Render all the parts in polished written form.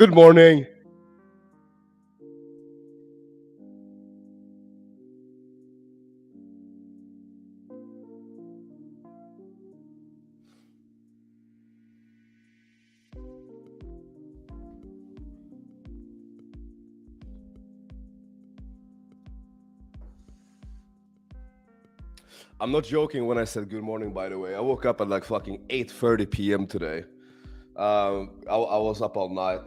Good morning. I'm not joking when I said good morning, by the way. I woke up at like fucking 8:30 p.m. today. I was up all night.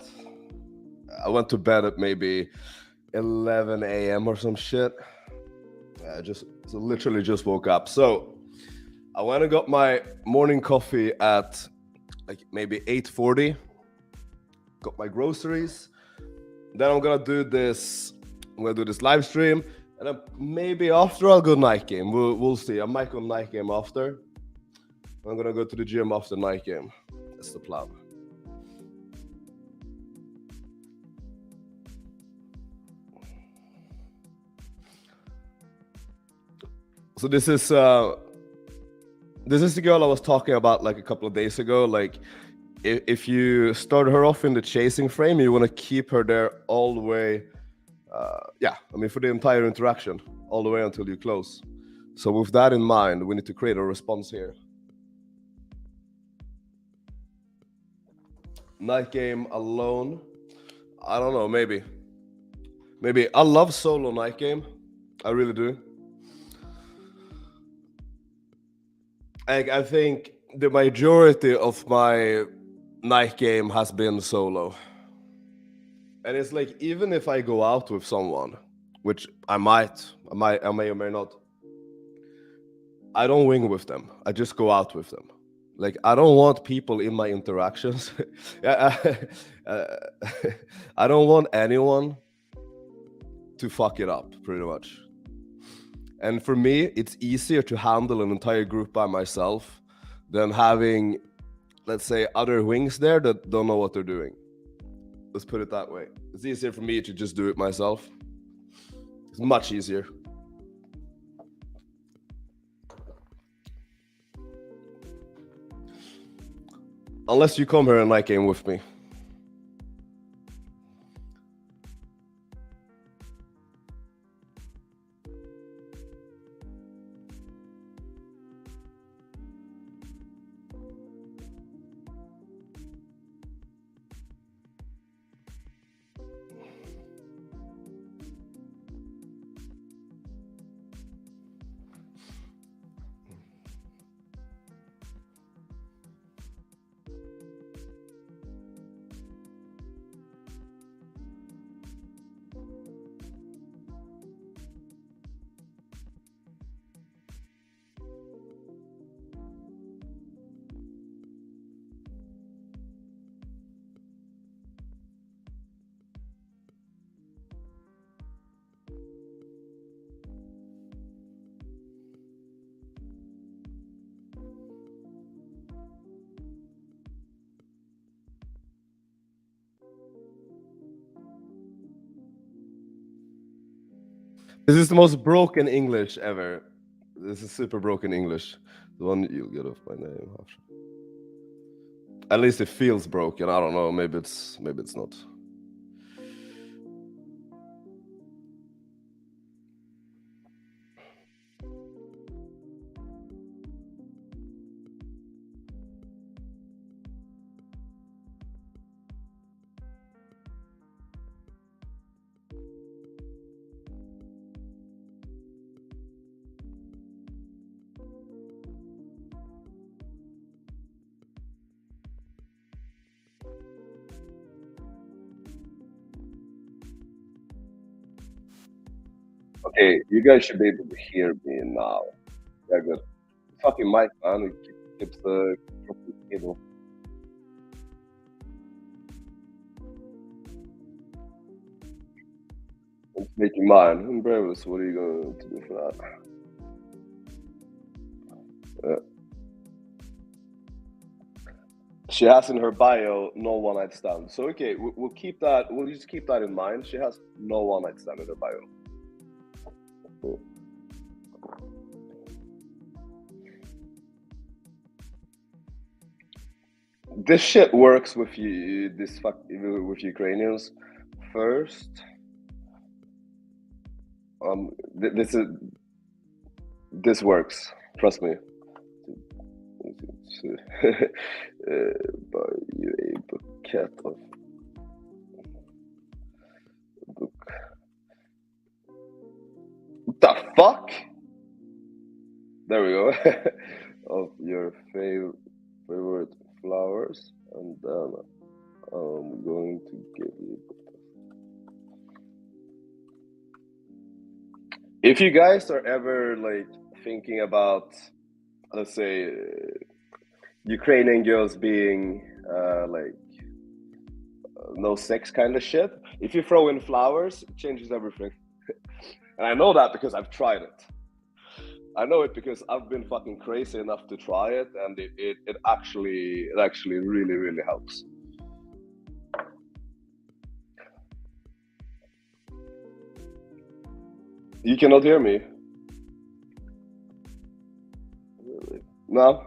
I went to bed at maybe 11 a.m. or some shit. Literally just woke up. So I went and got my morning coffee at like maybe 8:40. Got my groceries. Then I'm gonna do this. I'm gonna do this live stream, and then maybe after I'll go night game. We'll see. I might go night game after. I'm gonna go to the gym after night game. That's the plan. So this is the girl I was talking about like a couple of days ago. Like, if you start her off in the chasing frame, you want to keep her there all the way. For the entire interaction, all the way until you close. So with that in mind, we need to create a response here. Night game alone. I don't know, maybe. I love solo night game. I really do. I think the majority of my night game has been solo. And it's like, even if I go out with someone, which I may or may not, I don't wing with them. I just go out with them. Like, I don't want people in my interactions. I don't want anyone to fuck it up, pretty much. And for me, it's easier to handle an entire group by myself than having, let's say, other wings there that don't know what they're doing. Let's put it that way. It's easier for me to just do it myself. It's much easier. Unless you come here and night game with me. This is the most broken English ever. This is super broken English. The one you'll get off my name. At least it feels broken. I don't know. Maybe it's not. Okay, you guys should be able to hear me now. Yeah, good. Fucking mic, man. It keeps the cable. It's making mine. Bravos, what are you going to do for that? She has in her bio no one night stand. So okay, we'll keep that. We'll just keep that in mind. She has no one night stand in her bio. Cool. This shit works with you. With Ukrainians. First, this works. Trust me. Buy you a bucket of book. What the fuck? There we go. Of your favorite flowers, and then I'm going to give you. If you guys are ever like thinking about, let's say, Ukrainian girls being like no sex kind of shit, if you throw in flowers, it changes everything. And I know that because I've tried it. I know it because I've been fucking crazy enough to try it, and it actually really, really helps. You cannot hear me? Really? No?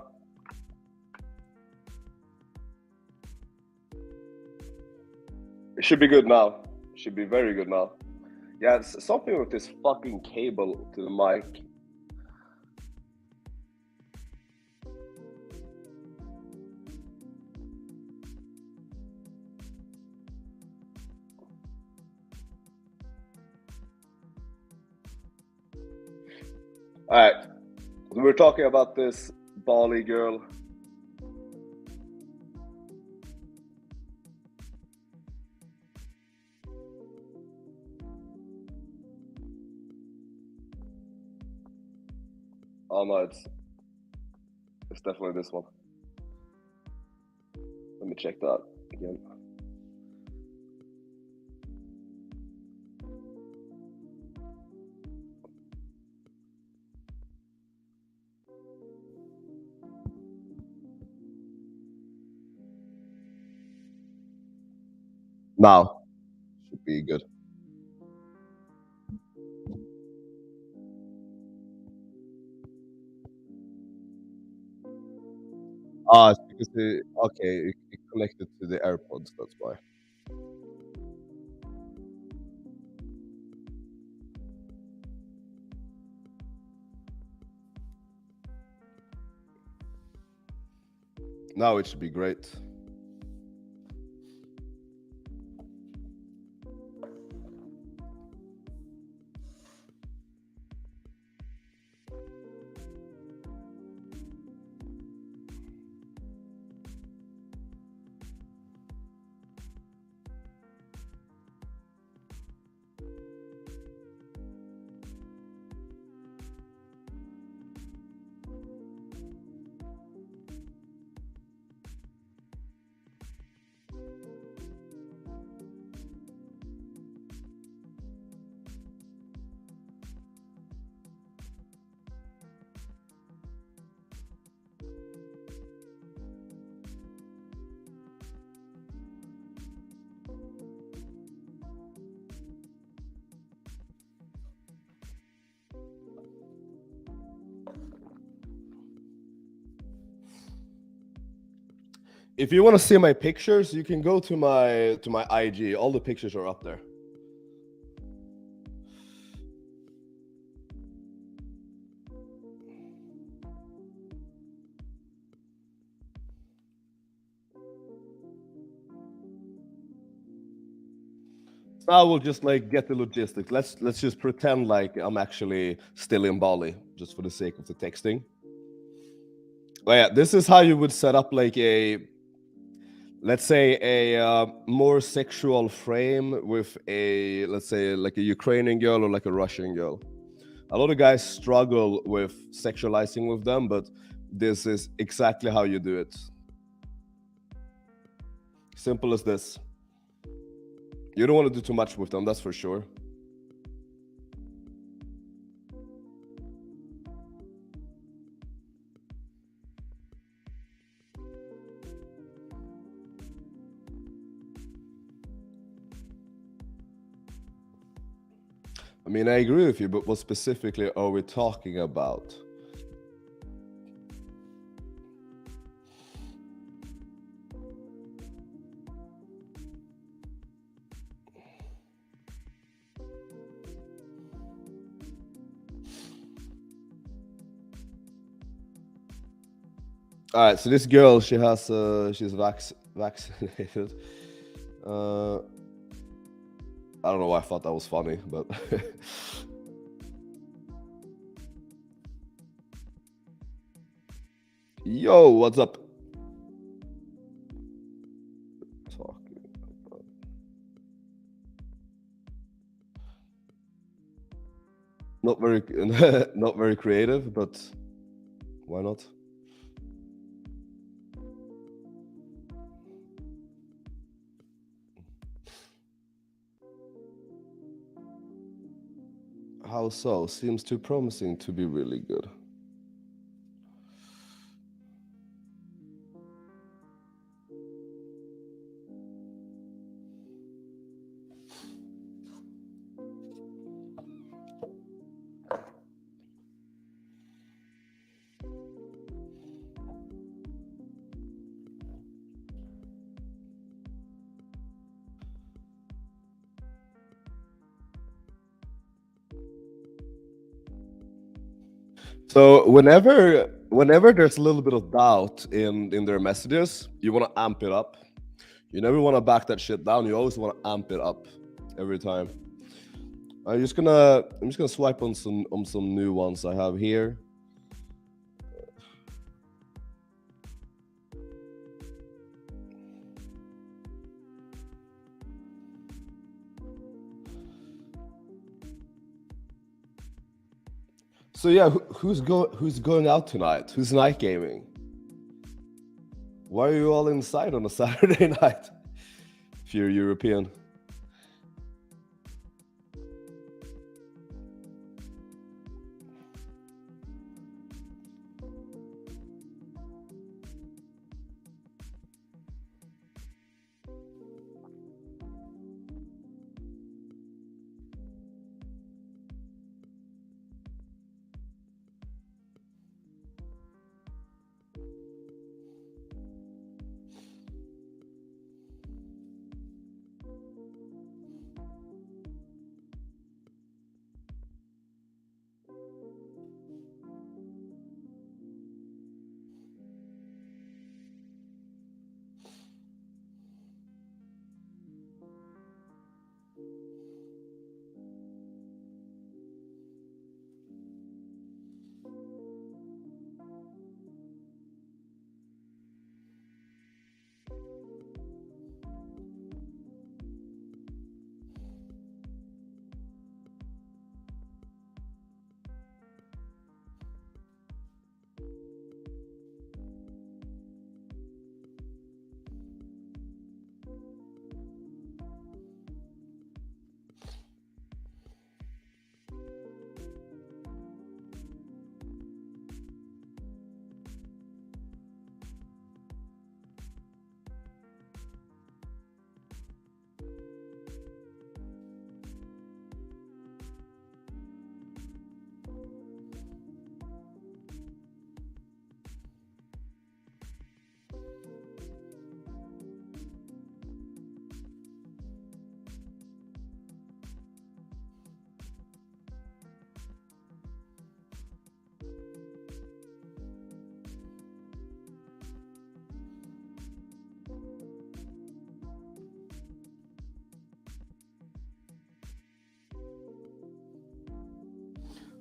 It should be good now. It should be very good now. Yeah, it's something with this fucking cable to the mic. All right, so we're talking about this Bali girl. Oh no, it's definitely this one. Let me check that again. Now should be good. Ah, it's because it connected to the AirPods. That's why. Now it should be great. If you want to see my pictures, you can go to my IG. All the pictures are up there. Now we'll just like get the logistics. Let's just pretend like I'm actually still in Bali, just for the sake of the texting. Well, yeah, this is how you would set up like let's say a more sexual frame with let's say like a Ukrainian girl or like a Russian girl. A lot of guys struggle with sexualizing with them, but this is exactly how you do it. Simple as this. You don't want to do too much with them, that's for sure. I mean, I agree with you, but what specifically are we talking about? All right, so this girl, she's vaccinated. I don't know why I thought that was funny, but yo, what's up? Talking about- Not very, not very creative, but why not? How so? Seems too promising to be really good. So whenever there's a little bit of doubt in their messages, you want to amp it up. You never want to back that shit down. You always want to amp it up every time. I'm just gonna swipe on some new ones I have here. So yeah, who's going out tonight? Who's night gaming? Why are you all inside on a Saturday night? If you're European.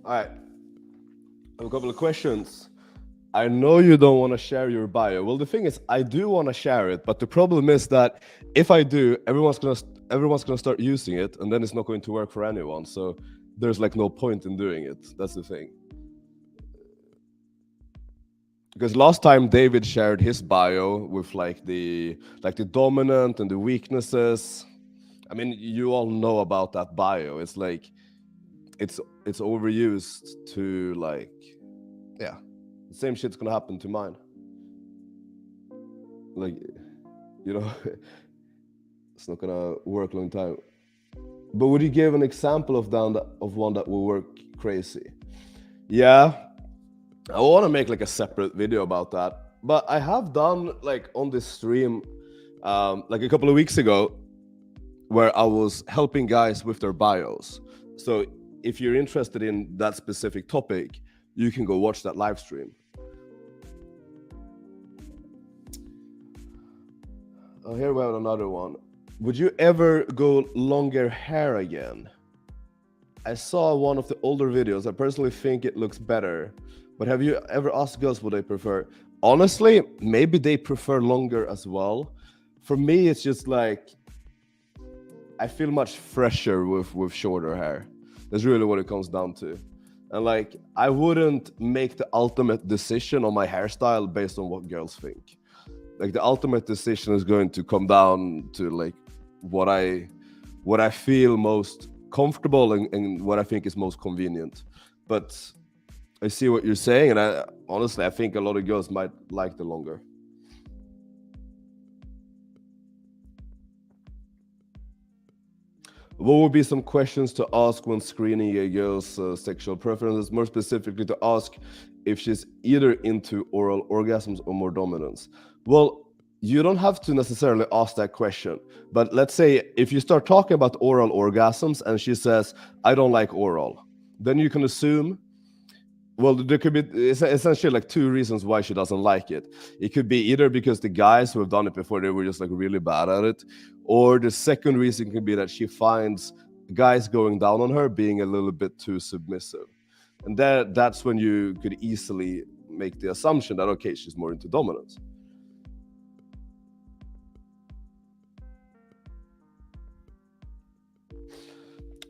All right, I have a couple of questions. I know you don't want to share your bio. Well, the thing is, I do want to share it, but the problem is that if I do, everyone's gonna start using it, and then it's not going to work for anyone. So there's like no point in doing it. That's the thing. Because last time David shared his bio with like the dominant and the weaknesses. I mean, you all know about that bio. It's like it's overused to like, yeah, the same shit's gonna happen to mine. Like, you know, it's not gonna work a long time. But would you give an example of one that will work crazy? Yeah, I want to make like a separate video about that. But I have done like on this stream, like a couple of weeks ago, where I was helping guys with their bios. So if you're interested in that specific topic, you can go watch that live stream. Here we have another one. Would you ever go longer hair again? I saw one of the older videos. I personally think it looks better. But have you ever asked girls what they prefer? Honestly, maybe they prefer longer as well. For me, it's just like I feel much fresher with shorter hair. That's really what it comes down to. And like I wouldn't make the ultimate decision on my hairstyle based on what girls think. Like the ultimate decision is going to come down to like what I feel most comfortable and what I think is most convenient. But I see what you're saying, and I honestly I think a lot of girls might like the longer. What would be some questions to ask when screening a girl's sexual preferences? More specifically, to ask if she's either into oral orgasms or more dominance. Well, you don't have to necessarily ask that question. But let's say if you start talking about oral orgasms and she says, I don't like oral, then you can assume, well, there could be essentially like two reasons why she doesn't like it. It could be either because the guys who have done it before, they were just like really bad at it, or the second reason could be that she finds guys going down on her being a little bit too submissive. And that's when you could easily make the assumption that, okay, she's more into dominance.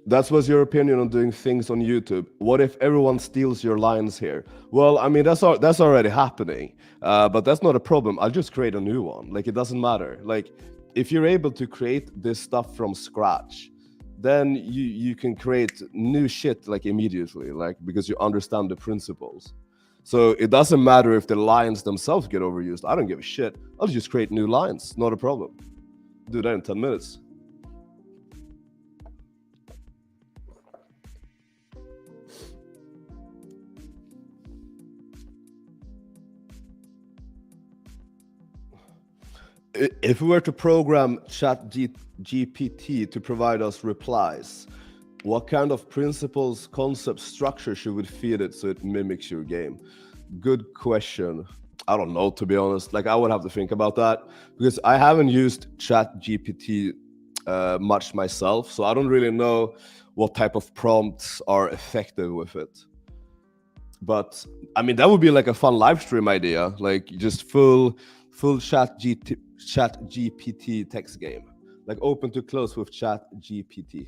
That was your opinion on doing things on YouTube. What if everyone steals your lines here? Well, I mean, that's already happening, but that's not a problem. I'll just create a new one. Like, it doesn't matter. Like, if you're able to create this stuff from scratch, then you can create new shit like immediately, like because you understand the principles. So it doesn't matter if the lines themselves get overused. I don't give a shit. I'll just create new lines. Not a problem. Do that in 10 minutes. If we were to program GPT to provide us replies, what kind of principles, concepts, structure should we feed it so it mimics your game? Good question. I don't know, to be honest. Like, I would have to think about that because I haven't used Chat GPT much myself, so I don't really know what type of prompts are effective with it. But I mean, that would be like a fun live stream idea, like just full Chat GPT text game, like open to close with Chat GPT.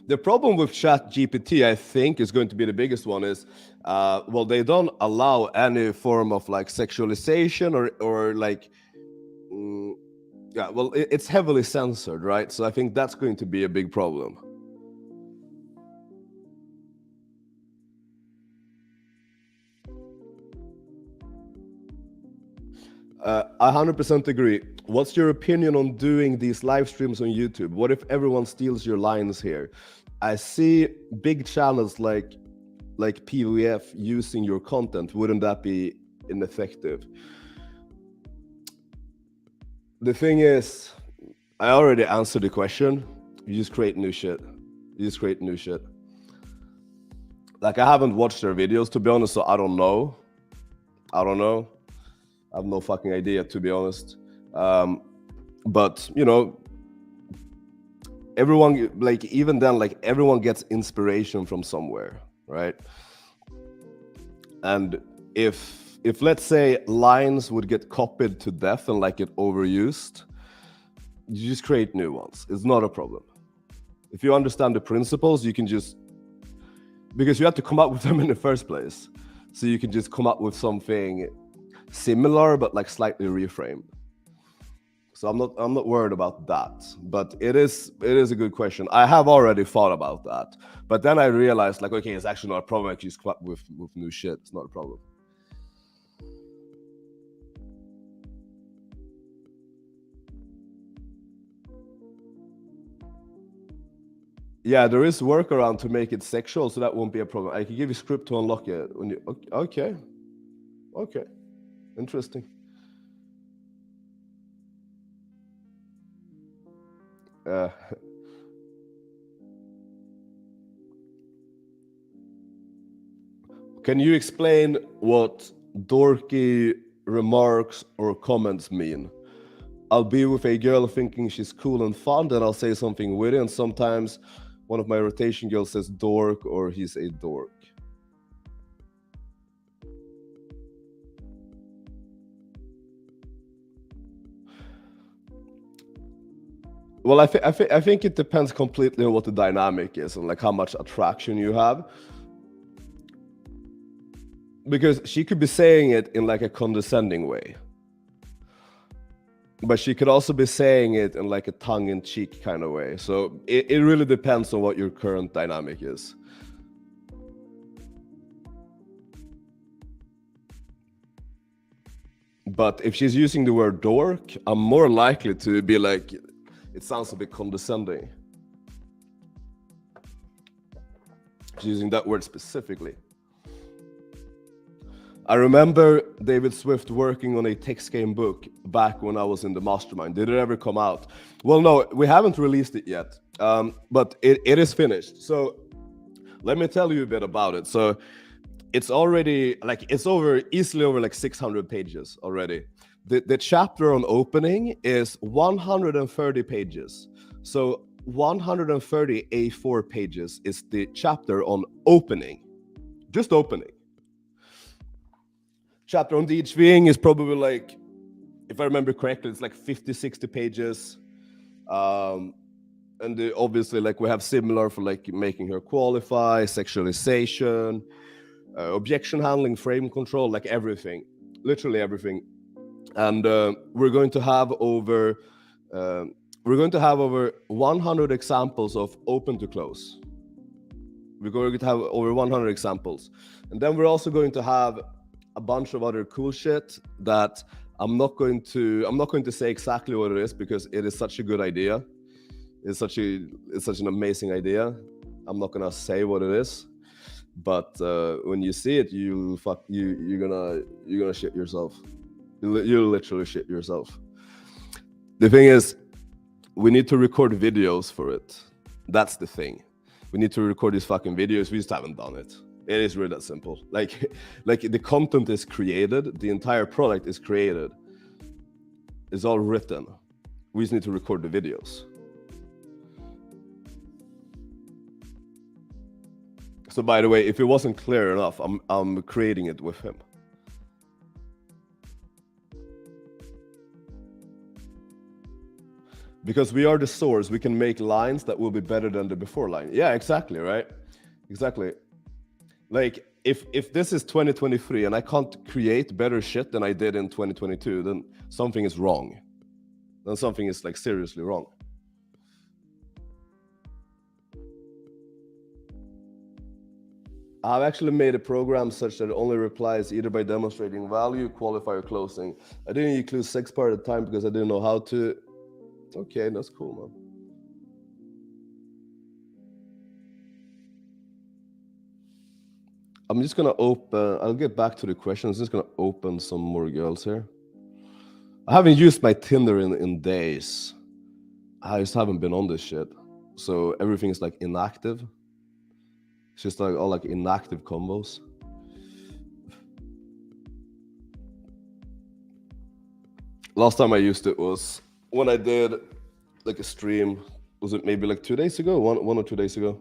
The problem with Chat GPT, I think, is going to be the biggest one is, well, they don't allow any form of like sexualization or like, yeah, well, it's heavily censored, right? So I think that's going to be a big problem. 100% agree. What's your opinion on doing these live streams on YouTube? What if everyone steals your lines here? I see big channels like PVF using your content. Wouldn't that be ineffective? The thing is, I already answered the question. You just create new shit. You just create new shit. Like, I haven't watched their videos, to be honest, so I don't know. I have no fucking idea, to be honest. But you know, everyone, like, even then, like, everyone gets inspiration from somewhere, right? And if let's say lines would get copied to death and like get overused, you just create new ones. It's not a problem. If you understand the principles, you can just, because you have to come up with them in the first place, so you can just come up with something similar but like slightly reframed. So I'm not worried about that. But it is a good question. I have already thought about that, but then I realized, like, okay, it's actually not a problem. I can just come up with new shit. It's not a problem. Yeah, there is workaround to make it sexual, so that won't be a problem. I can give you script to unlock it when you. Okay, okay, interesting. Uh, can you explain what dorky remarks or comments mean. I'll be with a girl thinking she's cool and fun, then I'll say something witty, and sometimes one of my rotation girls says dork or he's a dork. Well, I think it depends completely on what the dynamic is and like how much attraction you have. Because she could be saying it in like a condescending way, but she could also be saying it in like a tongue-in-cheek kind of way. So it really depends on what your current dynamic is. But if she's using the word dork, I'm more likely to be like, it sounds a bit condescending. She's using that word specifically. I remember David Swift working on a text game book back when I was in the Mastermind. Did it ever come out? Well, no, we haven't released it yet, but it is finished. So let me tell you a bit about it. So it's already like, it's easily over like 600 pages already. The chapter on opening is 130 pages. So 130 A4 pages is the chapter on opening, just opening. Chapter on DHVing is probably like, if I remember correctly, it's like 50, 60 pages. And obviously, like we have similar for like making her qualify, sexualization, objection handling, frame control, like everything, literally everything. And we're going to have over 100 examples of open to close. We're going to have over 100 examples, and then we're also going to have a bunch of other cool shit that I'm not going to say exactly what it is because it is such a good idea. It's such an amazing idea. I'm not gonna say what it is, but when you see it, you're gonna shit yourself. You'll literally shit yourself. The thing is, we need to record videos for it. That's the thing. We need to record these fucking videos. We just haven't done it. It is really that simple. Like the content is created, the entire product is created. It's all written. We just need to record the videos. So by the way, if it wasn't clear enough, I'm creating it with him. Because we are the source, we can make lines that will be better than the before line. Yeah, exactly, right? Exactly. Like, if this is 2023 and I can't create better shit than I did in 2022, then something is wrong. Then something is like seriously wrong. I've actually made a program such that it only replies either by demonstrating value, qualifier, closing. I didn't include sex part at the time because I didn't know how to. Okay, that's cool, man. I'm just gonna open, I'll get back to the questions. I'm just gonna open some more girls here. I haven't used my Tinder in days. I just haven't been on this shit. So everything is like inactive. It's just like all like inactive combos. Last time I used it was when I did like a stream. Was it maybe like 2 days ago? One or 2 days ago?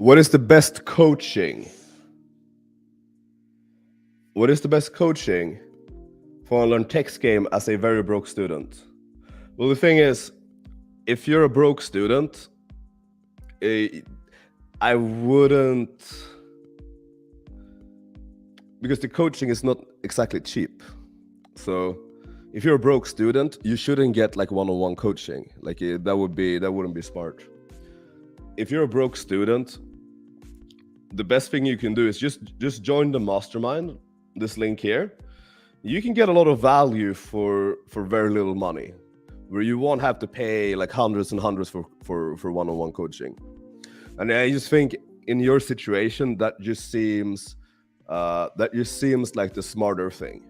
What is the best coaching? What is the best coaching for a learn text game as a very broke student? Well, the thing is, if you're a broke student, I wouldn't, because the coaching is not exactly cheap. So if you're a broke student, you shouldn't get like one-on-one coaching. Like that wouldn't be smart. If you're a broke student, the best thing you can do is just join the Mastermind, this link here. You can get a lot of value for very little money, where you won't have to pay like hundreds and hundreds for one-on-one coaching. And I just think in your situation, that just seems like the smarter thing.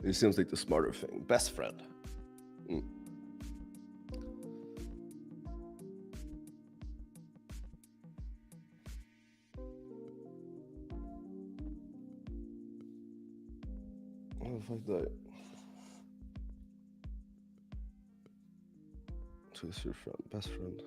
It seems like the smarter thing. Best friend. Oh, fuck that. Who's your friend? Best friend.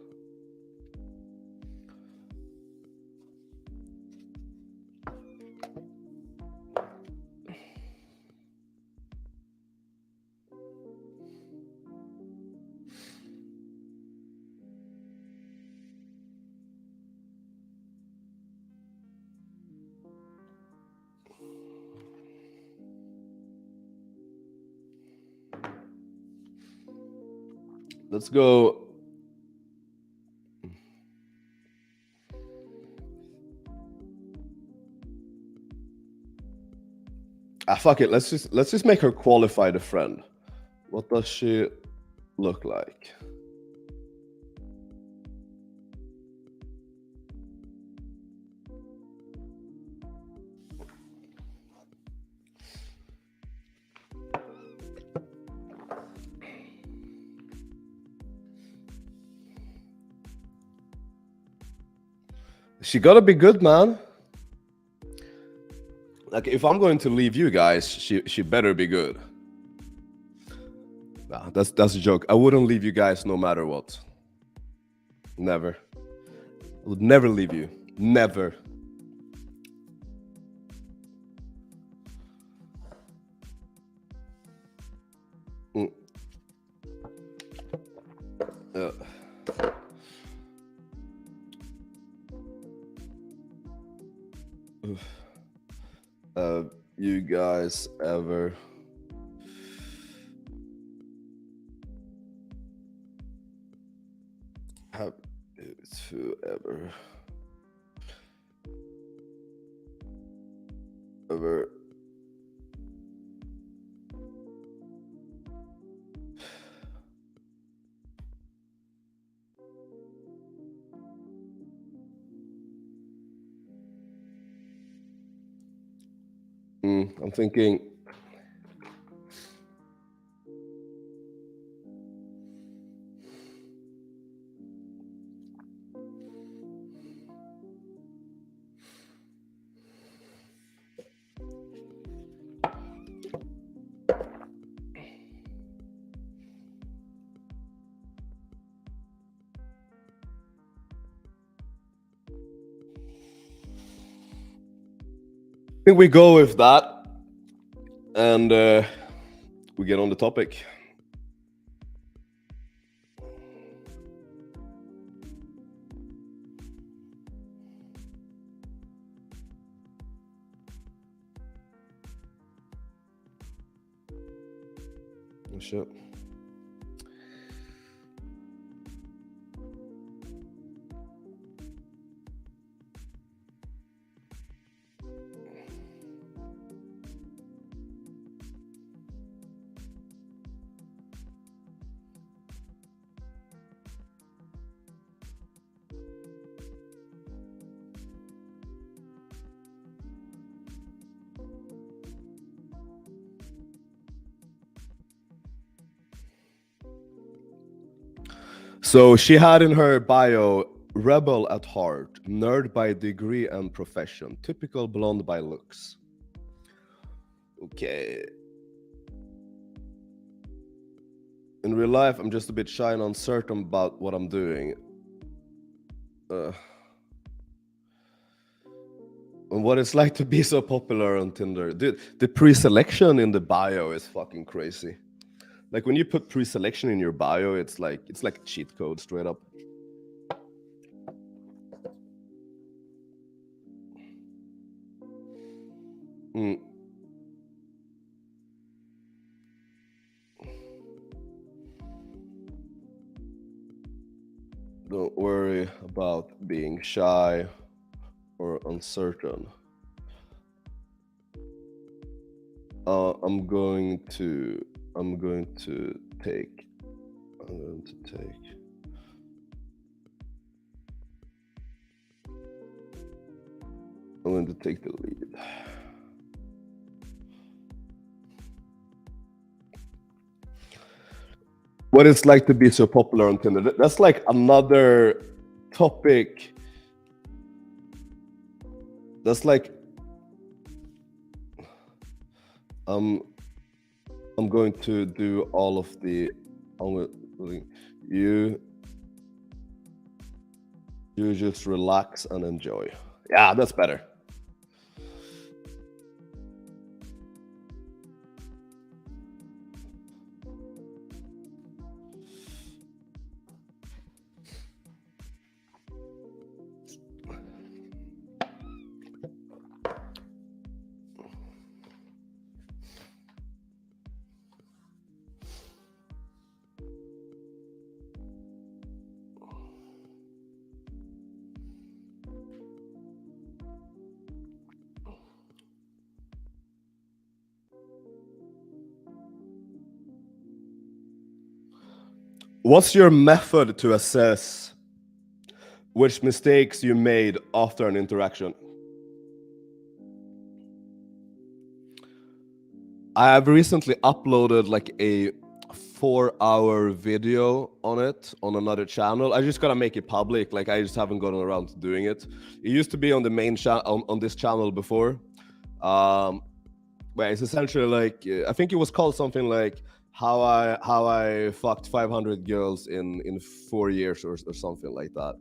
Let's go. Fuck it. Let's just make her qualified a friend. What does she look like? She gotta be good, man. Like, if I'm going to leave you guys, she better be good. Nah, that's a joke. I wouldn't leave you guys no matter what. Never. I would never leave you. Never. You guys ever have to ever I'm thinking I think we go with that, and we get on the topic. Oh, shit. So she had in her bio, rebel at heart, nerd by degree and profession, typical blonde by looks. Okay. In real life, I'm just a bit shy and uncertain about what I'm doing. And what it's like to be so popular on Tinder. Dude, the pre-selection in the bio is fucking crazy. Like when you put pre-selection in your bio, it's like cheat code straight up. Mm. Don't worry about being shy or uncertain. I'm going to take the lead. What it's like to be so popular on Tinder. That's like another topic. That's like I'm going to do all of the you just relax and enjoy. Yeah, that's better. What's your method to assess which mistakes you made after an interaction? I have recently uploaded like a 4-hour video on it on another channel. I just gotta make it public. Like I just haven't gotten around to doing it. It used to be on the main channel on this channel before. Where it's essentially like I think it was called something like how I fucked 500 girls in 4 years or something like that.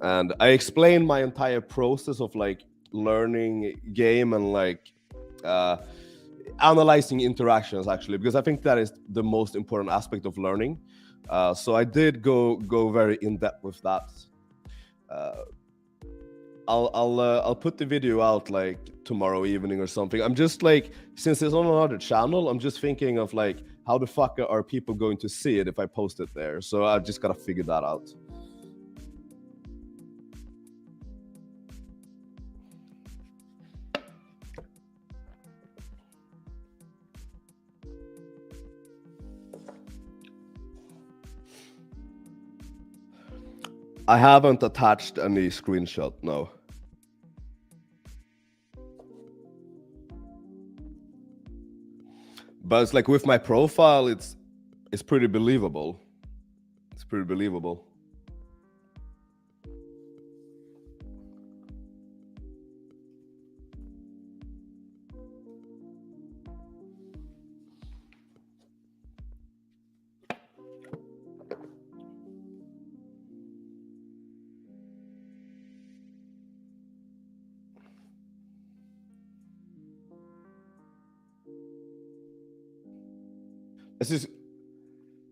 And I explained my entire process of like learning game and like analyzing interactions actually, because I think that is the most important aspect of learning. So I did go very in depth with that. I'll put the video out like tomorrow evening or something. I'm just like, since it's on another channel, I'm just thinking of like, how the fuck are people going to see it if I post it there? So I just gotta figure that out. I haven't attached any screenshot, no. But it's like with my profile, it's pretty believable. It's pretty believable.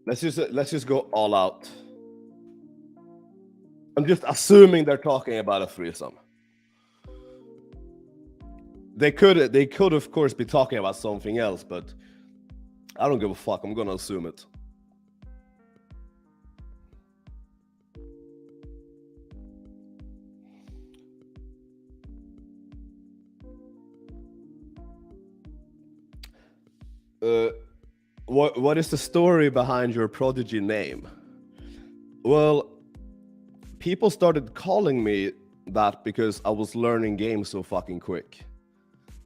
Let's just go all out. I'm just assuming they're talking about a threesome. They could of course be talking about something else, but I don't give a fuck. I'm gonna assume it. What is the story behind your prodigy name? Well, people started calling me that because I was learning games so fucking quick.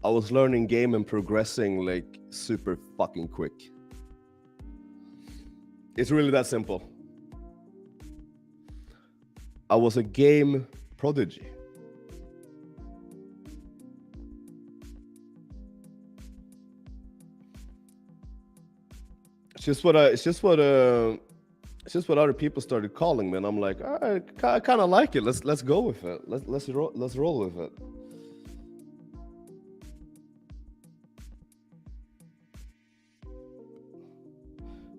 I was learning game and progressing like super fucking quick. It's really that simple. I was a game prodigy. just what other people started calling me, and I'm like, I kind of like it. Let's go with it. Let's roll with it.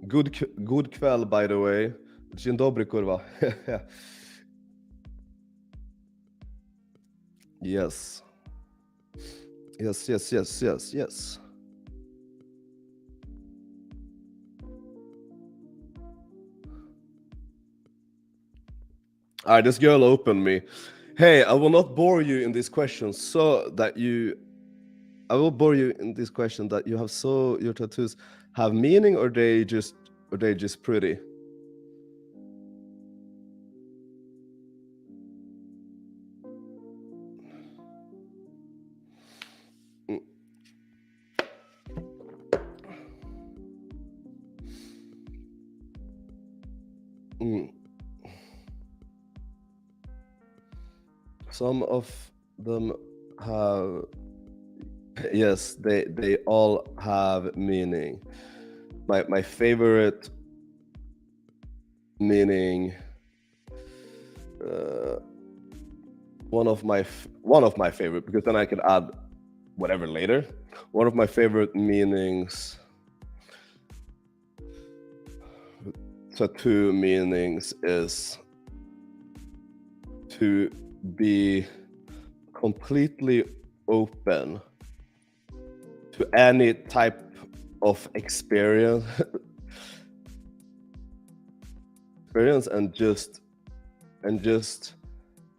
God kväll, by the way. Dzień dobry, kurwa. Yes. All right, this girl opened me. Hey, I will not bore you in these questions so that you... I will bore you in this question that you have your tattoos have meaning, or they just pretty? Some of them have... Yes, they all have meaning. My favorite meaning, one of my favorite, because then I can add whatever later. One of my favorite meanings, tattoo meanings, is to be completely open to any type of experience and just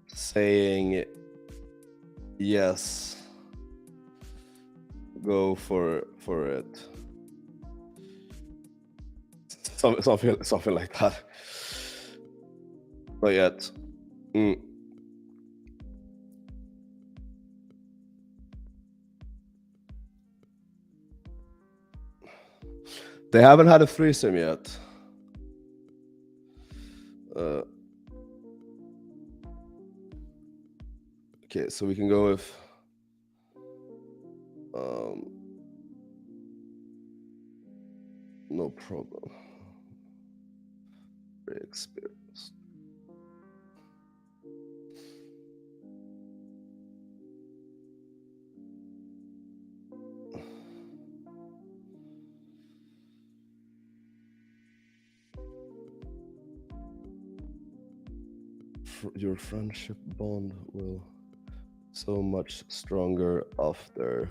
saying yes, go for it. Something like that. But yet, they haven't had a threesome yet. Okay, so we can go with no problem. Very experienced. Your friendship bond will so much stronger after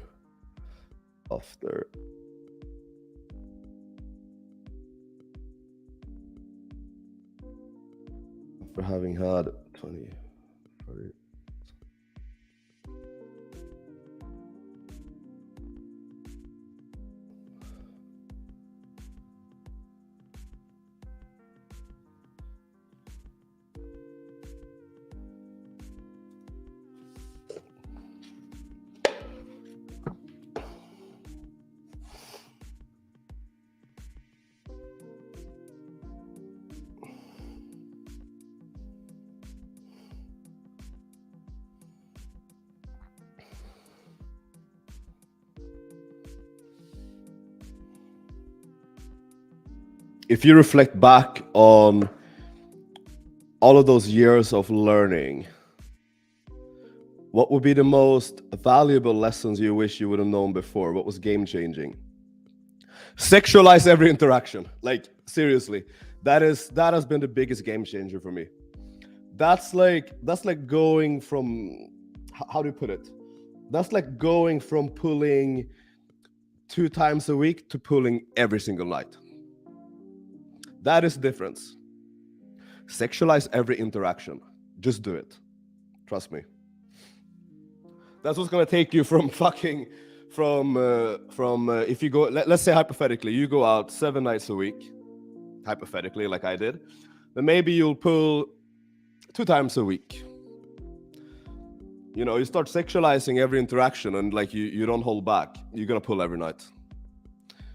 having had 20, 30. If you reflect back on all of those years of learning, what would be the most valuable lessons you wish you would have known before? What was game changing? Sexualize every interaction. Like, seriously, that has been the biggest game changer for me. That's like going from, how do you put it? That's like going from pulling 2 times a week to pulling every single night. That is the difference. Sexualize every interaction. Just do it. Trust me. That's what's gonna take you from if you go, let's say hypothetically, you go out 7 nights a week, hypothetically, like I did, then maybe you'll pull 2 times a week. You know, you start sexualizing every interaction, and like you don't hold back. You're gonna pull every night.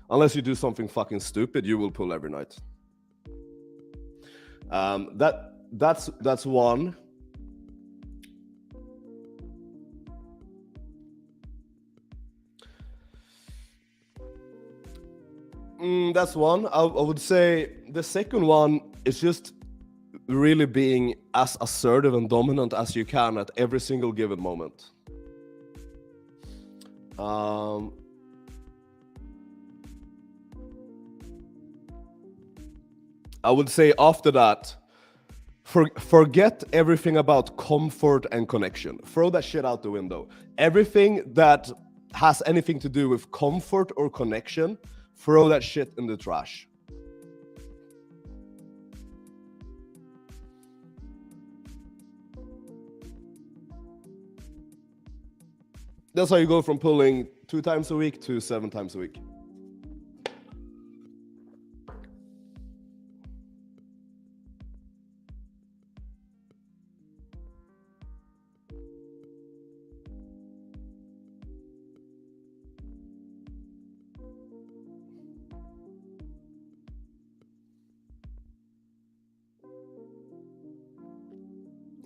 Unless you do something fucking stupid, you will pull every night. That's one. That's one. I would say the second one is just really being as assertive and dominant as you can at every single given moment. I would say after that, forget everything about comfort and connection. Throw that shit out the window. Everything that has anything to do with comfort or connection, throw that shit in the trash. That's how you go from pulling 2 times a week to 7 times a week.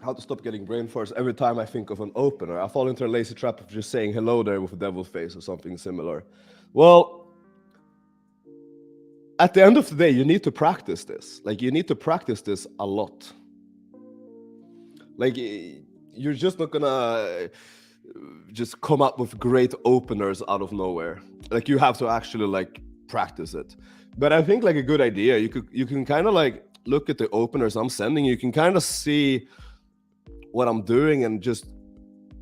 How to stop getting brain farts. Every time I think of an opener, I fall into a lazy trap of just saying hello there with a devil face or something similar. Well, at the end of the day, you need to practice this. Like, you need to practice this a lot. Like, you're just not gonna just come up with great openers out of nowhere. Like, you have to actually like practice it. But I think like a good idea, you can kind of like look at the openers I'm sending. You can kind of see what I'm doing and just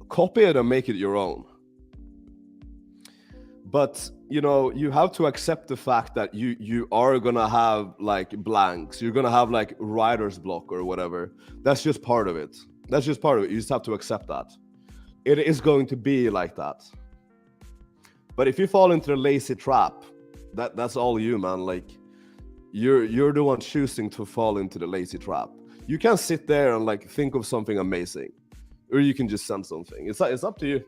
copy it and make it your own. But you know, you have to accept the fact that you are gonna have like blanks. You're gonna have like writer's block or whatever. That's just part of it. That's just part of it. You just have to accept that. It is going to be like that. But if you fall into the lazy trap, that's all you, man. Like, you're the one choosing to fall into the lazy trap. You can sit there and like think of something amazing, or you can just send something. It's up to you.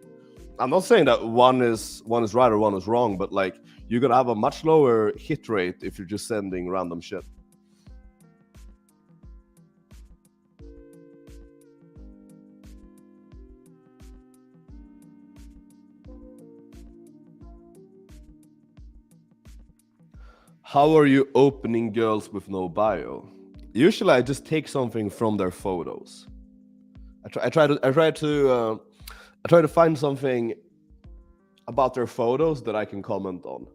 I'm not saying that one is right or one is wrong, but like, you're gonna have a much lower hit rate if you're just sending random shit. How are you opening girls with no bio? Usually, I just take something from their photos. I try to find something about their photos that I can comment on.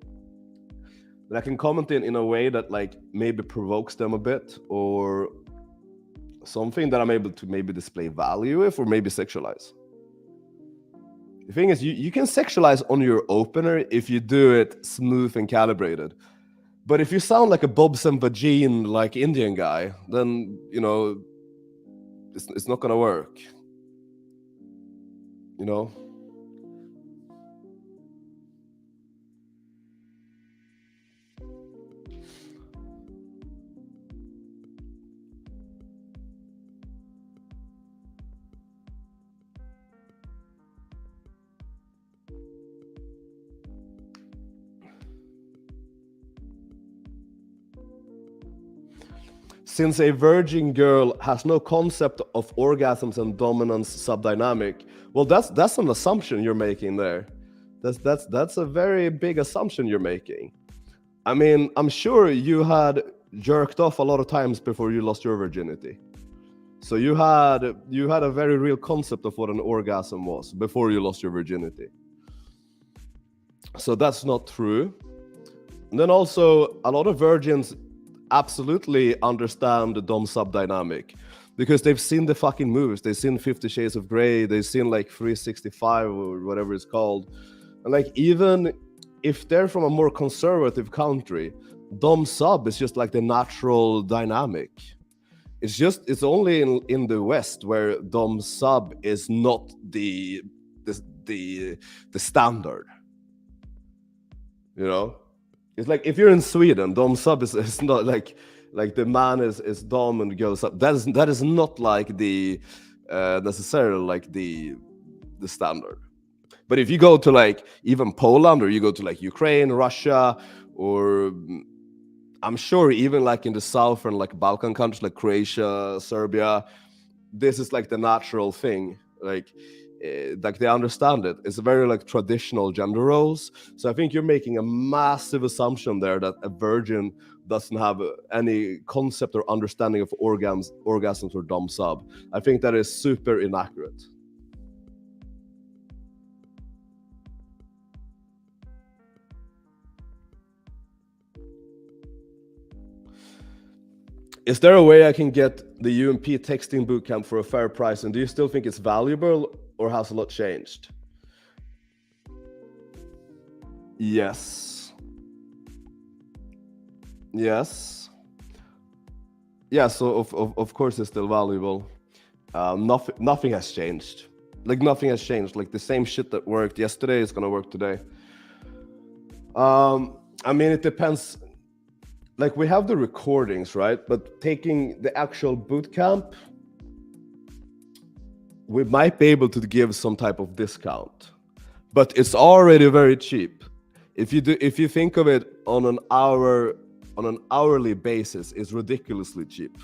That I can comment in a way that like maybe provokes them a bit, or something that I'm able to maybe display value with, or maybe sexualize. The thing is, you can sexualize on your opener if you do it smooth and calibrated. But if you sound like a Bobs and Vagine like Indian guy, then you know it's not gonna work. You know. Since a virgin girl has no concept of orgasms and dominance subdynamic, well, that's an assumption you're making there. That's a very big assumption you're making. I mean, I'm sure you had jerked off a lot of times before you lost your virginity. So you had a very real concept of what an orgasm was before you lost your virginity. So that's not true. And then also, a lot of virgins absolutely understand the dom sub dynamic because they've seen the fucking movies. They've seen 50 Shades of Grey. They've seen like 365 or whatever it's called. And like, even if they're from a more conservative country, dom sub is just like the natural dynamic. It's only in the West where dom sub is not the standard. You know? It's like if you're in Sweden, dom sub is not like the man is dom and girl sub. That is not like the necessarily like the standard. But if you go to like even Poland, or you go to like Ukraine, Russia, or I'm sure even like in the southern like Balkan countries like Croatia, Serbia, this is like the natural thing. Like, like they understand it. It's a very like traditional gender roles. So I think you're making a massive assumption there that a virgin doesn't have any concept or understanding of orgasms or dom sub. I think that is super inaccurate. Is there a way I can get the UMP texting bootcamp for a fair price? And do you still think it's valuable, or has a lot changed? Yes. Yes. Yeah, so of course it's still valuable. Nothing has changed. Like nothing has changed. Like the same shit that worked yesterday is gonna work today. I mean, it depends. Like we have the recordings, right? But taking the actual boot camp, we might be able to give some type of discount, but it's already very cheap. If you think of it on an hourly basis, it's ridiculously cheap.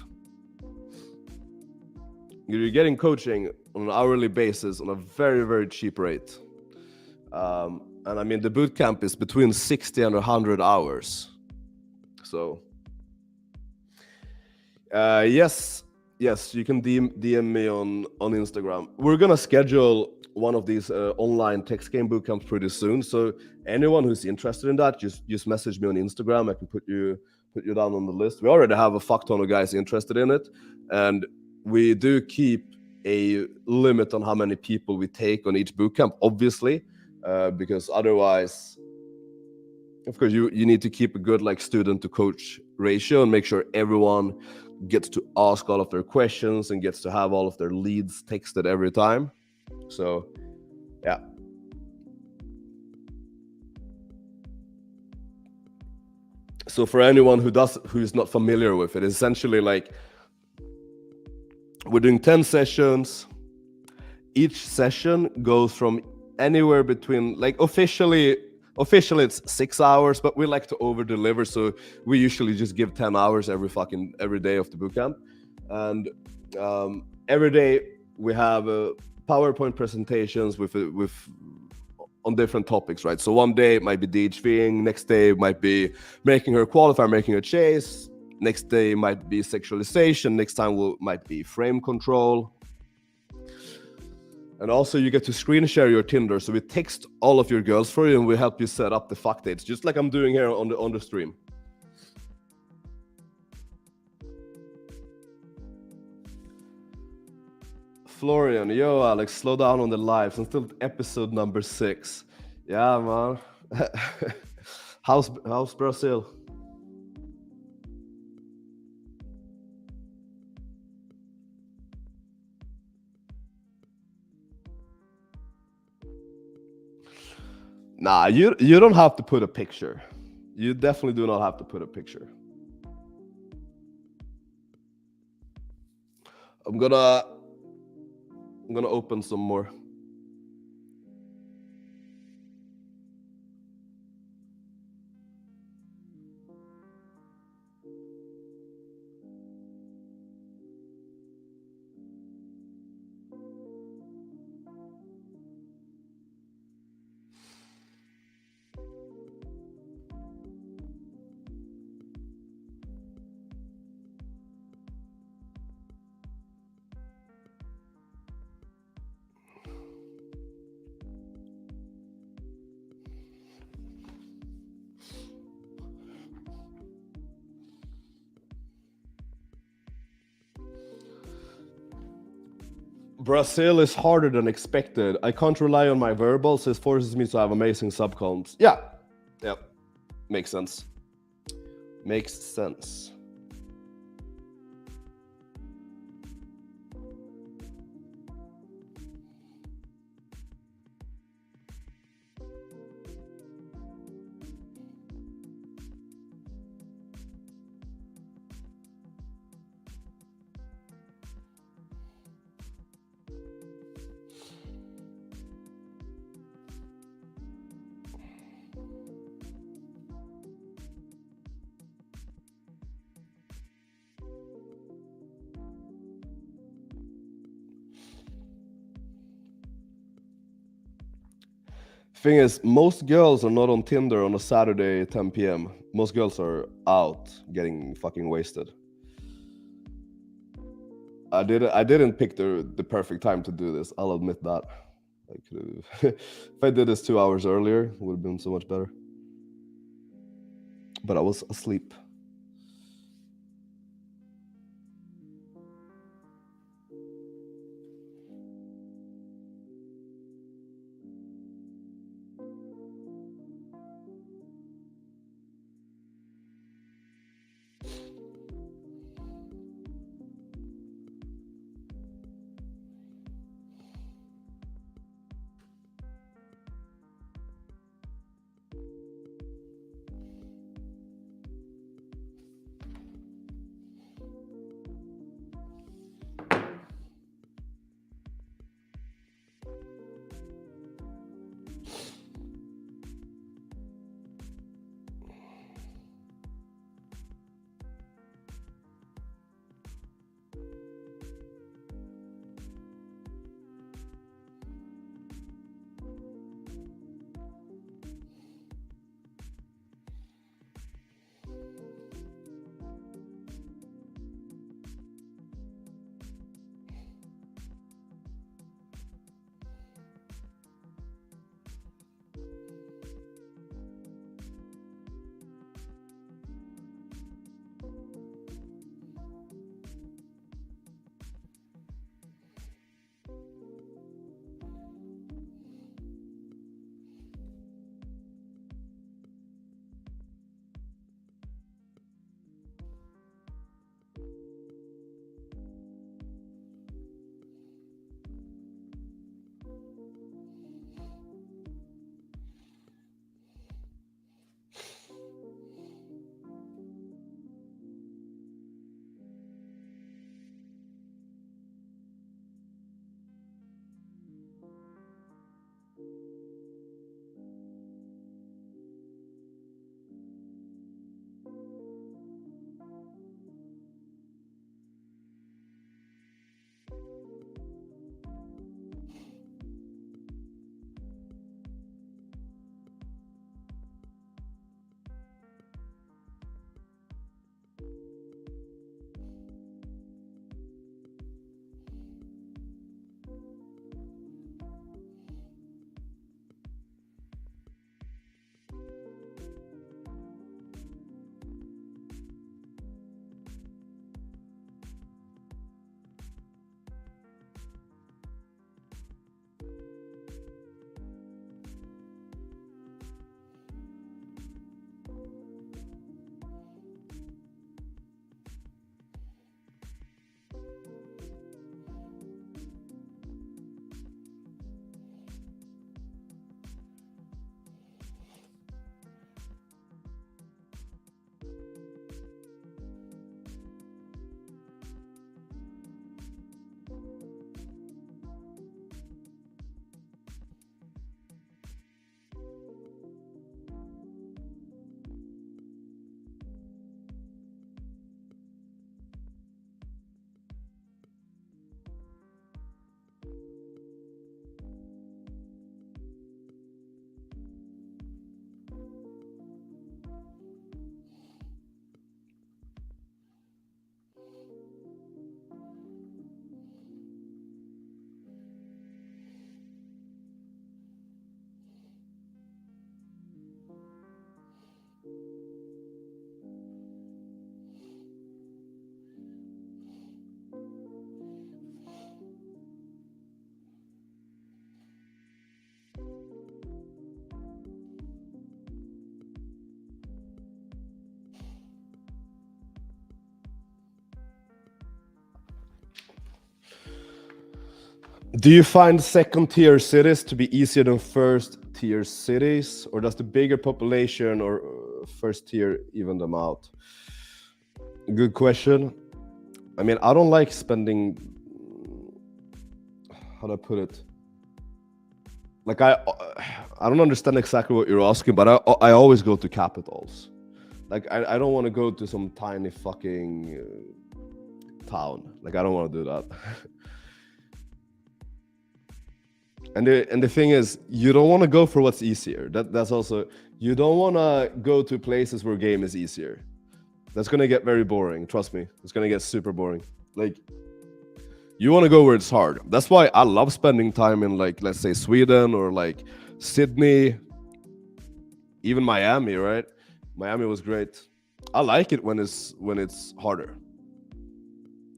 You're getting coaching on an hourly basis on a very, very cheap rate. And I mean, the boot camp is between 60 and 100 hours. So, yes, you can DM me on Instagram. We're gonna schedule one of these online text game boot camps pretty soon. So anyone who's interested in that, just message me on Instagram. I can put you down on the list. We already have a fuck ton of guys interested in it, and we do keep a limit on how many people we take on each boot camp, obviously, because otherwise, of course, you need to keep a good like student to coach ratio and make sure everyone gets to ask all of their questions and gets to have all of their leads texted every time. So, yeah. So for anyone who's not familiar with it, essentially like we're doing 10 sessions. Each session goes from anywhere between like officially it's 6 hours, but we like to over deliver, so we usually just give 10 hours every day of the bootcamp. And every day we have PowerPoint presentations with on different topics, right? So one day it might be DHVing, next day it might be making her qualify, making her chase, next day might be sexualization, next time might be frame control. And also you get to screen share your Tinder, so we text all of your girls for you and we help you set up the fuck dates, just like I'm doing here on the stream. Florian, yo Alex, slow down on the lives. I'm still episode number 6. Yeah, man. How's Brazil? Nah, you don't have to put a picture. You definitely do not have to put a picture. I'm gonna open some more. Brazil is harder than expected. I can't rely on my verbals, so it forces me to have amazing subcomms. Yeah. Makes sense. Makes sense. Thing is, most girls are not on Tinder on a Saturday 10 p.m. Most girls are out getting fucking wasted. I didn't pick the perfect time to do this. I'll admit that. I could have, if I did this 2 hours earlier, it would have been so much better. But I was asleep. Do you find second-tier cities to be easier than first-tier cities, or does the bigger population or first-tier even them out? Good question. I mean, I don't like spending. How do I put it? Like I don't understand exactly what you're asking, but I always go to capitals. Like I don't want to go to some tiny fucking town. Like I don't want to do that. And the thing is, you don't want to go for what's easier. That's also, you don't want to go to places where game is easier. That's gonna get very boring. Trust me, it's gonna get super boring. Like, you want to go where it's hard. That's why I love spending time in, like, let's say Sweden or like Sydney, even Miami. Right? Miami was great. I like it when it's harder.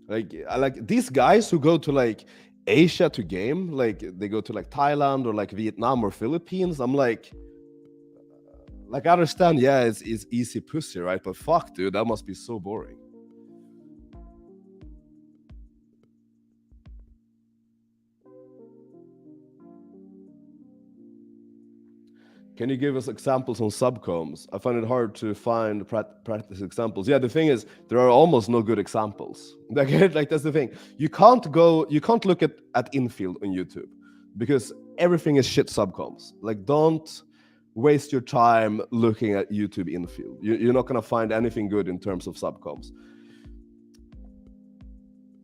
Like, I like these guys who go to like Asia to game, like they go to like Thailand or like Vietnam or Philippines. I'm like I understand, yeah, it's easy pussy, right? But fuck, dude, that must be so boring. Can you give us examples on subcoms? I find it hard to find practice examples. Yeah, the thing is, there are almost no good examples. Like that's the thing. You can't look at Infield on YouTube because everything is shit subcoms. Like, don't waste your time looking at YouTube Infield. You're not gonna find anything good in terms of subcoms.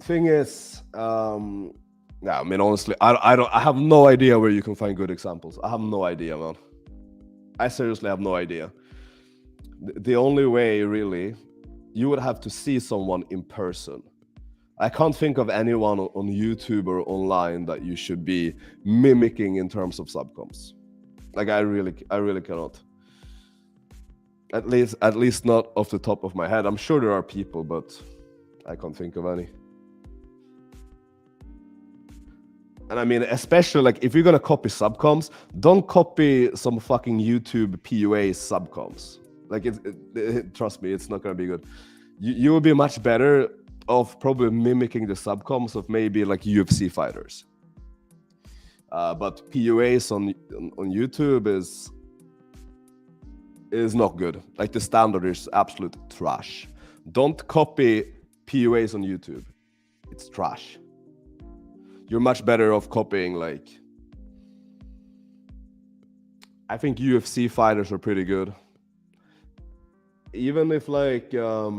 Thing is, yeah, I mean, honestly, I have no idea where you can find good examples. I have no idea, man. I seriously have no idea. The only way, really, you would have to see someone in person. I can't think of anyone on YouTube or online that you should be mimicking in terms of subcoms. Like, I really cannot. At least not off the top of my head. I'm sure there are people, but I can't think of any. And I mean, especially like if you're gonna copy subcoms, don't copy some fucking YouTube PUA subcoms. Like, trust me, it's not gonna be good. You will be much better off probably mimicking the subcoms of maybe like UFC fighters. But PUAs on YouTube is not good. Like, the standard is absolute trash. Don't copy PUAs on YouTube. It's trash. You're much better off copying, like, I think UFC fighters are pretty good. Even if like, I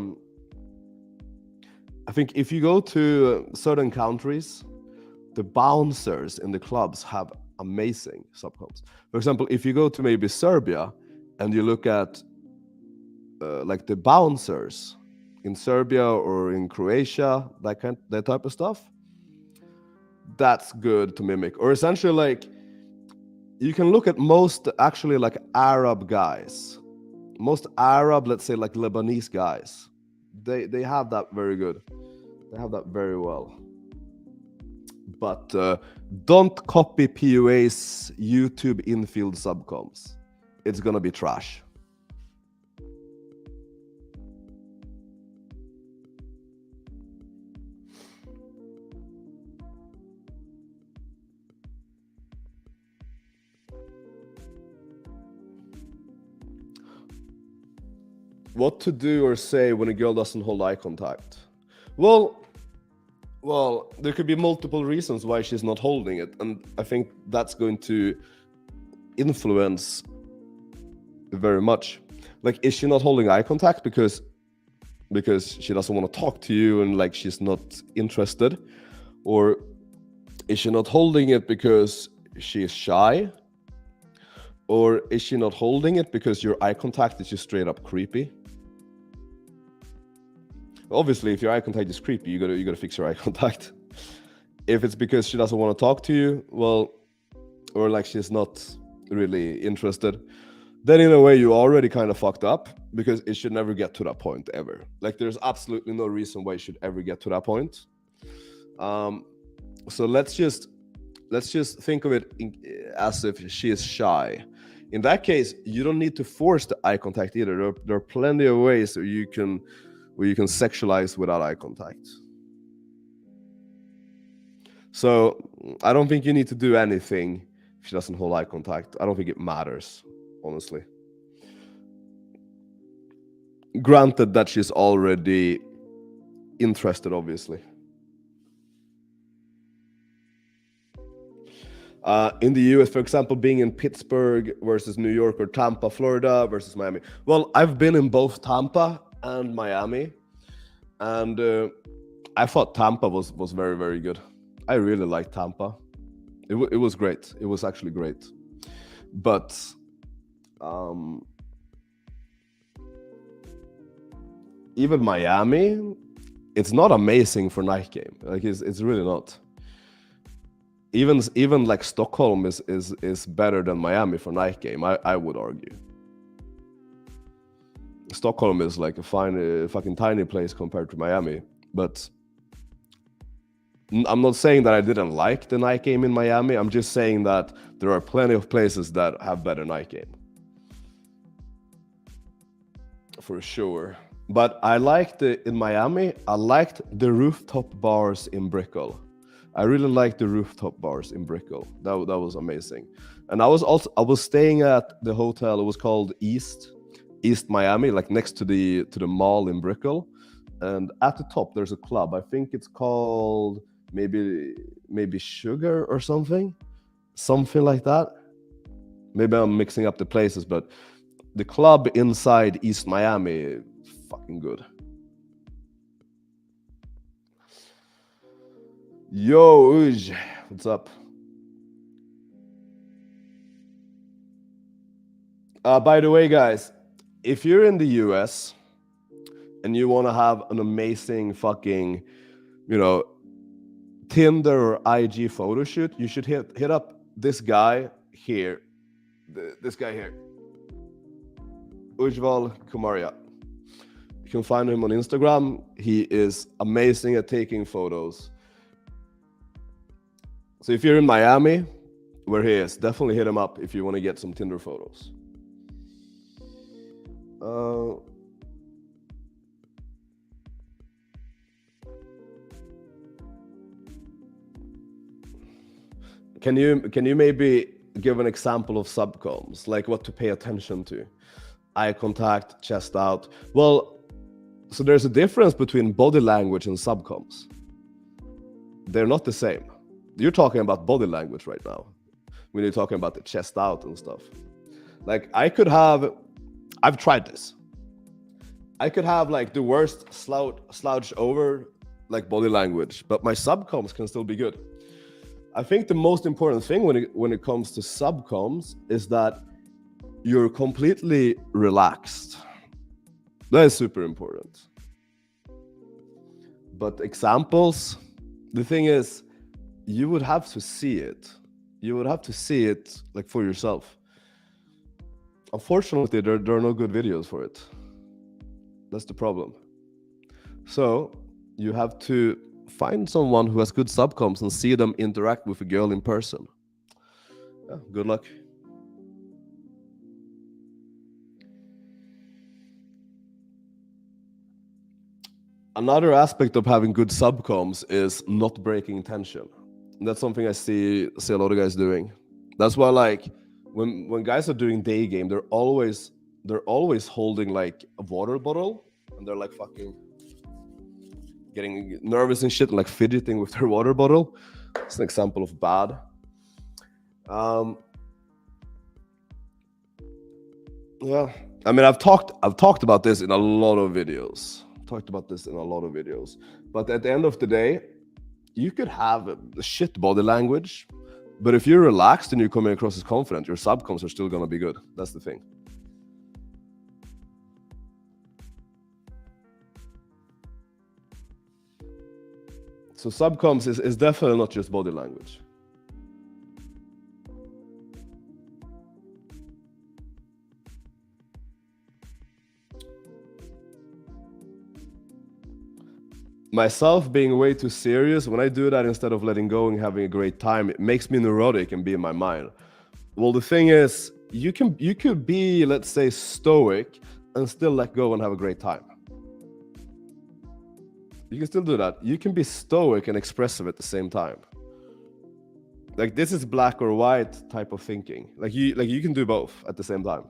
think if you go to certain countries, the bouncers in the clubs have amazing subcoms. For example, if you go to maybe Serbia and you look at like the bouncers in Serbia or in Croatia, that type of stuff, that's good to mimic. Or essentially, like, you can look at most actually like Arab guys, most Arab, let's say like Lebanese guys, they have that very good. They have that very well. But don't copy PUA's YouTube Infield subcoms. It's gonna be trash. What to do or say when a girl doesn't hold eye contact? Well, there could be multiple reasons why she's not holding it, and I think that's going to influence very much. Like, is she not holding eye contact because she doesn't want to talk to you and like she's not interested, or is she not holding it because she is shy, or is she not holding it because your eye contact is just straight up creepy? Obviously, if your eye contact is creepy, you gotta fix your eye contact. If it's because she doesn't want to talk to you, well, or like she's not really interested, then in a way you already kind of fucked up, because it should never get to that point ever. Like, there's absolutely no reason why it should ever get to that point. So let's just think of it as if she is shy. In that case, you don't need to force the eye contact either. There are plenty of ways where you can sexualize without eye contact. So I don't think you need to do anything if she doesn't hold eye contact. I don't think it matters, honestly. Granted that she's already interested, obviously. In the US, for example, being in Pittsburgh versus New York, or Tampa, Florida versus Miami. Well, I've been in both Tampa and Miami, and I thought Tampa was very, very good. I really liked Tampa. It was great. It was actually great. But even Miami, it's not amazing for night game. Like it's really not. Even like Stockholm is better than Miami for night game. I would argue. Stockholm is like a fine, fucking tiny place compared to Miami. But I'm not saying that I didn't like the night game in Miami. I'm just saying that there are plenty of places that have better night game. For sure. But I liked in Miami, I liked the rooftop bars in Brickell. I really liked the rooftop bars in Brickell. That was amazing. And I was staying at the hotel. It was called East Miami, like next to the mall in Brickell. And at the top there's a club. I think it's called maybe Sugar or something like that. Maybe I'm mixing up the places, but the club inside East Miami, fucking good. Yo, Uj, what's up? By the way, guys, if you're in the US and you want to have an amazing fucking, Tinder or IG photo shoot, you should hit up this guy here. This guy here. Ujval Kumaria. You can find him on Instagram. He is amazing at taking photos. So if you're in Miami, where he is, definitely hit him up if you want to get some Tinder photos. Can you maybe give an example of subcoms, like what to pay attention to? Eye contact, chest out. Well, so there's a difference between body language and subcoms. They're not the same. You're talking about body language right now when you're talking about the chest out and stuff. Like I've tried this. I could have like the worst slouch over like body language, but my subcoms can still be good. I think the most important thing when it comes to subcoms is that you're completely relaxed. That is super important. But examples, the thing is, you would have to see it. You would have to see it like for yourself. Unfortunately, there are no good videos for it. That's the problem. So you have to find someone who has good subcoms and see them interact with a girl in person. Yeah, good luck. Another aspect of having good subcoms is not breaking tension. That's something I see a lot of guys doing. That's why, like, when guys are doing day game, they're always holding like a water bottle, and they're like fucking getting nervous and shit, and like fidgeting with their water bottle. It's an example of bad. Yeah, I mean, I've talked about this in a lot of videos. But at the end of the day, you could have a shit body language, but if you're relaxed and you're coming across as confident, your subcoms are still gonna be good. That's the thing. So subcoms is definitely not just body language. Myself being way too serious, when I do that instead of letting go and having a great time, it makes me neurotic and be in my mind. Well, the thing is, you could be, let's say, stoic and still let go and have a great time. You can still do that. You can be stoic and expressive at the same time. Like, this is black or white type of thinking. Like you can do both at the same time.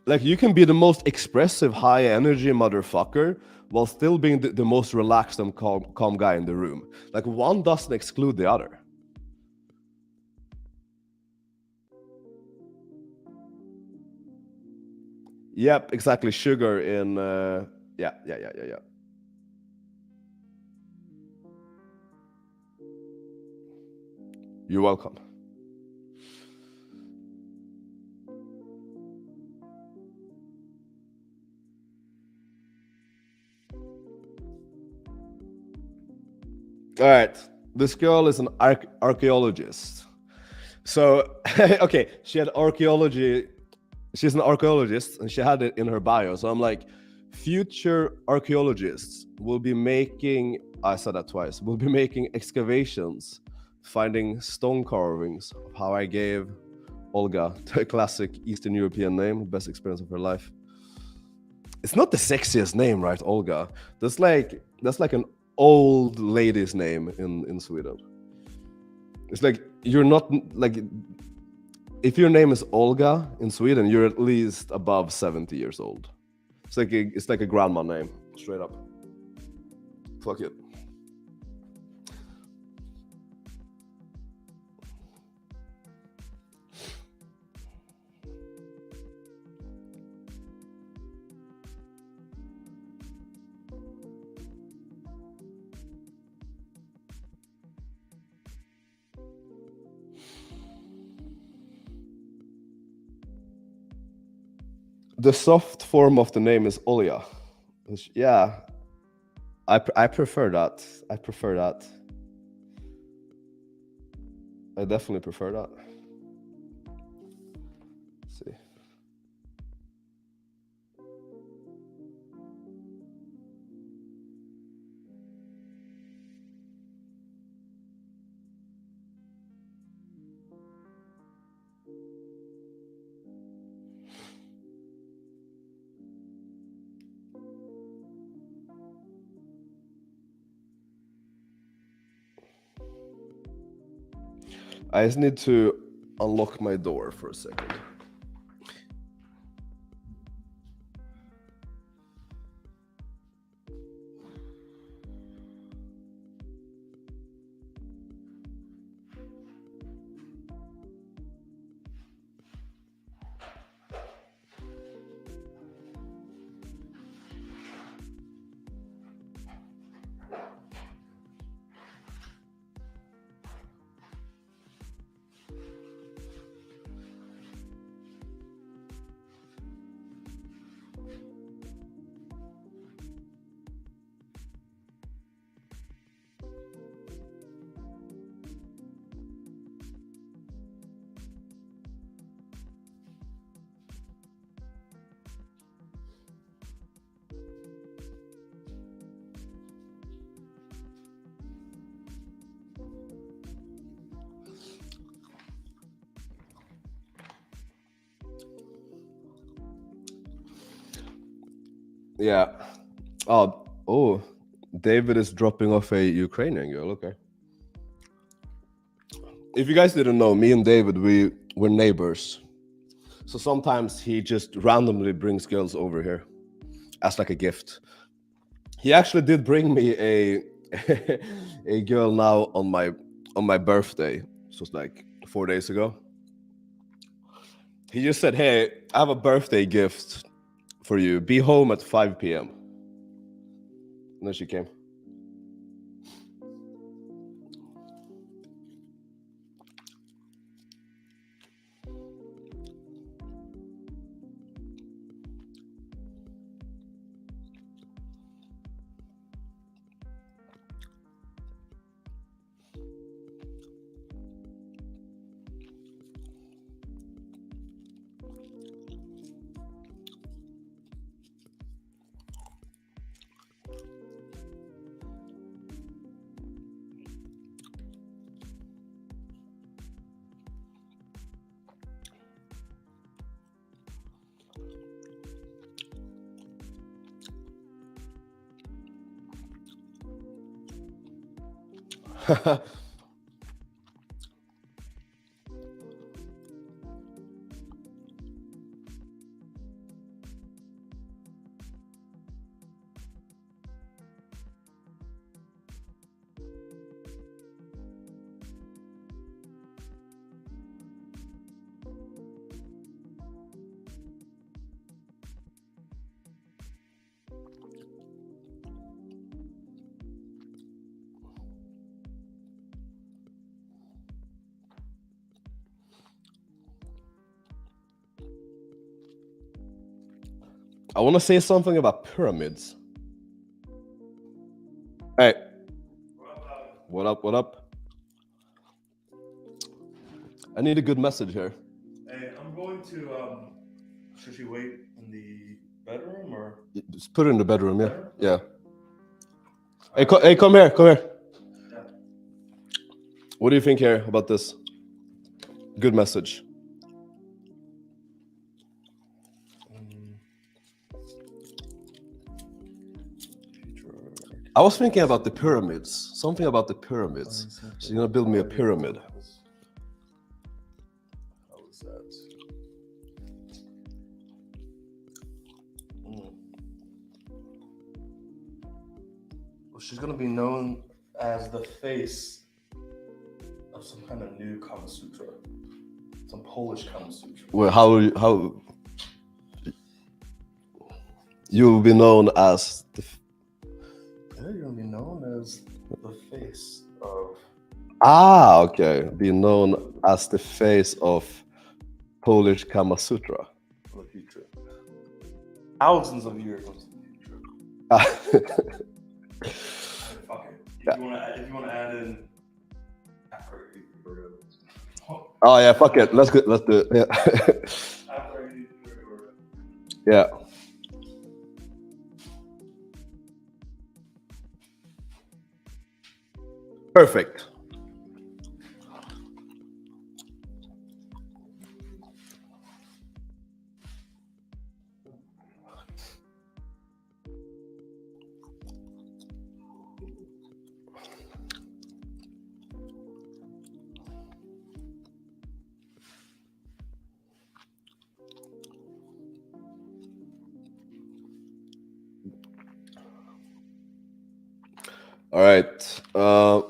Like, you can be the most expressive, high energy motherfucker while still being the most relaxed and calm guy in the room. Like, one doesn't exclude the other. Yep, exactly. Sugar in yeah. You're welcome. All right. This girl is an archaeologist. So, okay, she had archaeology. She's an archaeologist and she had it in her bio. So I'm like, future archaeologists will be making, I said that twice, will be making excavations, finding stone carvings of how I gave Olga the classic Eastern European name, best experience of her life. It's not the sexiest name, right, Olga? That's like an old lady's name in Sweden. It's like you're not like, if your name is Olga in Sweden, you're at least above 70 years old. It's like a grandma name, straight up. Fuck it. The soft form of the name is Olja. Yeah, I prefer that. I definitely prefer that. Let's see. I just need to unlock my door for a second. Yeah. Oh, David is dropping off a Ukrainian girl. Okay. If you guys didn't know, me and David, we're neighbors. So sometimes he just randomly brings girls over here as like a gift. He actually did bring me a a girl now on my birthday. So it's like 4 days ago. He just said, "Hey, I have a birthday gift for you. Be home at 5 p.m." And then she came. I want to say something about pyramids. Hey. What up? What up? I need a good message here. Hey, I'm going to. Should she wait in the bedroom or? Just put it in the bedroom. Yeah. Bedroom? Yeah. Hey, come here. Come here. Yeah. What do you think here about this? Good message. I was thinking about the pyramids. Something about the pyramids. So you're gonna build me a pyramid. How is that? Well, she's gonna be known as the face of some kind of new Kama Sutra. Some Polish Kama Sutra. Well, how you'll be known as the You're gonna be known as the face of. Okay. Be known as the face of Polish Kama Sutra. For the future. Thousands of years into the future. Fuck it. If you wanna add in. Oh yeah, fuck it. Let's do it. Yeah. Yeah. Perfect. All right. You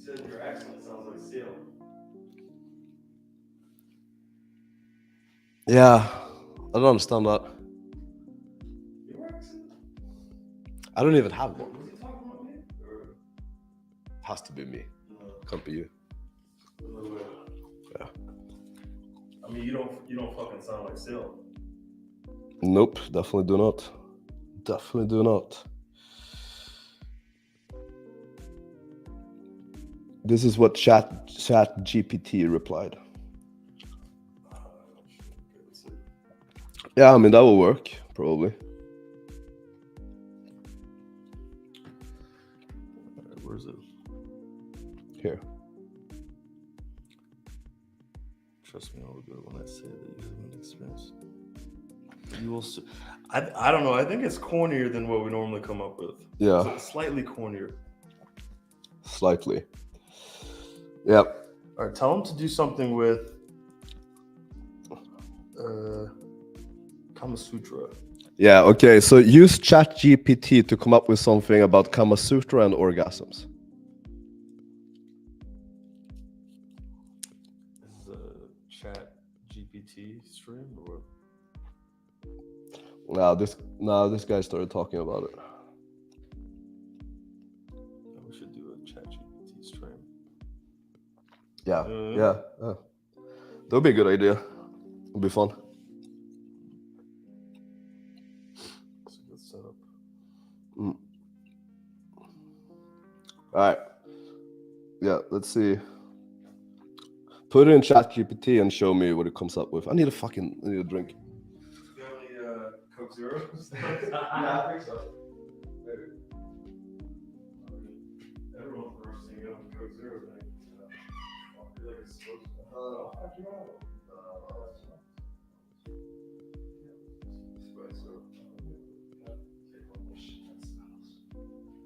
said your accent sounds like Seal. Yeah, I don't understand that. Your accent? I don't even have one. Was he talking about me? Or? Has to be me. No. Can't be you. Yeah. I mean, you don't fucking sound like Seal. Nope, definitely do not. Definitely do not. This is what Chat GPT replied. Yeah, I mean that will work probably. Where's it? Here. Trust me, I'll go when I say that you have an experience. You will. I don't know. I think it's cornier than what we normally come up with. Yeah. It's slightly cornier. Slightly. Yep. All right. Tell him to do something with Kama Sutra. Yeah. Okay. So use Chat GPT to come up with something about Kama Sutra and orgasms. This is a Chat GPT stream or what? This guy started talking about it. We should do a Chat GPT stream. Yeah. That would be a good idea. It'll be fun. It's a good setup. All right. Yeah, let's see. Put it in ChatGPT and show me what it comes up with. I need a drink. Do you have any Coke Zeros? Yeah, I think so. Maybe. Everyone's bursting up Coke Zero thing. I feel like it's supposed to.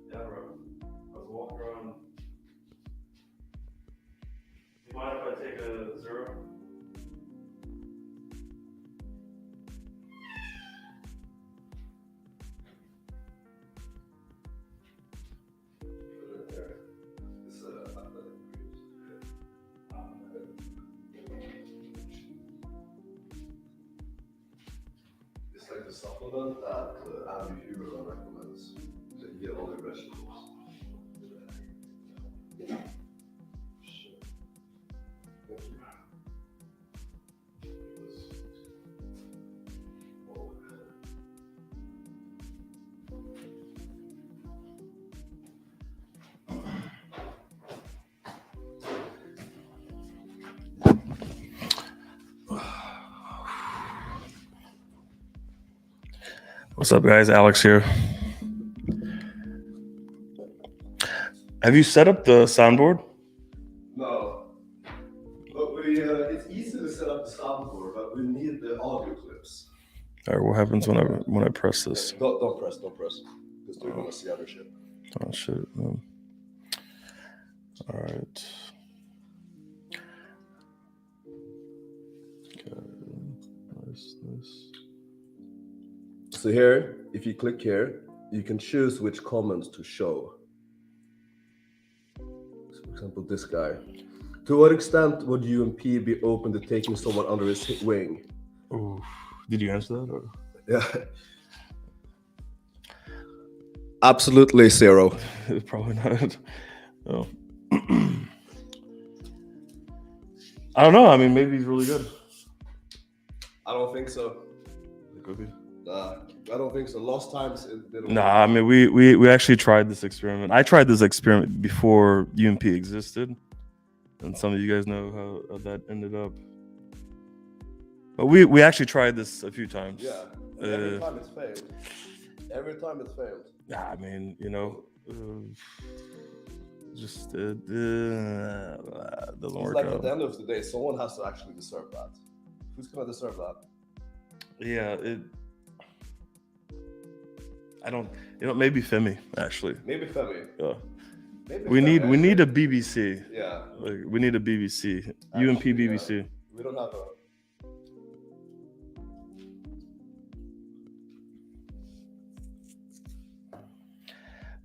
Yeah, bro. I was walking around. Do you mind if I take a zero? It's like the supplement that Andy Huber recommends. So you get all the vegetables. What's up, guys? Alex here. Have you set up the soundboard? No. But it's easy to set up the soundboard, but we need the audio clips. All right, what happens when I press this? Don't press. Because they're gonna see other shit. Oh shit. All right. Okay. Nice. So here, if you click here, you can choose which comments to show. So for example, this guy. To what extent would you and P be open to taking someone under his wing? Ooh. Did you answer that? Or? Yeah. Absolutely zero. Probably not. Oh. I don't know. I mean, maybe he's really good. I don't think so. It could be. I don't think so. Last times it didn't. Nah, I mean, we actually tried this experiment. I tried this experiment before UMP existed, and some of you guys know how that ended up. But we actually tried this a few times. Yeah. Every time it's failed. Yeah, I mean, you know, just doesn't It's work like out. at the end of the day, someone has to actually deserve that. Who's gonna deserve that? Yeah, I don't. You know, maybe Femi actually. Maybe Femi. Yeah. Maybe We Femi, need a BBC. Yeah. Like we need a BBC. Actually, UMP BBC. Yeah. We don't have a.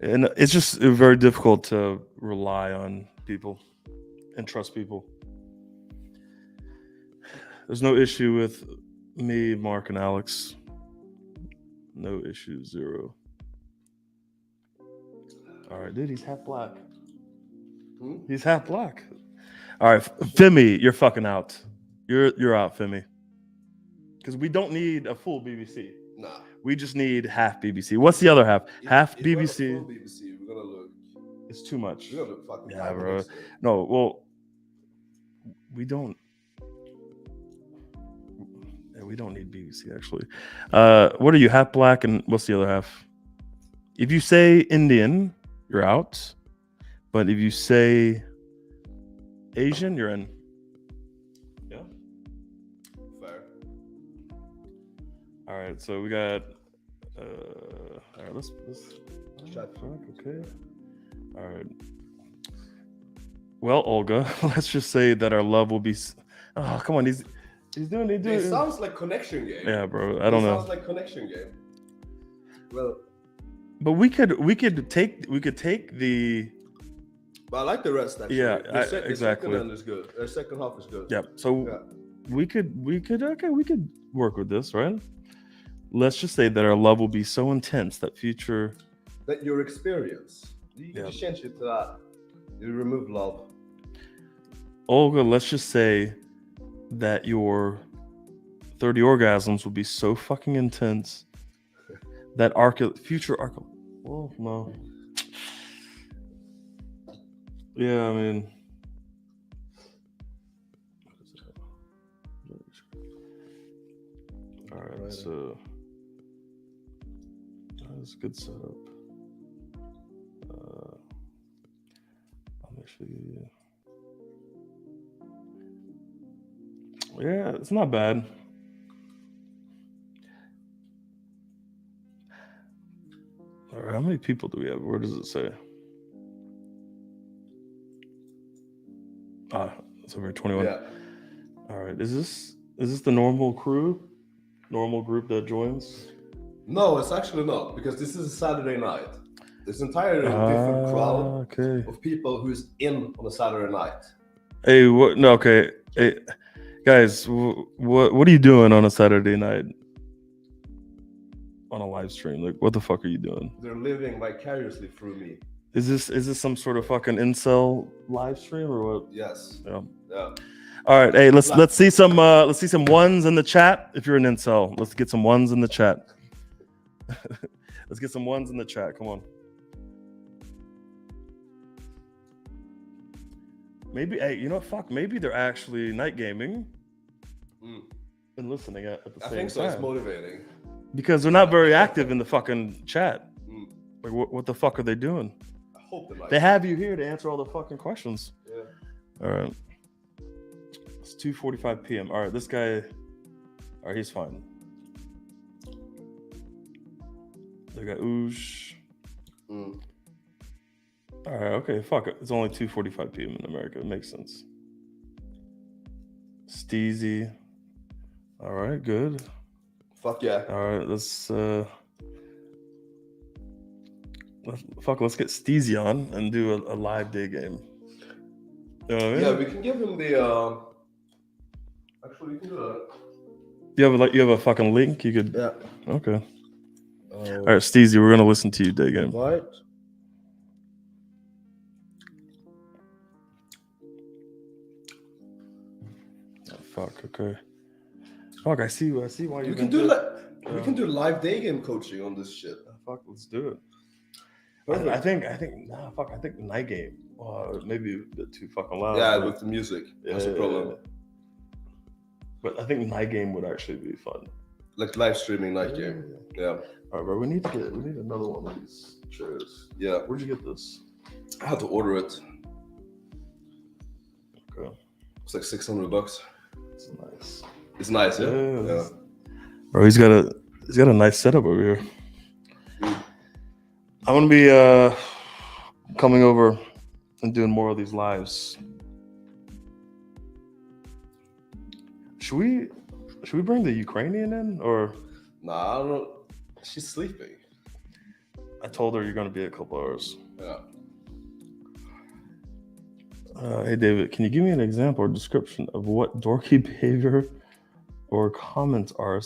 And it's just very difficult to rely on people and trust people. There's no issue with me, Mark, and Alex. No issue, zero. All right, dude, he's half black. He's half black. All right, Femi, you're fucking out. You're out, Femi. Because we don't need a full BBC. Nah. We just need half BBC. What's the other half? Half if BBC. Full BBC, we're gonna look. It's too much. We're gonna look fucking. Yeah, bro. No, well, we don't. Yeah, we don't need BBC actually. What are you? Half black, and what's the other half? If you say Indian, you're out. But if you say Asian, you're in. Yeah. Fair. All right, so we got. All right, let's. Okay. All right. Well, Olga, let's just say that our love will be. Oh, come on, he's doing. It sounds like connection game. Yeah, bro. I don't know. Sounds like connection game. Well. But we could take the. But I like the rest actually. Yeah, exactly. The second exactly. is good. The second half is good. Yeah. So we could work with this, right? Let's just say that our love will be so intense that future. That your experience. You just change it to that. You remove love. Olga, let's just say that your 30 orgasms will be so fucking intense that future well, no. Yeah, I mean, all right, so that's a good setup. I'll make sure you. Yeah, it's not bad. All right, how many people do we have? Where does it say? It's over 21. Yeah. All right, is this the normal crew? Normal group that joins? No, it's actually not, because this is a Saturday night. It's entirely different crowd of people who's in on a Saturday night. Hey, what? No, okay. Hey, guys, what are you doing on a Saturday night? On a live stream, like, what the fuck are you doing? They're living vicariously through me. Is this some sort of fucking incel live stream or what? Yes. Yeah. Yeah. All right, hey, let's see some ones in the chat. If you're an incel, let's get some ones in the chat. Let's get some ones in the chat. Come on. Maybe, hey, you know what? Fuck. Maybe they're actually night gaming and listening at the same time. I think so. It's motivating. Because they're not very active in the fucking chat. Mm. Like, what the fuck are they doing? I hope they like They it. have you here to answer all the fucking questions. Yeah. All right. It's 2:45 p.m. All right, this guy. All right, he's fine. They got Oosh. Mm. All right, okay, fuck it. It's only 2:45 p.m. in America. It makes sense. Steezy. All right, good. Fuck yeah. All right, let's get Steezy on and do a live day game. You know what I mean? Yeah, we can give him the. Actually, we can do that. You have a fucking link. You could. Yeah. Okay. All right, Steezy, we're gonna listen to you day game. Right. Oh, fuck. Okay. Fuck. I see why you We can do we can do live day game coaching on this shit. Fuck. Let's do it. Perfect. I think fuck. I think the night game. Maybe a bit too fucking loud. Yeah, but- with the music. That's a problem. But I think night game would actually be fun. Like live streaming night game. Yeah. All right, bro. We need another one of these chairs. Yeah. Where'd you get this? I had to order it. Okay. It's like $600. It's nice. It's nice, yeah. Yeah. Bro, he's got a nice setup over here. I'm gonna be coming over and doing more of these lives. Should we bring the Ukrainian in, or? Nah, I don't know. She's sleeping. I told her you're gonna be a couple hours. Yeah. Hey David, can you give me an example or description of what dorky behavior or comments are?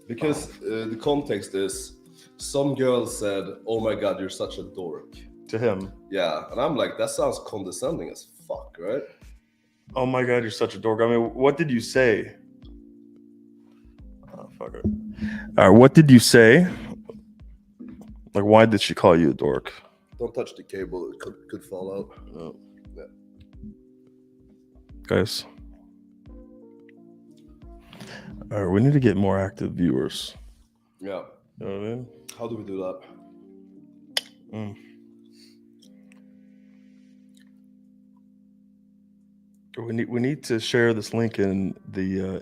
Because the context is some girl said, "Oh my god, you're such a dork." To him? Yeah, and I'm like, that sounds condescending as fuck, right? Oh my god, you're such a dork. I mean, what did you say? Oh, fuck it. All right, what did you say? Like, why did she call you a dork? Don't touch the cable; it could fall out. Oh. Yeah. Guys. All right, we need to get more active viewers. Yeah. You know what I mean? How do we do that? We need to share this link in the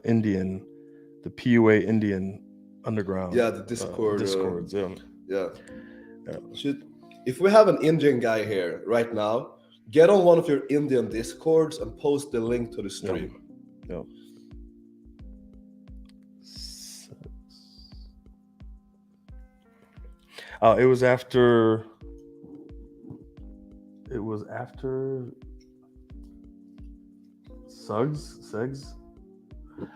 the PUA Indian underground. Yeah, the Discord. Discords, yeah. Yeah. If we have an Indian guy here right now, get on one of your Indian Discords and post the link to the stream. Yeah. It was after Suggs.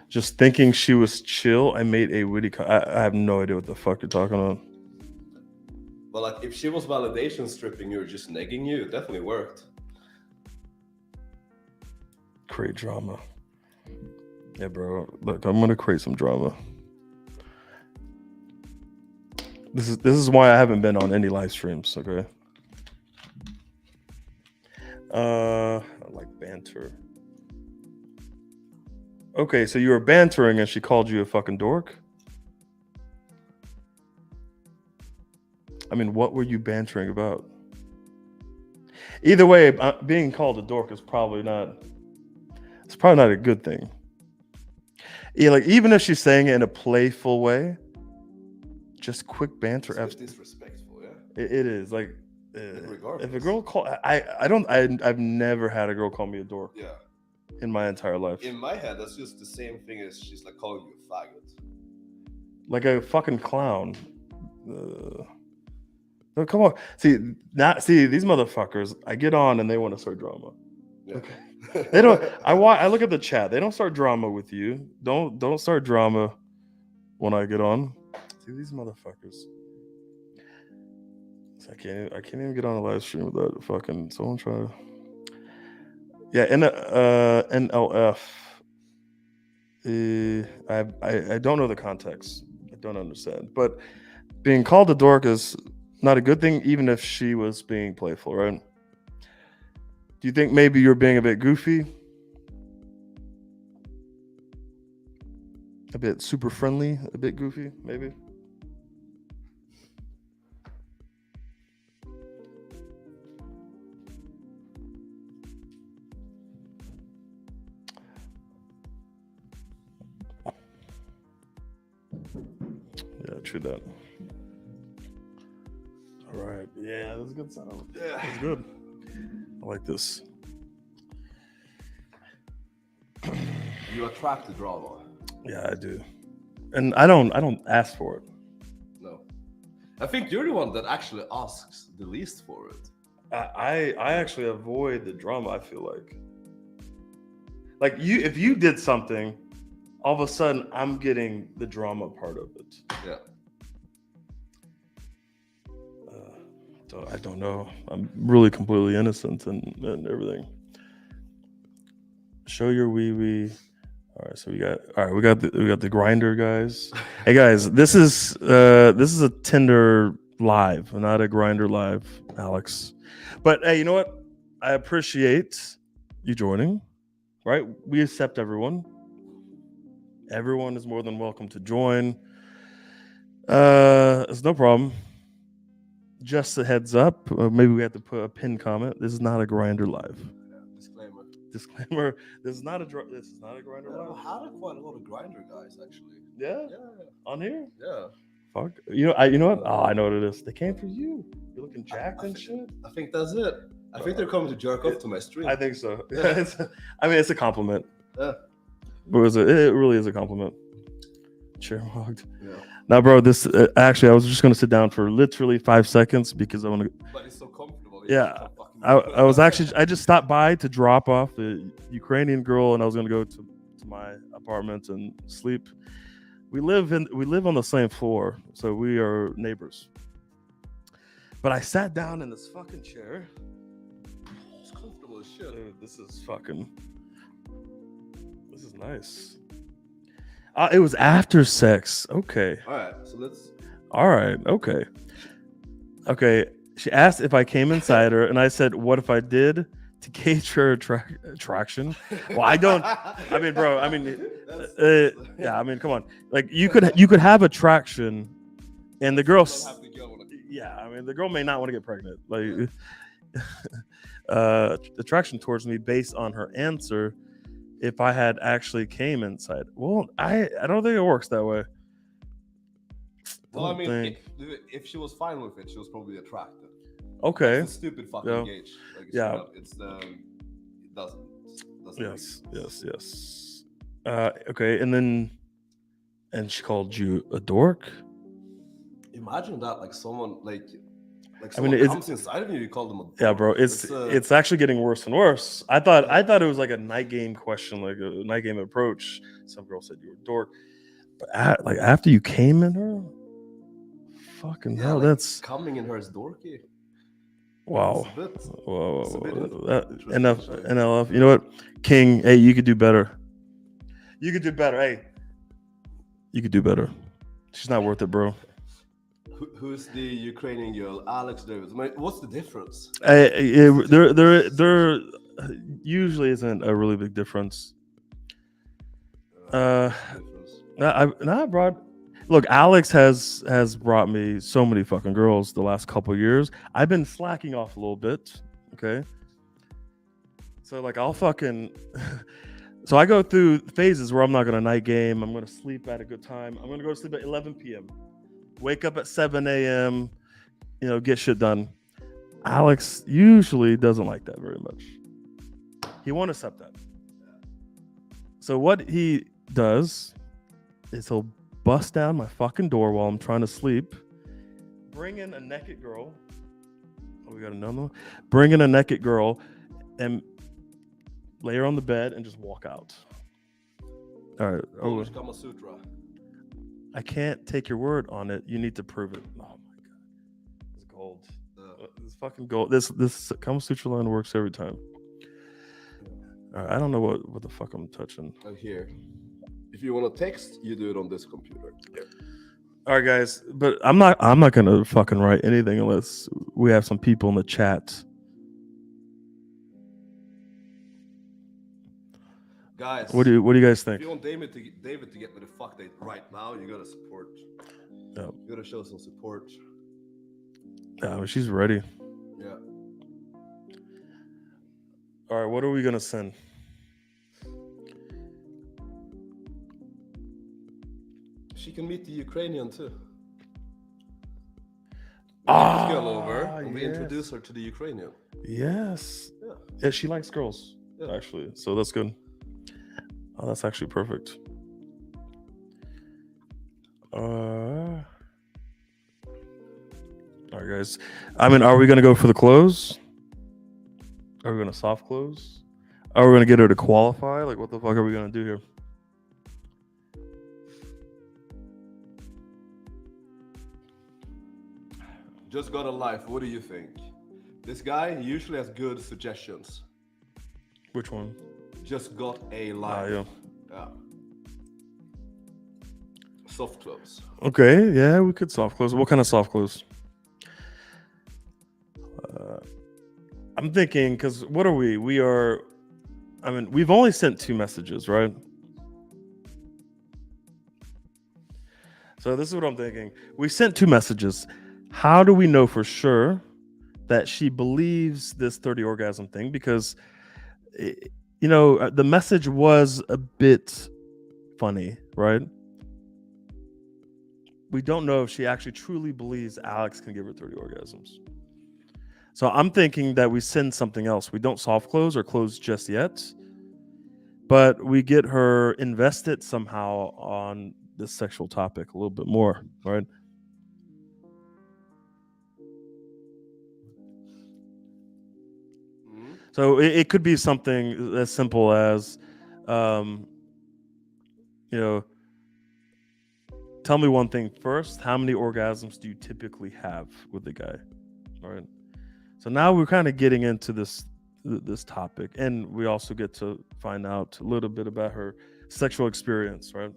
Just thinking she was chill, I made a witty I have no idea what the fuck you're talking about. But like, if she was validation stripping you or just negging you, it definitely worked. Create drama. Yeah, bro. Look, I'm gonna create some drama. This is why I haven't been on any live streams, okay? I like banter. Okay, so you were bantering and she called you a fucking dork? I mean, what were you bantering about? Either way, being called a dork is probably not a good thing. Yeah, like, even if she's saying it in a playful way, just quick banter. It's disrespectful, yeah. It is like, regardless. if a girl call, I've never had a girl call me a dork. Yeah. In my entire life. In my head, that's just the same thing as she's like calling you a faggot. Like a fucking clown. No, come on. See these motherfuckers. I get on and they want to start drama. Yeah. Okay. They don't. I look at the chat. They don't start drama with you. Don't start drama when I get on. See these motherfuckers. I can't even get on a live stream without fucking someone trying to. Yeah, NLF. I don't know the context. I don't understand. But being called a dork is not a good thing, even if she was being playful, right? Do you think maybe you're being a bit goofy? a bit super friendly, a bit goofy, maybe. Yeah, true that. All right. Yeah, that's a good sound. Yeah. That's good. I like this. You attract the drama. Yeah, I do. And I don't ask for it. No. I think you're the one that actually asks the least for it. I actually avoid the drama, I feel like you, if you did something, all of a sudden I'm getting the drama part of it. Yeah. So I don't know. I'm really completely innocent and everything. Show your wee wee. All right, so we got the grinder, guys. Hey guys, this is a Tinder live, not a grinder live, Alex. But hey, you know what? I appreciate you joining. Right? We accept everyone. Everyone is more than welcome to join. It's no problem. Just a heads up. Maybe we have to put a pin comment. This is not a grinder live. Disclaimer. Disclaimer. This is not a grinder live. I had quite a lot of grinder guys actually. Yeah. On here. Yeah. Fuck. You know what? Oh, I know what it is. They came for you. You're looking jacked and shit. I think that's it. I think they're coming to jerk off to my stream. I think so. Yeah. It's a compliment. Yeah. But it really is a compliment. Chair hogged. Yeah. Now, bro, this actually, I was just gonna sit down for literally 5 seconds because I want to. But it's so comfortable. Yeah, I was actually, I just stopped by to drop off the Ukrainian girl, and I was gonna go to my apartment and sleep. We live on the same floor, so we are neighbors. But I sat down in this fucking chair. It's comfortable as shit. Dude, this is nice. It was after sex. Okay. All right, so let's. All right. Okay. Okay. She asked if I came inside her, and I said, "What if I did?" To gauge her attraction. Well, I don't. I mean, bro. I mean, yeah. I mean, come on. Like you could have attraction, and the girl. Yeah. I mean, the girl may not want to get pregnant. Like attraction towards me based on her answer. If I had actually came inside, well, I don't think it works that way. Well, I mean, if she was fine with it, she was probably attracted. Okay. It's a stupid fucking gauge. Like, yeah. It's it doesn't. Yes. Okay, and she called you a dork. Imagine that, like someone like I mean, comes inside of you, you call them a dork. Yeah, bro. It's actually getting worse and worse. I thought it was like a night game question, like a night game approach. Some girl said you were a dork, but after you came in her, fucking hell, like that's coming in her is dorky. Wow. Whoa. Enough. You know what, King? Hey, you could do better. You could do better. Hey, you could do better. She's not worth it, bro. Who's the Ukrainian girl? Alex Davis. What's the difference? There usually isn't a really big difference. I brought. Look, Alex has brought me so many fucking girls the last couple of years. I've been slacking off a little bit. Okay. So like I'll fucking. So I go through phases where I'm not gonna night game. I'm gonna sleep at a good time. I'm gonna go to sleep at 11 p.m. Wake up at 7 a.m., get shit done. Alex usually doesn't like that very much. He won't accept that. So what he does is he'll bust down my fucking door while I'm trying to sleep, bring in a naked girl. Oh, we got another one. Bring in a naked girl and lay her on the bed and just walk out. All right. Polish Kama Sutra. I can't take your word on it. You need to prove it. Oh my god, it's gold. It's fucking gold. This Kama Sutra line works every time. All right, I don't know what the fuck I'm touching. Here. If you want to text, you do it on this computer. Yeah. All right, guys, but I'm not gonna fucking write anything unless we have some people in the chat. guys, What do you guys if think? you want David to get me the fuck date right now, you gotta support. Yeah. You gotta show some support. Yeah, she's ready. Yeah. All right, what are we gonna send? She can meet the Ukrainian too. We get this girl over and we introduce her to the Ukrainian. Yes. Yeah. Yeah, she likes girls, Yeah. actually. So that's good. Oh, that's actually perfect. All right, guys. I mean, are we gonna go for the close? Are we gonna soft close? Are we gonna get her to qualify? Like, what the fuck are we gonna do here? Just got a life. What do you think? This guy usually has good suggestions. Which one? Just got a life. Yeah. Yeah. Soft close. Okay, yeah, we could soft close. What kind of soft close? I'm thinking, because what are we? We are, I mean, we've only sent 2 messages, right? So this is what I'm thinking. We sent 2 messages. How do we know for sure that she believes this 30 orgasm thing? Because, the message was a bit funny, right? We don't know if she actually truly believes Alex can give her 30 orgasms. So I'm thinking that we send something else. We don't soft close or close just yet, but we get her invested somehow on this sexual topic a little bit more, right? Mm-hmm. So it could be something as simple as, tell me one thing first. How many orgasms do you typically have with the guy? All right. So now we're kind of getting into this topic, and we also get to find out a little bit about her sexual experience, right?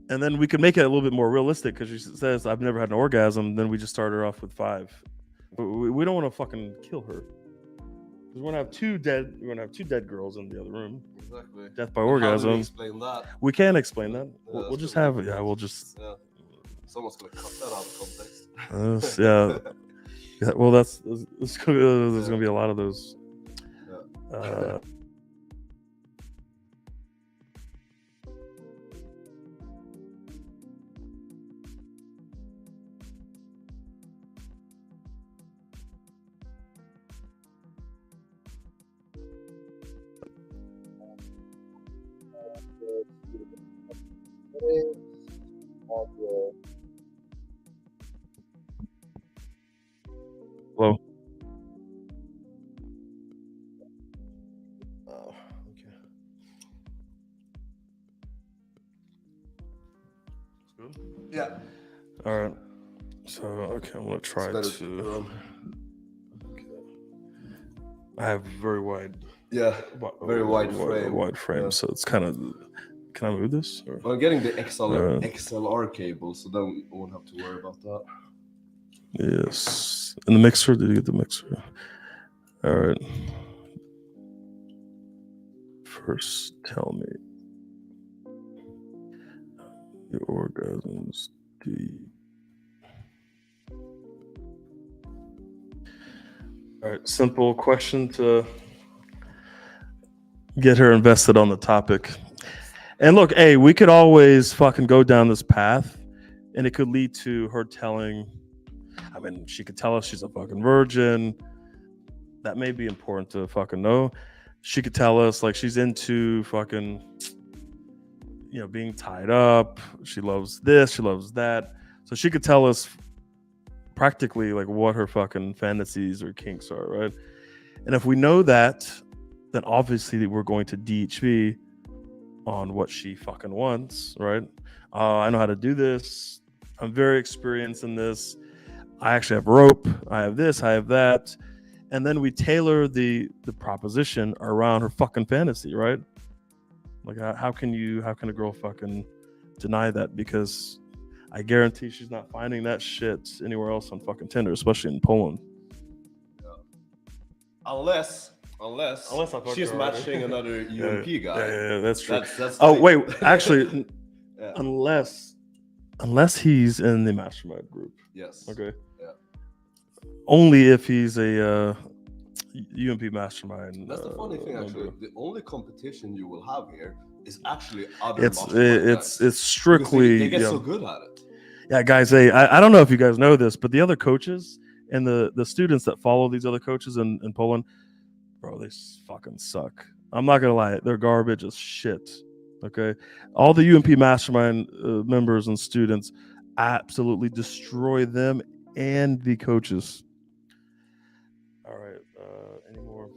And then we could make it a little bit more realistic because she says, "I've never had an orgasm." Then we just start her off with 5. We don't want to fucking kill her. We're gonna have 2 dead. We're gonna have 2 dead girls in the other room. Exactly. Death by And orgasm. how do we explain that? We can explain that. Yeah, We'll just have. Yeah, we'll just. Yeah. Someone's gonna cut that out of context. Yeah. Yeah, well, there's gonna be a lot of those. Yeah. Hello. Oh, okay. Good. Yeah. All right. So okay, I'm gonna try It's to. better, I have very wide. Yeah. Very wide frame. Wide frame. Yeah. So it's kind of. Can I move this? Or? Well, I'm getting the XLR cable, so then I won't have to worry about that. Yes. And the mixer. Did you get the mixer? All right. First, tell me your orgasms. Do you... All right. Simple question to get her invested on the topic. And look, hey, we could always fucking go down this path, and it could lead to her telling. I mean, she could tell us she's a fucking virgin. That may be important to fucking know. She could tell us like she's into fucking, being tied up. She loves this. She loves that. So she could tell us practically like what her fucking fantasies or kinks are, right? And if we know that, then obviously we're going to DHV on what she fucking wants, right? I know how to do this. I'm very experienced in this. I actually have rope. I have this. I have that. And then we tailor the proposition around her fucking fantasy, right? Like, how can a girl fucking deny that? Because I guarantee she's not finding that shit anywhere else on fucking Tinder, especially in Poland. Yeah. Unless Unless I fucked she's her already. matching another UMP guy. Yeah, that's true. That's Oh like- wait, actually, Yeah. unless he's in the mastermind group. Yes. Okay. Yeah. Only if he's a UMP mastermind. That's the funny thing, actually. member. The only competition you will have here is actually other It's mastermind guys. it's strictly Because they get yeah. so good at it. Yeah, guys. Hey, I don't know if you guys know this, but the other coaches and the students that follow these other coaches in Poland, bro, they fucking suck. I'm not gonna lie, they're garbage as shit. Okay, all the UMP mastermind members and students absolutely destroy them and the coaches. All right, any more?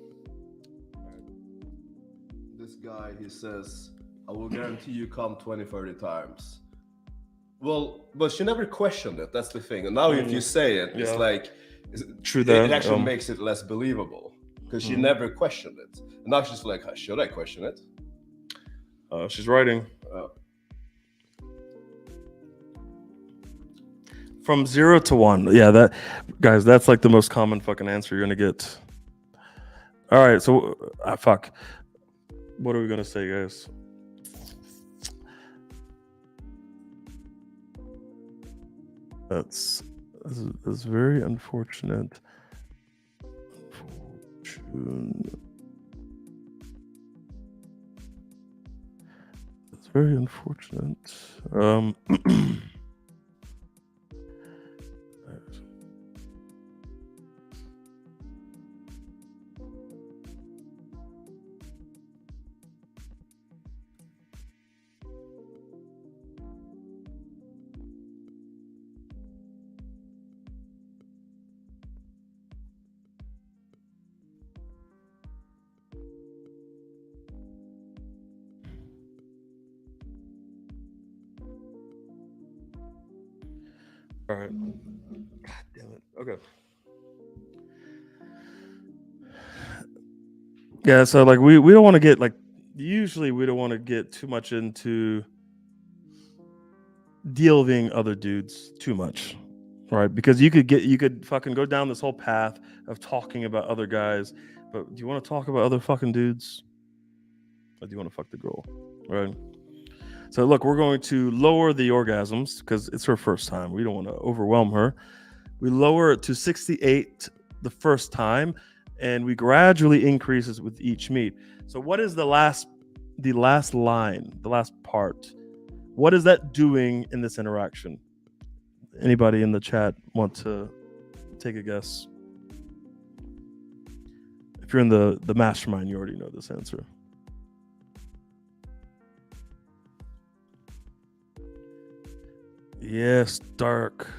This guy, he says, I will guarantee you come 20, 30 times. Well, but she never questioned it. That's the thing. And now if you say it, it's Yeah. like, True it that, actually makes it less believable. Because she never questioned it. And now she's like, should I question it? She's writing. From 0 to 1. Yeah, that guys, that's like the most common fucking answer you're gonna get. All right, so fuck. What are we gonna say, guys? That's very unfortunate. It's very unfortunate. All right. God damn it. Okay. Yeah, so like we don't want to get like usually we don't want to get too much into dealing other dudes too much, right? Because you could fucking go down this whole path of talking about other guys, but do you want to talk about other fucking dudes? Or do you want to fuck the girl, right? So look, we're going to lower the orgasms because it's her first time. We don't want to overwhelm her. We lower it to 68 the first time, and we gradually increase it with each meet. So what is the last line, the last part? What is that doing in this interaction? Anybody in the chat want to take a guess? If you're in the mastermind, you already know this answer. Yes, dark.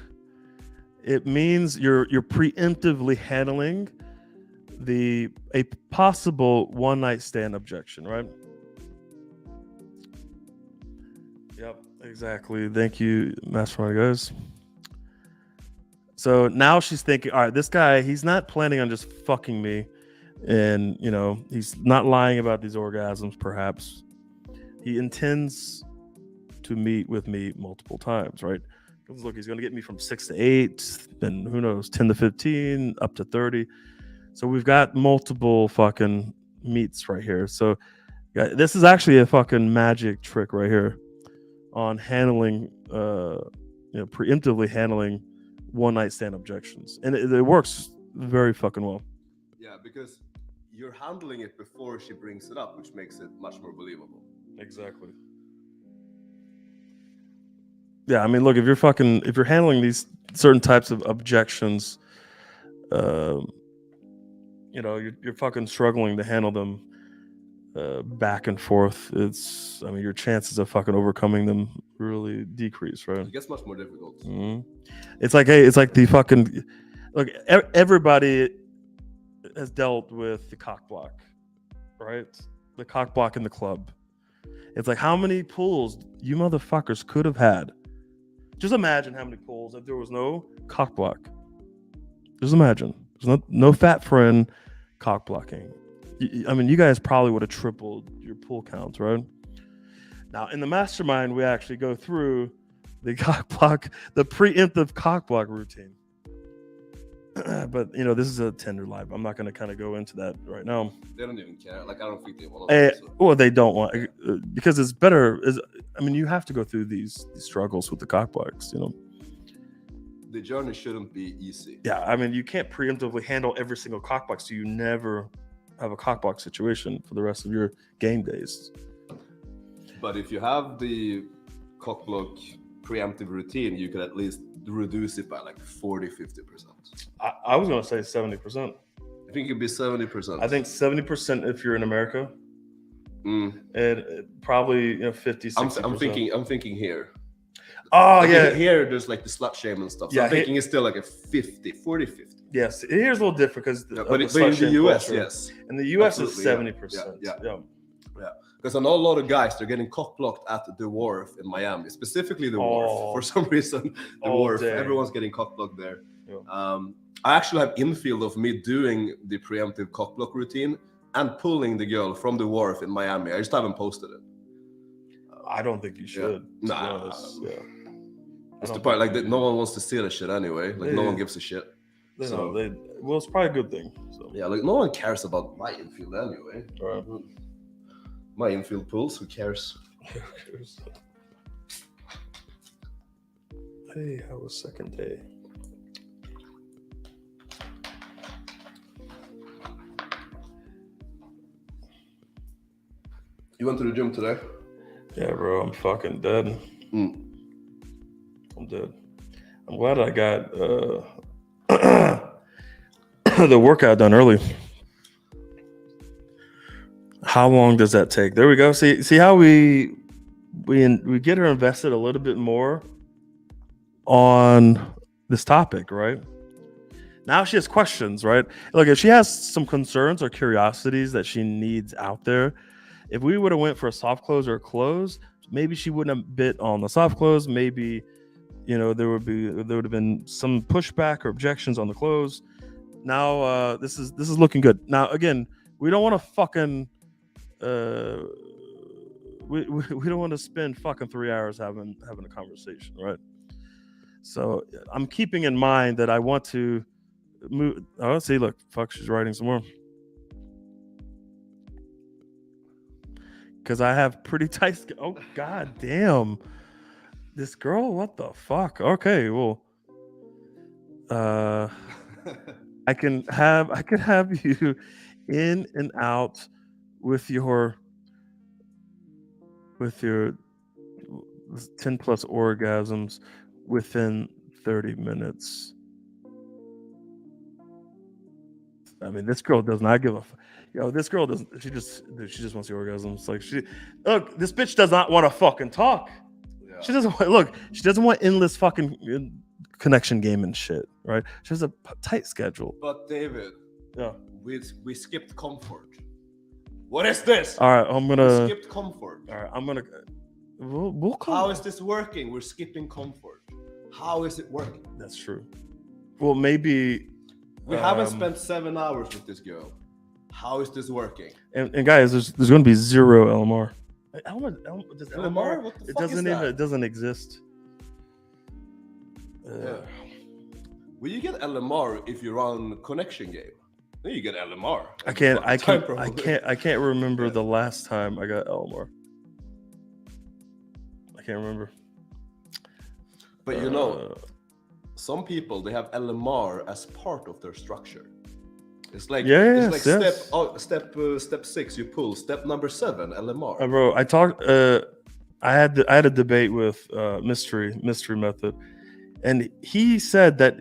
It means you're preemptively handling a possible one night stand objection, right? Yep, exactly. Thank you, Mastermind guys. So now she's thinking, all right, this guy, he's not planning on just fucking me, and he's not lying about these orgasms. Perhaps he intends to meet with me multiple times, right? Because look, he's going to get me from 6 to 8, then who knows, 10 to 15, up to 30. So we've got multiple fucking meets right here. So yeah, this is actually a fucking magic trick right here on handling, preemptively handling one night stand objections, and it works very fucking well. Yeah, because you're handling it before she brings it up, which makes it much more believable. Exactly. Yeah, I mean, look, if you're handling these certain types of objections, you're fucking struggling to handle them back and forth. Your chances of fucking overcoming them really decrease, right? It gets much more difficult. Mm-hmm. It's like the fucking look. Everybody has dealt with the cock block, right? The cock block in the club. It's like how many pulls you motherfuckers could have had. Just imagine how many pulls if there was no cock block. Just imagine. There's no fat friend cock blocking. I mean, you guys probably would have tripled your pull counts, right? Now, in the mastermind, we actually go through the cock block, the preemptive cock block routine. But you know, this is a Tinder live. I'm not going to kind of go into that right now. They don't even care. Like I don't think they want to. Well, they don't want because it's better. I mean, you have to go through these struggles with the cockblocks. You know, the journey shouldn't be easy. Yeah, I mean, you can't preemptively handle every single cockblock, so you never have a cockblock situation for the rest of your game days. But if you have the cockblock preemptive routine, you can at least reduce it by like 40-50%. I was going to say 70%. I think it could be 70%. I think 70% if you're in America, and probably 50-60%. I'm thinking here. Oh yeah, here there's like the slut shame and stuff. So I'm thinking it's still like a 40-50. Yes, here's a little different because but in the US, culture. Yes, in the US it's 70%. Yeah. Because I know a lot of guys, they're getting cock-blocked at the Wharf in Miami, specifically the Wharf. For some reason, the Wharf, everyone's getting cock-blocked there. Yeah. I actually have Infield of me doing the preemptive cock-block routine and pulling the girl from the Wharf in Miami. I just haven't posted it. I don't think you should. Nah. That's the part. Like that, no one wants to see that shit anyway. Like no one gives a shit. Well, it's probably a good thing. So. Yeah, like no one cares about my infield anyway. Right. My infield pulls. Who cares? Who cares? Hey, how was second day? You went to the gym today? Yeah, bro. I'm fucking dead. I'm dead. I'm glad I got the workout done early. How long does that take? There we go. See how we get her invested a little bit more on this topic, right? Now she has questions, right? Look, if she has some concerns or curiosities that she needs out there, if we would have went for a soft close or a close, maybe she wouldn't have bit on the soft close. Maybe, there would have been some pushback or objections on the close. Now this is looking good. Now again, we don't want to fucking we don't want to spend fucking 3 hours having a conversation, right? So I'm keeping in mind that I want to move. Oh, see, look, fuck, she's writing some more. Because I have pretty tight skin. Oh, god damn. This girl, what the fuck? Okay, well. I can have you in and out with your 10 plus orgasms within 30 minutes. I mean, this girl does not give a this girl doesn't. She just wants the orgasms. Like look, this bitch does not want to fucking talk. Yeah. She doesn't want endless fucking connection game and shit, right? She has a tight schedule. But David, we skipped comfort. What is this? All right, we skipped comfort. All right, we'll How is this working? We're skipping comfort. How is it working? That's true. Well, maybe we haven't spent 7 hours with this girl. How is this working? And guys, there's going to be 0 LMR. LMR? What the fuck is that? It doesn't exist. Yeah. Well, you get LMR if you're on connection game. Then you get LMR. I can't remember the last time I got LMR. I can't remember. But some people, they have LMR as part of their structure. It's like step 6 you pull, step number 7 LMR. Bro, I had a debate with mystery method, and he said that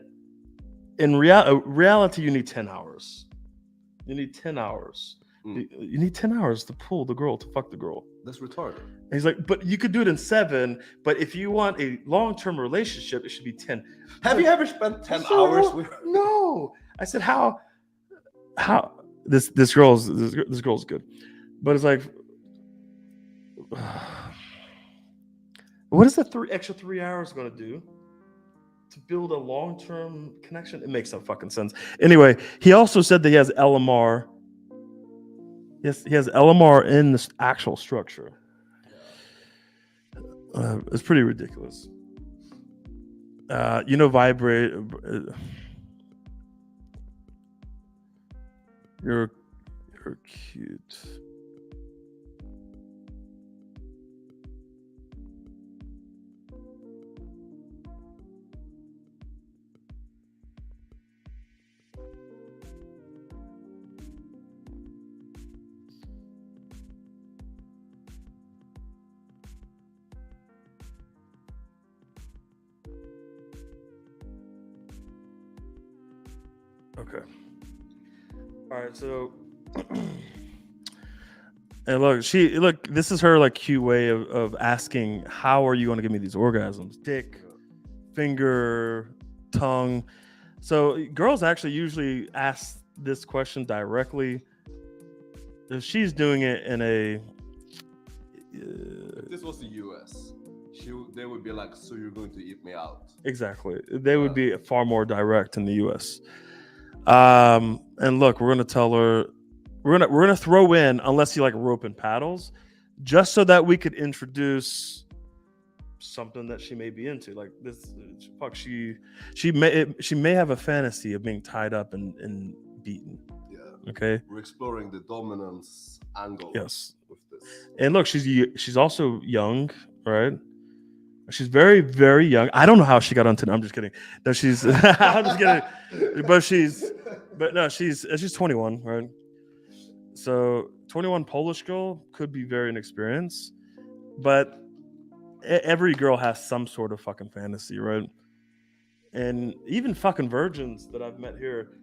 in reality you need 10 hours. You need 10 hours. You need 10 hours to pull the girl, to fuck the girl. That's retarded. And he's like, but you could do it in 7. But if you want a long-term relationship, it should be 10. Have you ever spent 10 hours with? No. I said, how this girl's good, but it's like, what is the extra 3 hours going to do to build a long-term connection? It makes no fucking sense. Anyway, he also said that he has LMR. Yes, he has LMR in this actual structure. It's pretty ridiculous. Vibrate. You're cute. Okay. All right, so and look, this is her like cute way of asking, how are you going to give me these orgasms? Dick, finger, tongue. So girls actually usually ask this question directly. If she's doing it in a If this was the US, they would be like, so you're going to eat me out. exactly, they would be far more direct in the US. And look, we're gonna tell her, we're gonna throw in, unless you like rope and paddles, just so that we could introduce something that she may be into. Like this, fuck, she may have a fantasy of being tied up and beaten. Yeah. Okay. We're exploring the dominance angle. Yes. With this. And look, she's also young, right? She's very, very young. I don't know how she got on Tinder. I'm just kidding. No, she's. I'm just kidding. But no, she's 21, right? So 21 Polish girl could be very inexperienced, but every girl has some sort of fucking fantasy, right? And even fucking virgins that I've met here,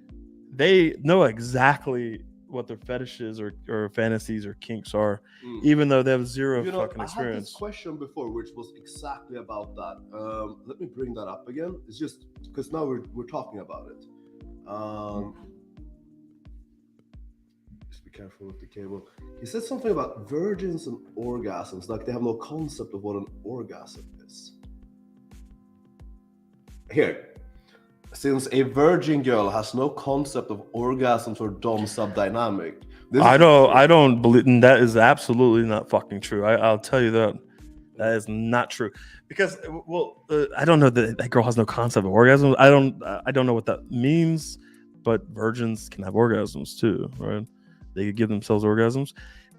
they know exactly what their fetishes or fantasies or kinks are, even though they have zero fucking experience. I had this question before, which was exactly about that. Let me bring that up again. It's just because now we're talking about it. Just be careful with the cable. He said something about virgins and orgasms, like they have no concept of what an orgasm is. Here. Since a virgin girl has no concept of orgasms or dom-sub dynamic. I don't believe, and that is absolutely not fucking true. I'll tell you that. That is not true. Because, I don't know that girl has no concept of orgasms. I don't know what that means, but virgins can have orgasms too, right? They could give themselves orgasms.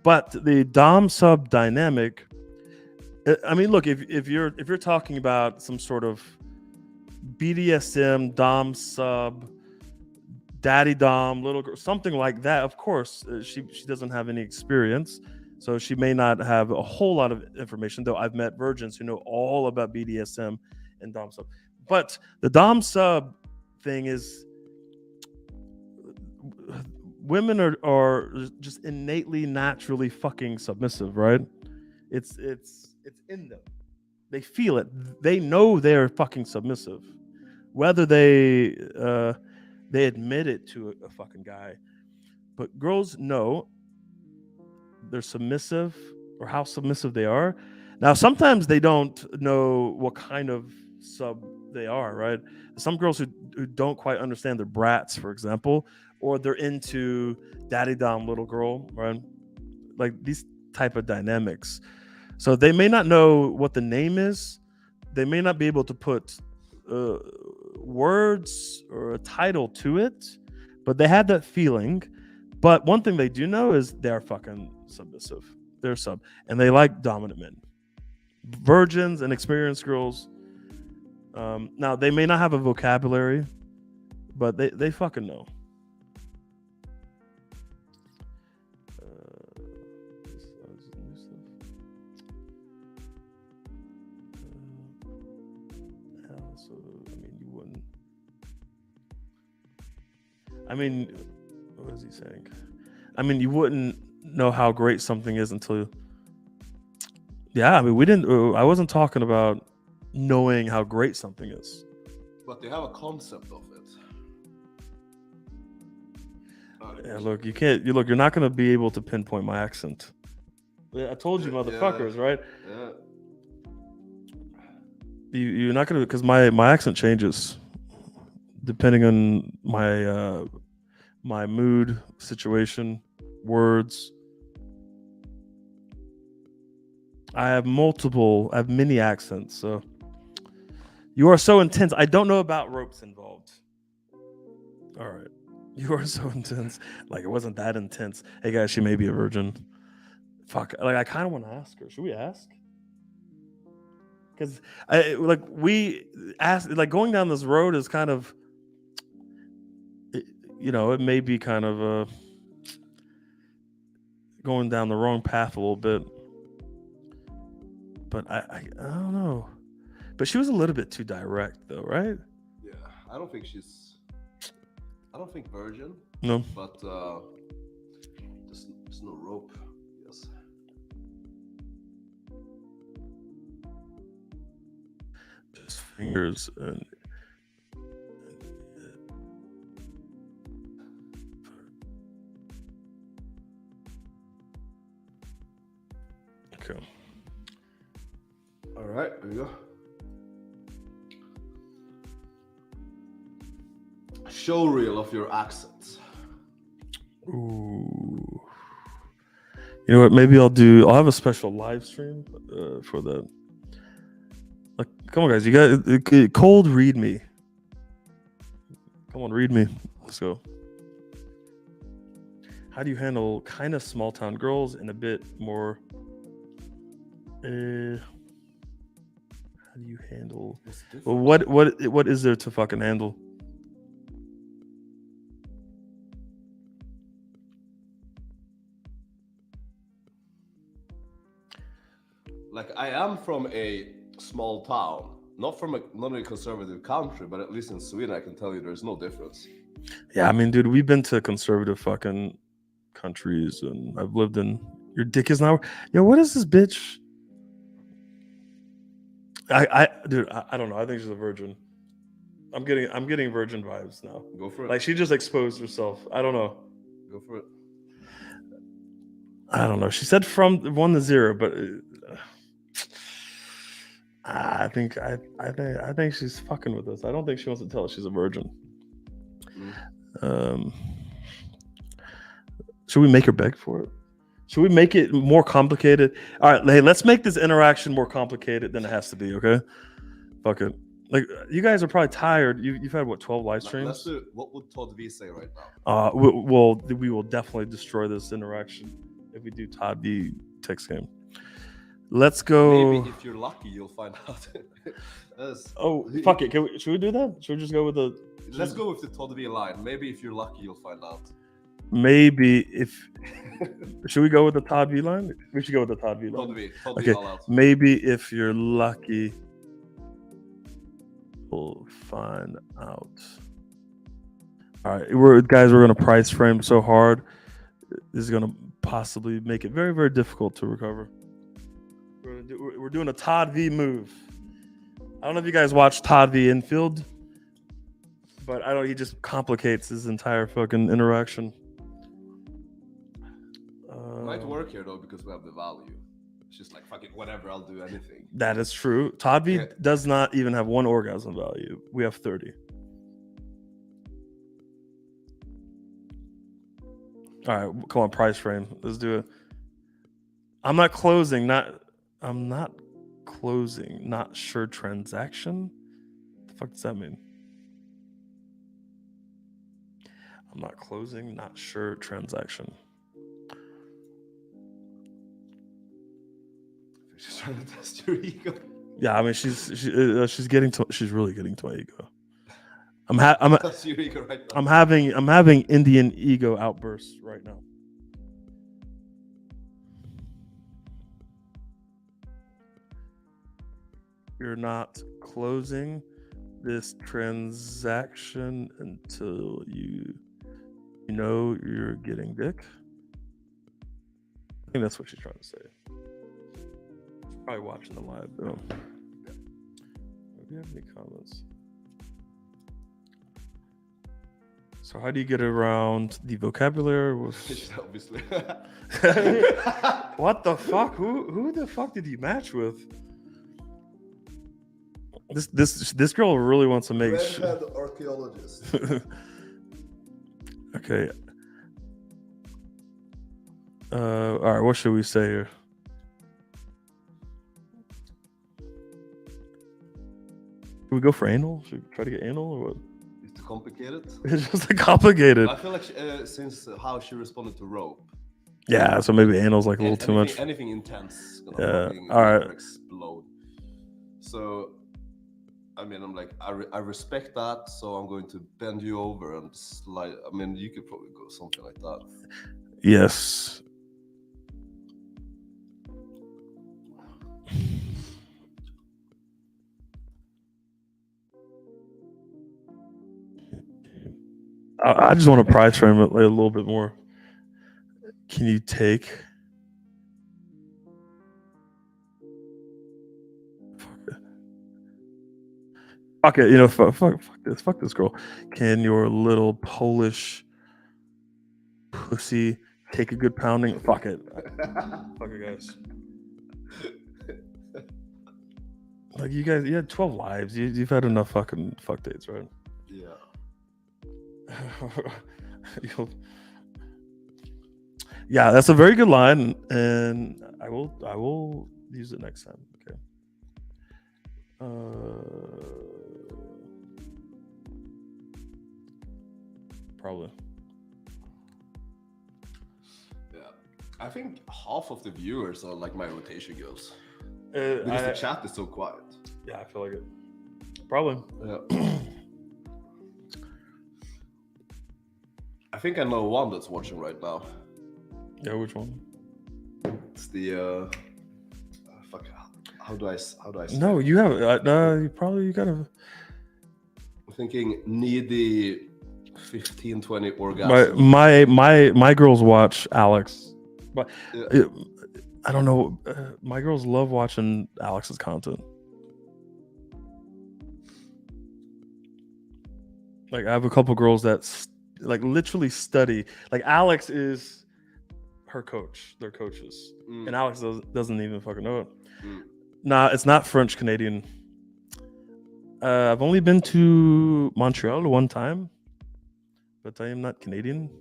But the dom-sub dynamic, I mean, look, if you're talking about some sort of BDSM, dom sub, daddy dom, little girl, something like that, of course, she doesn't have any experience, so she may not have a whole lot of information, though I've met virgins who know all about BDSM and dom sub. But the dom sub thing is, women are just innately, naturally fucking submissive, right? It's in them. They feel it. They know they're fucking submissive, whether they admit it to a fucking guy. But girls know they're submissive, or how submissive they are. Now, sometimes they don't know what kind of sub they are, right? Some girls who don't quite understand their brats, for example, or they're into daddy dom little girl, right? Like these type of dynamics. So they may not know what the name is. They may not be able to put words or a title to it, but they had that feeling. But one thing they do know is they're fucking submissive. They're sub, and they like dominant men. Virgins and experienced girls. Now they may not have a vocabulary, but they fucking know. I mean, what is he saying? I mean, you wouldn't know how great something is until. Yeah, I mean, we didn't. I wasn't talking about knowing how great something is. But they have a concept of it. Yeah, look, you can't. You're not going to be able to pinpoint my accent. I told you, motherfuckers, right? Yeah. You're not going to, because my accent changes depending on my mood, situation, words. I have many accents. So you are so intense. I don't know about ropes involved. All right. You are so intense. Like it wasn't that intense. Hey guys, she may be a virgin. Fuck. Like I kind of want to ask her. Should we ask? Because we ask, like going down this road is kind of, it may be kind of going down the wrong path a little bit. But I don't know. But she was a little bit too direct though, right? Yeah, I don't think virgin, No. but there's no rope. Yes. Just fingers and okay. All right, there you go. Show reel of your accents. Ooh. You know what? Maybe I'll have a special live stream for that. Like, come on, guys. You got cold read me. Come on, read me. Let's go. How do you handle kind of small town girls and a bit more? How do you handle? Well, what is there to fucking handle? Like I am from a small town, not a conservative country, but at least in Sweden, I can tell you there's no difference. Yeah, I mean, dude, we've been to conservative fucking countries, and I've lived in. Your dick is now. Yo, what is this bitch? Dude, I don't know. I think she's a virgin. I'm getting virgin vibes now. Go for it. Like she just exposed herself. I don't know. Go for it. I don't know. She said from 1 to 0, but I think she's fucking with us. I don't think she wants to tell us she's a virgin. Should we make her beg for it? Should we make it more complicated? All right, hey, let's make this interaction more complicated than it has to be, okay? Fuck it. Like, you guys are probably tired. You've had, what, 12 live streams? Let's do, what would Todd V say right now? We will definitely destroy this interaction if we do Todd V text game. Let's go. Maybe if you're lucky, you'll find out. Fuck it. Should we do that? Should we just go with the... Let's go with the Todd V line. Maybe if you're lucky, you'll find out. Maybe if... Should we go with the Todd V line? We should go with the Todd V line. Todd V all out. Maybe if you're lucky, we'll find out. All right, we're going to price frame so hard. This is going to possibly make it very, very difficult to recover. We're doing a Todd V move. I don't know if you guys watch Todd V Infield, but I know he just complicates his entire fucking interaction. Might work here though because we have the value. It's just like fucking whatever, I'll do anything. That is true. Todd V does not even have 1 orgasm value. We have 30. All right, come on, price frame. Let's do it. I'm not closing. Not sure transaction. What the fuck does that mean? I'm not closing. Not sure transaction. She's trying to test your ego. Yeah, I mean she's really getting to my ego. I'm having Indian ego outbursts right now. You're not closing this transaction until you know you're getting dick. I think that's what she's trying to say. She's probably watching the live though. Do you have any comments? So how do you get around the vocabulary? Obviously. What the fuck? Who the fuck did you match with? This girl really wants to make Redhead archaeologist. Okay. All right. What should we say here? Should we go for anal? Should we try to get anal or what? If the complicated. It's just like complicated. I feel like since how she responded to rope. Yeah, so maybe anal's like a little too much. Anything intense is gonna Yeah, fucking all right. make her explode. So, I mean, I'm like, I respect that, so I'm going to bend you over and slide. I mean, you could probably go something like that. Yes. I just want to price frame it like a little bit more. Can you take? Fuck it, you know, fuck this girl. Can your little Polish pussy take a good pounding? Fuck it. Fuck it, guys. Like you guys, you had 12 lives. You've had enough fucking fuck dates, right? Yeah. Yeah, that's a very good line, and I will use it next time. Okay. Probably. Yeah, I think half of the viewers are like my rotation girls because the chat is so quiet. Yeah, I feel like it. Probably. Yeah. I think I know one that's watching right now. Yeah, which one? It's the fuck. How do I say No, it? you have you gotta. I'm thinking needy 15-20 orgasm. My girls watch Alex, but Yeah. I don't know. My girls love watching Alex's content. Like I have a couple girls that like literally study. Like Alex is her coach. They're coaches, and Alex doesn't even fucking know it. Nah, it's not French Canadian. I've only been to Montreal one time, but I am not Canadian.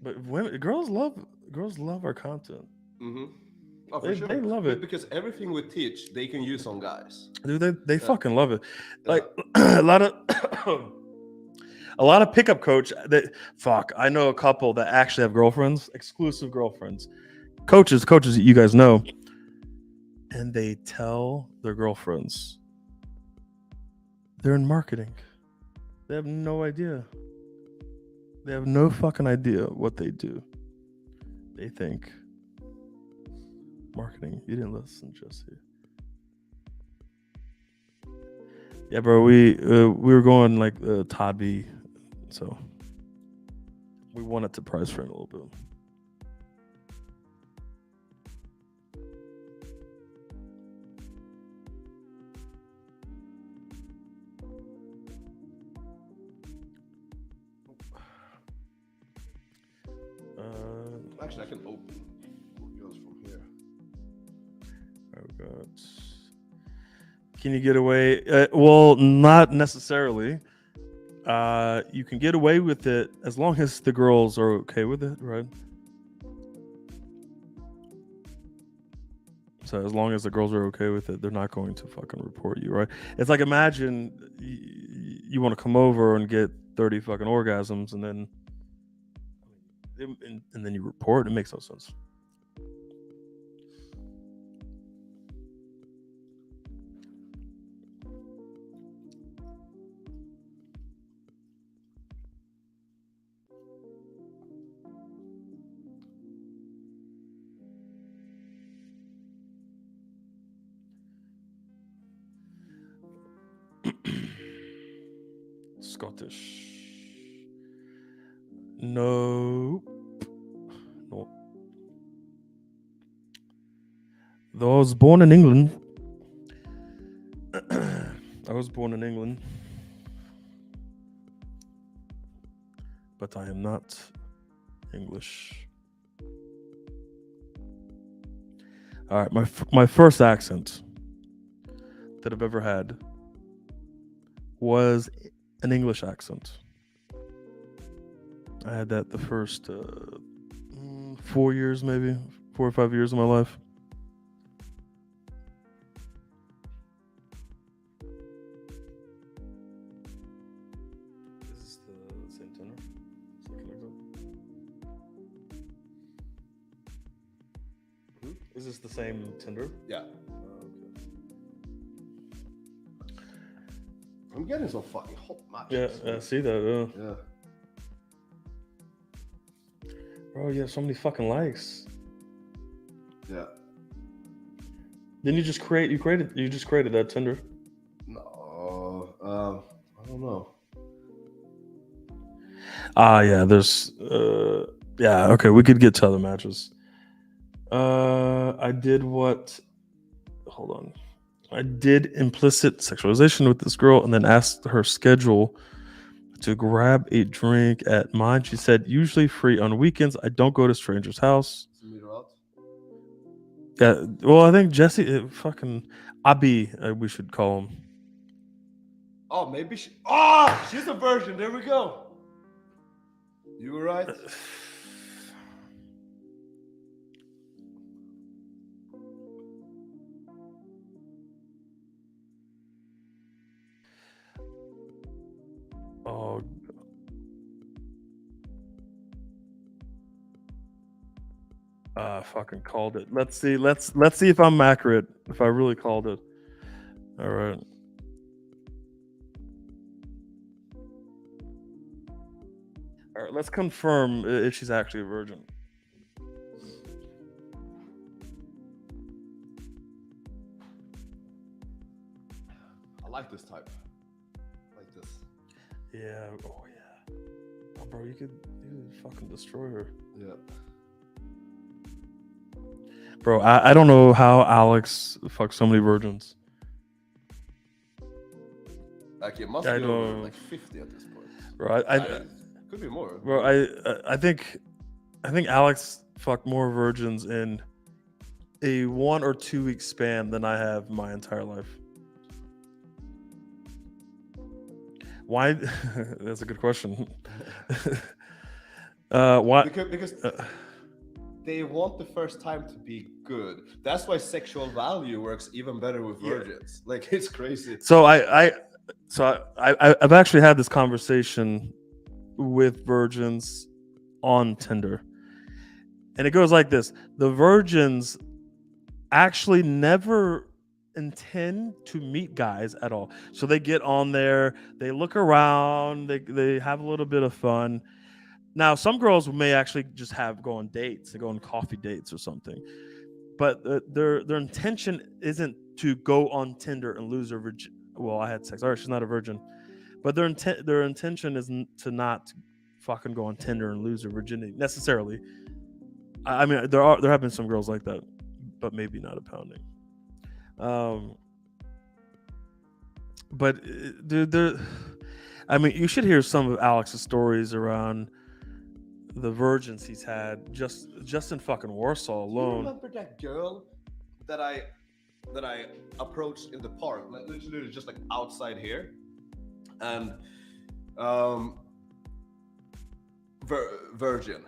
But girls love our content. Mm-hmm. Oh, for They, sure. they love it because everything we teach, they can use on guys. Dude, they fucking love it. Like a lot of pickup coach that I know a couple that actually have girlfriends, exclusive girlfriends, coaches that you guys know, and they tell their girlfriends they're in marketing. They have no idea. They have no fucking idea what they do. They think marketing. You didn't listen, Jesse. Yeah, bro. We were going like Todd B, so we wanted to price frame a little bit. Actually, I can open yours from here. Oh God. Can you get away? Well, not necessarily. You can get away with it as long as the girls are okay with it, right? So as long as the girls are okay with it, they're not going to fucking report you, right? It's like imagine you want to come over and get 30 fucking orgasms, and then you report. It makes no sense. Scottish. No. Though I was born in England. But I am not English. All right, my first accent that I've ever had was an English accent. I had that the first 4 years, maybe 4 or 5 years of my life. Is this the same Tinder? Yeah. Oh, okay. I'm getting some fucking hot Yeah, matches. I see that. Yeah. Bro, you have so many fucking likes. Yeah. Then you just created that Tinder. No. I don't know. Yeah, there's yeah, okay, we could get to other matches. I did implicit sexualization with this girl and then asked her schedule to grab a drink at mine. She said, usually free on weekends. I don't go to strangers' house. Meet her out. Yeah, well, I think Jesse, fucking Abi, we should call him. Oh, maybe she. Oh, she's a virgin. There we go. You were right. Oh. I fucking called it. Let's see if I'm accurate. If I really called it. All right. All right. Let's confirm if she's actually a virgin. I like this type. Like this. Yeah. Oh yeah. Oh, bro, you could fucking destroy her. Yeah. Bro, I don't know how Alex fucked so many virgins. Like it must I be over know. like 50 at this point. Bro, I could be more. bro, I think Alex fucked more virgins in a 1 or 2 week span than I have my entire life. Why? That's a good question. Why? Because they want the first time to be good. That's why sexual value works even better with virgins. Like it's crazy. So I've actually had this conversation with virgins on Tinder, and it goes like this: the virgins actually never intend to meet guys at all. So they get on there, they look around, they have a little bit of fun. Now, some girls may actually just go on dates, they go on coffee dates or something. But their intention isn't to go on Tinder and lose their virgin. Well, I had sex. All right, she's not a virgin. But their intention is to not fucking go on Tinder and lose their virginity necessarily. I mean, there have been some girls like that, but maybe not a pounding. But dude, I mean, you should hear some of Alex's stories around the virgins he's had just in fucking Warsaw alone. You remember that girl that I approached in the park, like literally just like outside here, and virgin.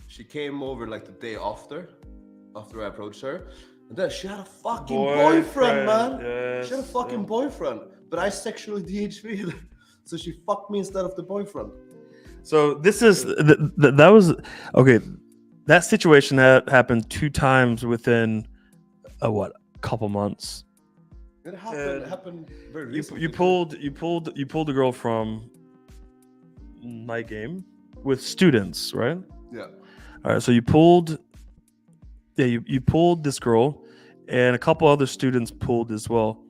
She came over like the day after I approached her, and then she had a fucking boyfriend, man. Yes, she had a fucking boyfriend, but I sexually DHV'd, so she fucked me instead of the boyfriend. So this is that was okay. That situation happened 2 times within a couple months. It happened very recently. You pulled the girl from night game with students, right? Yeah. All right. So you pulled this girl, and a couple other students pulled as well.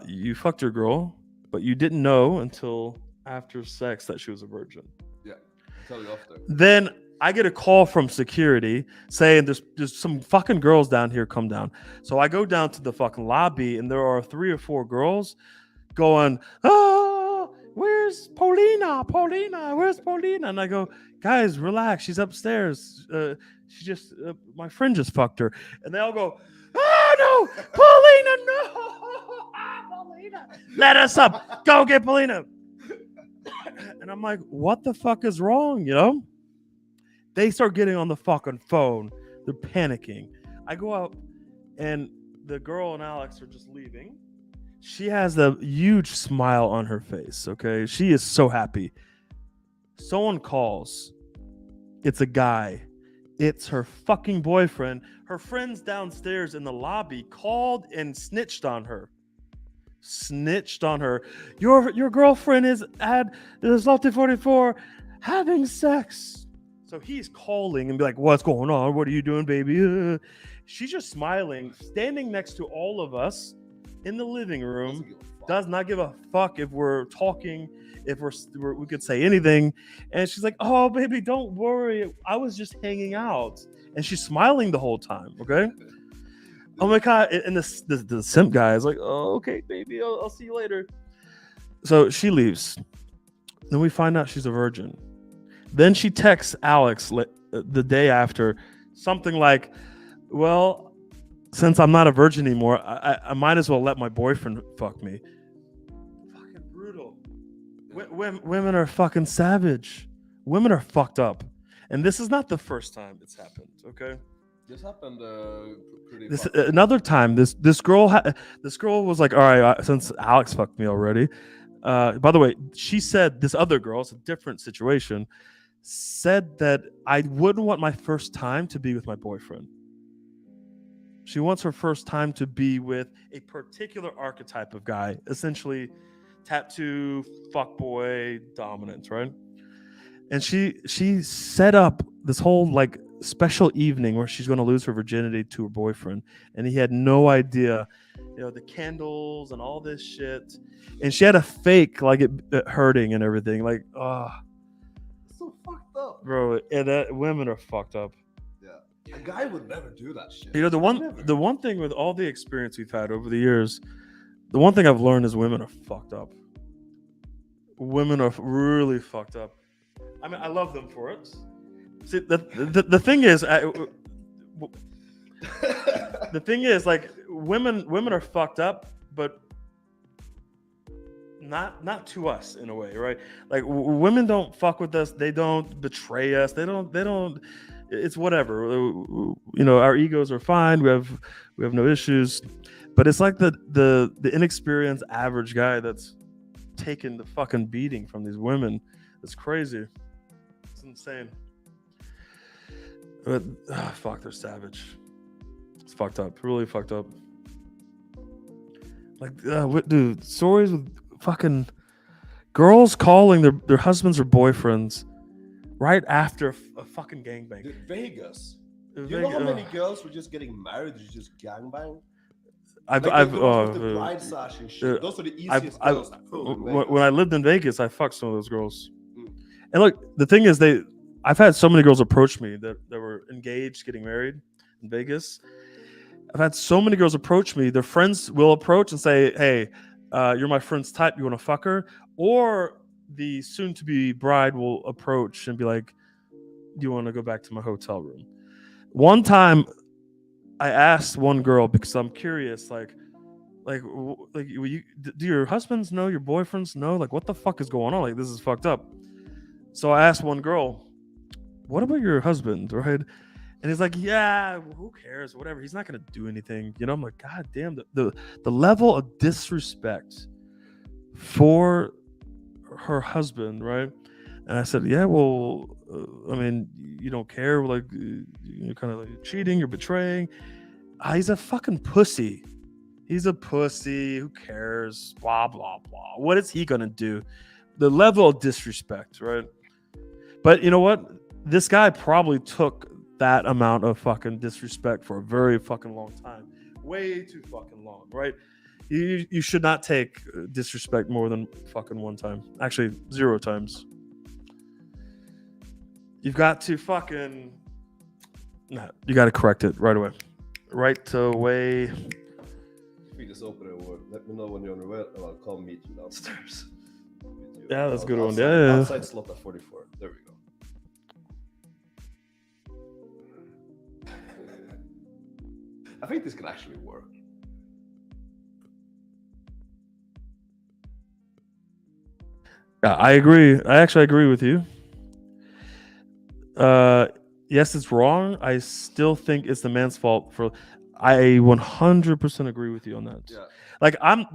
You fucked your girl, but you didn't know until after sex that she was a virgin. Yeah, I'll tell you after. Then I get a call from security saying there's some fucking girls down here, come down. So I go down to the fucking lobby, and there are 3 or 4 girls going, oh, where's Paulina? Where's Paulina? And I go, guys, relax, she's upstairs. She just my friend just fucked her. And they all go, oh no, Paulina, no. Paulina, let us up, go get Paulina. And I'm like, what the fuck is wrong, you know? They start getting on the fucking phone. They're panicking. I go out, and the girl and Alex are just leaving. She has a huge smile on her face, okay? She is so happy. Someone calls. It's a guy. It's her fucking boyfriend. Her friends downstairs in the lobby called and snitched on her. Snitched on her. Your girlfriend is at the Slotty 44 having sex. So he's calling and be like, "What's going on? What are you doing, baby?" She's just smiling, standing next to all of us in the living room. Does not give a fuck if we're talking, if we could say anything. And she's like, "Oh, baby, don't worry. I was just hanging out." And she's smiling the whole time. Okay. Oh my god! And the simp guy is like, "Oh, okay, baby, I'll see you later." So she leaves. Then we find out she's a virgin. Then she texts Alex the day after, something like, "Well, since I'm not a virgin anymore, I might as well let my boyfriend fuck me." Fucking brutal. Women are fucking savage. Women are fucked up, and this is not the first time it's happened. Okay. This happened pretty. This another time. This girl was like, "All right, since Alex fucked me already." By the way, she said this other girl, it's a different situation, said that I wouldn't want my first time to be with my boyfriend. She wants her first time to be with a particular archetype of guy, essentially tattoo, fuckboy, dominance, right? And she set up this whole like special evening where she's going to lose her virginity to her boyfriend, and he had no idea, the candles and all this shit, and she had a fake like it hurting and everything, like so fucked up, bro. And that women are fucked up. Yeah, a guy would never do that shit. The one thing with all the experience we've had over the years, the one thing I've learned is women are fucked up. Women are really fucked up. I mean, I love them for it. See, the thing is, the thing is, like, women are fucked up, but not to us in a way, right? Like, women don't fuck with us. They don't betray us. They don't. It's whatever. Our egos are fine. We have no issues. But it's like the inexperienced average guy that's taking the fucking beating from these women. It's crazy. It's insane. But fuck, they're savage. It's fucked up. Really fucked up. Like, dude, stories with fucking girls calling their husbands or boyfriends right after a fucking gangbang. Dude, Vegas. You know how many girls were just getting married? You just gangbang. I've the bride sash and shit. Those are the easiest girls to pull. When I lived in Vegas, I fucked some of those girls. And look, the thing is, I've had so many girls approach me that were engaged, getting married in Vegas. I've had so many girls approach me. Their friends will approach and say, "Hey, you're my friend's type. You want to fuck her?" Or the soon-to-be bride will approach and be like, "Do you want to go back to my hotel room?" One time, I asked one girl because I'm curious, do your husbands know, your boyfriends know? Like, what the fuck is going on? Like, this is fucked up. So I asked one girl, "What about your husband?" Right? And he's like, "Yeah, who cares? Whatever. He's not gonna do anything." I'm like, God damn, the level of disrespect for her husband, right? And I said, "Yeah, well, I mean, you don't care, like, you're kind of like cheating, you're betraying." He's a fucking pussy. He's a pussy. Who cares? Blah blah blah. What is he gonna do? The level of disrespect, right? But you know what? This guy probably took that amount of fucking disrespect for a very fucking long time. Way too fucking long, right? You should not take disrespect more than fucking one time. Actually, 0 times. You've got to fucking... Nah, you got to correct it right away. Right away. We just open it word. Let me know when you're on the way, and I'll come meet you downstairs. Yeah, that's a good one. Outside, Yeah. Outside slot at 44. There we go. I think this can actually work. Yeah, I agree. I actually agree with you. Yes, it's wrong. I still think it's the man's fault for... I 100% agree with you on that. Yeah. Like, I'm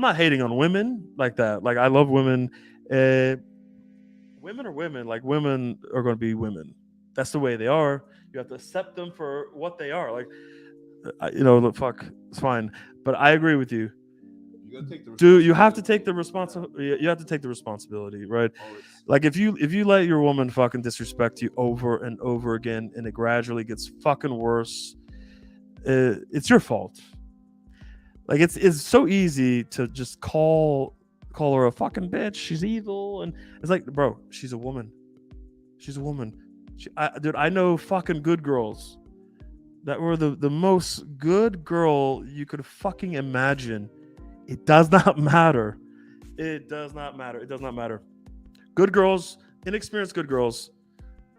not hating on women like that. Like, I love women. Women are women. Like, women are going to be women. that's the way they are. You have to accept them for what they are. Like, look, fuck, it's fine. But I agree with you. You gotta take the Dude, you have to take the responsibility. You have to take the responsibility, right? Always. Like if you let your woman fucking disrespect you over and over again, and it gradually gets fucking worse, it's your fault. Like it's so easy to just call her a fucking bitch. She's evil, and it's like, bro, she's a woman. She's a woman. Dude, I know fucking good girls that were the most good girl you could fucking imagine. It does not matter. It does not matter. It does not matter. Good girls, inexperienced good girls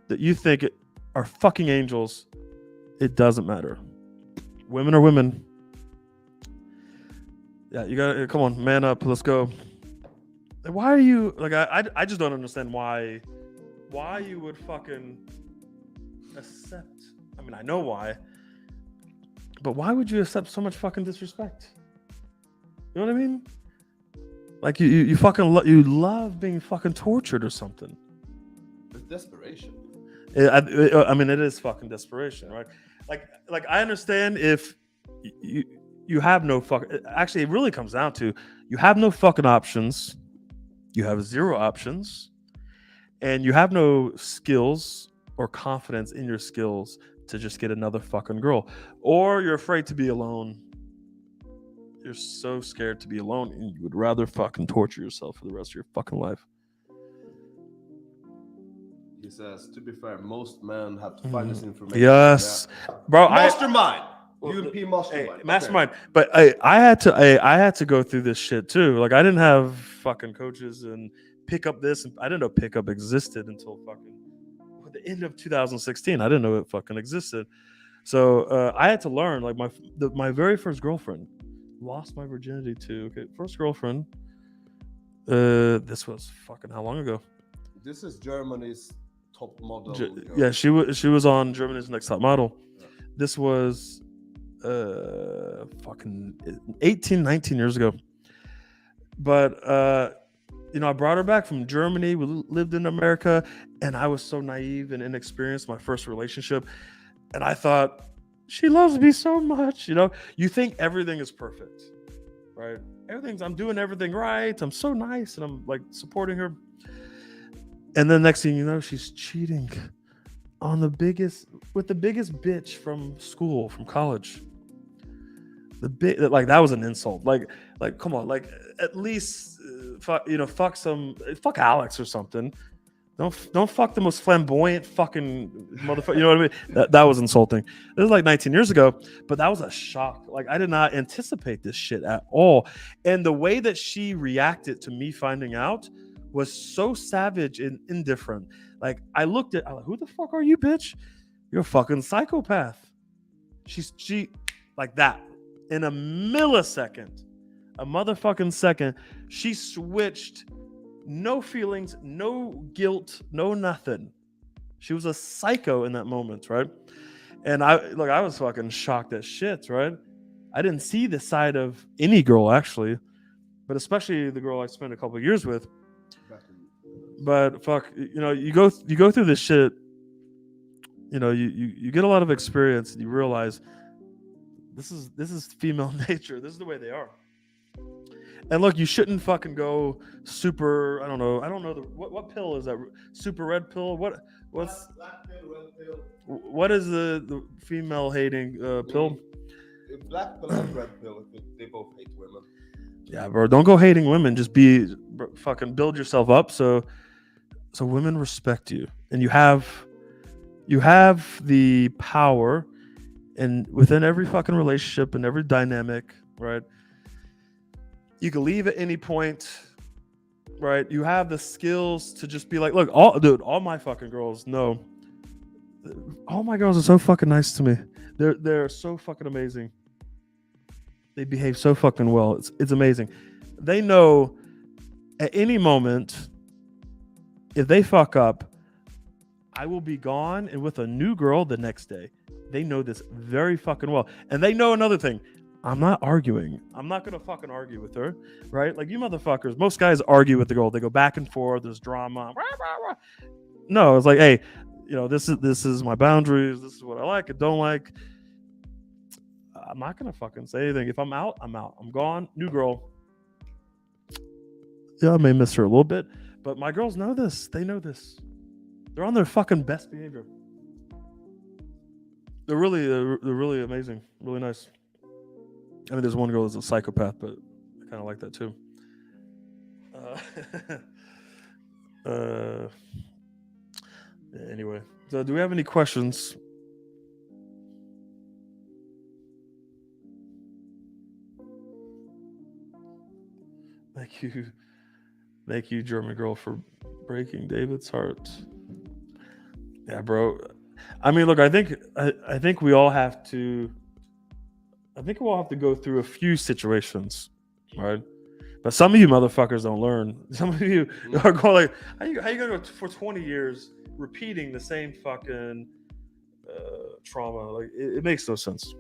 that you think are fucking angels, it doesn't matter. Women are women. Yeah, you gotta, come on, man up. Let's go. Why are you, like, I just don't understand why you would fucking accept. I mean, I know why, but why would you accept so much fucking disrespect? You know what I mean? Like you fucking you love being fucking tortured or something. It's desperation. I mean, it is fucking desperation, right? Like I understand if you have no fucking. Actually, it really comes down to you have no fucking options. You have zero options, and you have no skills or confidence in your skills to just get another fucking girl, or you're afraid to be alone. You're so scared to be alone, and you would rather fucking torture yourself for the rest of your fucking life. He says, to be fair, most men have to find this information. Yes, bro. Mastermind. UMP Mastermind. Hey, Mastermind. Okay. But I had to go through this shit too. Like I didn't have fucking coaches and pick up this. I didn't know pickup existed until fucking the end of 2016. I didn't know it fucking existed. So I had to learn. Like my very first girlfriend. Lost my virginity to first girlfriend. This was fucking how long ago? This is Germany's top model. Yeah, she was on Germany's Next Top Model. Yeah. This was fucking 19 years ago. But I brought her back from Germany. We lived in America, and I was so naive and inexperienced. My first relationship, and I thought, she loves me so much, You think everything is perfect, right? I'm doing everything right. I'm so nice, and I'm like supporting her. And then next thing you know, she's cheating on the biggest bitch from school, from college. That was an insult. Like come on, like at least fuck fuck Alex or something. Don't fuck the most flamboyant fucking motherfucker. You know what I mean? That was insulting. This was like 19 years ago, but that was a shock. Like I did not anticipate this shit at all. And the way that she reacted to me finding out was so savage and indifferent. Like I'm like, who the fuck are you, bitch? You're a fucking psychopath. She like that in a millisecond, a motherfucking second, she switched. No feelings, no guilt, no nothing. She was a psycho in that moment, right? And I was fucking shocked as shit, right? I didn't see the side of any girl actually, but especially the girl I spent a couple of years with. But fuck, you go through this shit. You get a lot of experience, and you realize this is female nature. This is the way they are. And look, you shouldn't fucking go super. I don't know what pill is that? Super red pill? What's black pill, red pill? What is the female hating pill? Black pill and red pill. They both hate women. Yeah, bro. Don't go hating women. Just fucking build yourself up so women respect you, and you have the power, and within every fucking relationship and every dynamic, right? You can leave at any point, right? You have the skills to just be like, look, all my fucking girls know. All my girls are so fucking nice to me. They're so fucking amazing. They behave so fucking well. It's amazing. They know at any moment, if they fuck up, I will be gone and with a new girl the next day. They know this very fucking well. And they know another thing. I'm not arguing. I'm not going to fucking argue with her, right? Like you motherfuckers, most guys argue with the girl. They go back and forth. There's drama. No, it's like, hey, this is my boundaries. This is what I like and don't like. I'm not gonna fucking say anything. If I'm out, I'm out. I'm gone. New girl. Yeah, I may miss her a little bit, but my girls know this. They know this. They're on their fucking best behavior. They're really amazing. Really nice. I mean, there's one girl that's a psychopath, but I kind of like that too. Anyway, so do we have any questions? Thank you, German girl, for breaking David's heart. Yeah, bro. I mean, look, I think we all have to. I think we'll have to go through a few situations, right? But some of you motherfuckers don't learn. Some of you are going like, how you gonna go for 20 years repeating the same fucking trauma? Like, it makes no sense.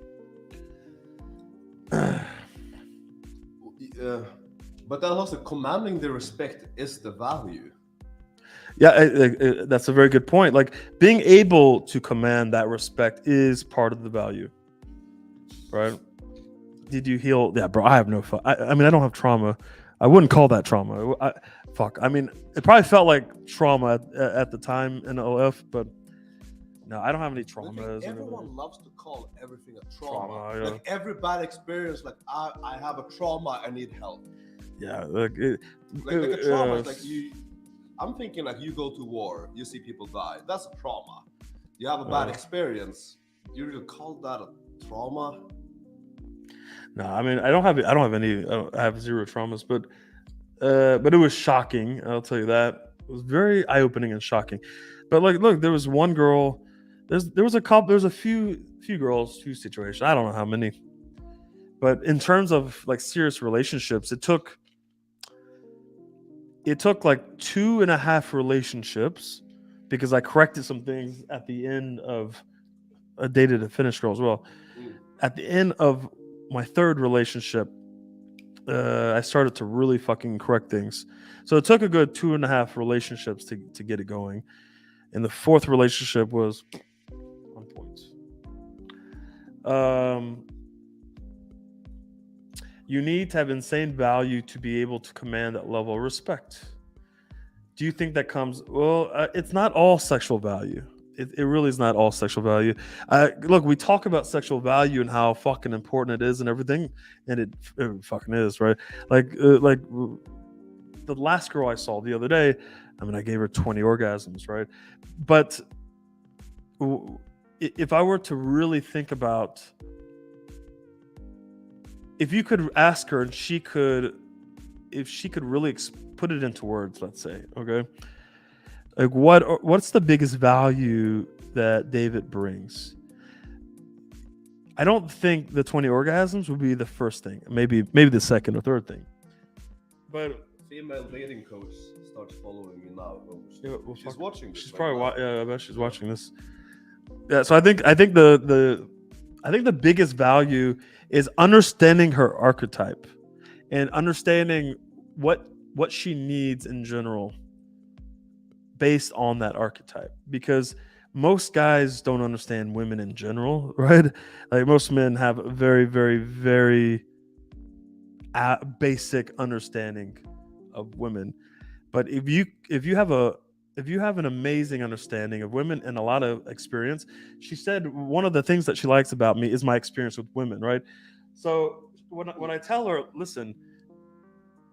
But then also commanding the respect is the value. Yeah, that's a very good point. Like, being able to command that respect is part of the value, right? Did you heal? Yeah, bro, I have no fun. I mean, I don't have trauma. I wouldn't call that trauma. I mean, it probably felt like trauma at the time in OF, but no, I don't have any traumas. Everyone loves to call everything a trauma. Yeah. Like every bad experience, like I have a trauma, I need help. Yeah, like a trauma is like you. I'm thinking like you go to war, you see people die. That's a trauma. You have a bad experience. You really call that a trauma? No, I mean I don't have any. I have zero traumas, but it was shocking. I'll tell you that. It was very eye-opening and shocking. But like, look, there was one girl. There was a couple. There's a few girls, few situations. I don't know how many. But in terms of like serious relationships, it took like 2.5 relationships because I corrected some things at the end of a dated a Finnish girl as well. At the end of my third relationship, I started to really fucking correct things. So it took a good 2.5 relationships to get it going. And the fourth relationship was on point. You need to have insane value to be able to command that level of respect. Do you think that comes? Well, it's not all sexual value. It really is not all sexual value. Look, we talk about sexual value and how fucking important it is and everything, and it fucking is, right? Like the last girl I saw the other day, I mean, I gave her 20 orgasms, right? But if I were to really think about, if you could ask her and if she could really put it into words, let's say, okay, like what's the biggest value that David brings? I don't think the 20 orgasms would be the first thing. Maybe the second or third thing. But female dating coach starts following me now. She's watching this. She's probably I bet she's watching this. Yeah, so I think the biggest value is understanding her archetype and understanding what she needs in general based on that archetype, because most guys don't understand women in general, right? Like most men have a very, very, very basic understanding of women. But if you have an amazing understanding of women and a lot of experience, she said one of the things that she likes about me is my experience with women, right? So when I tell her, listen,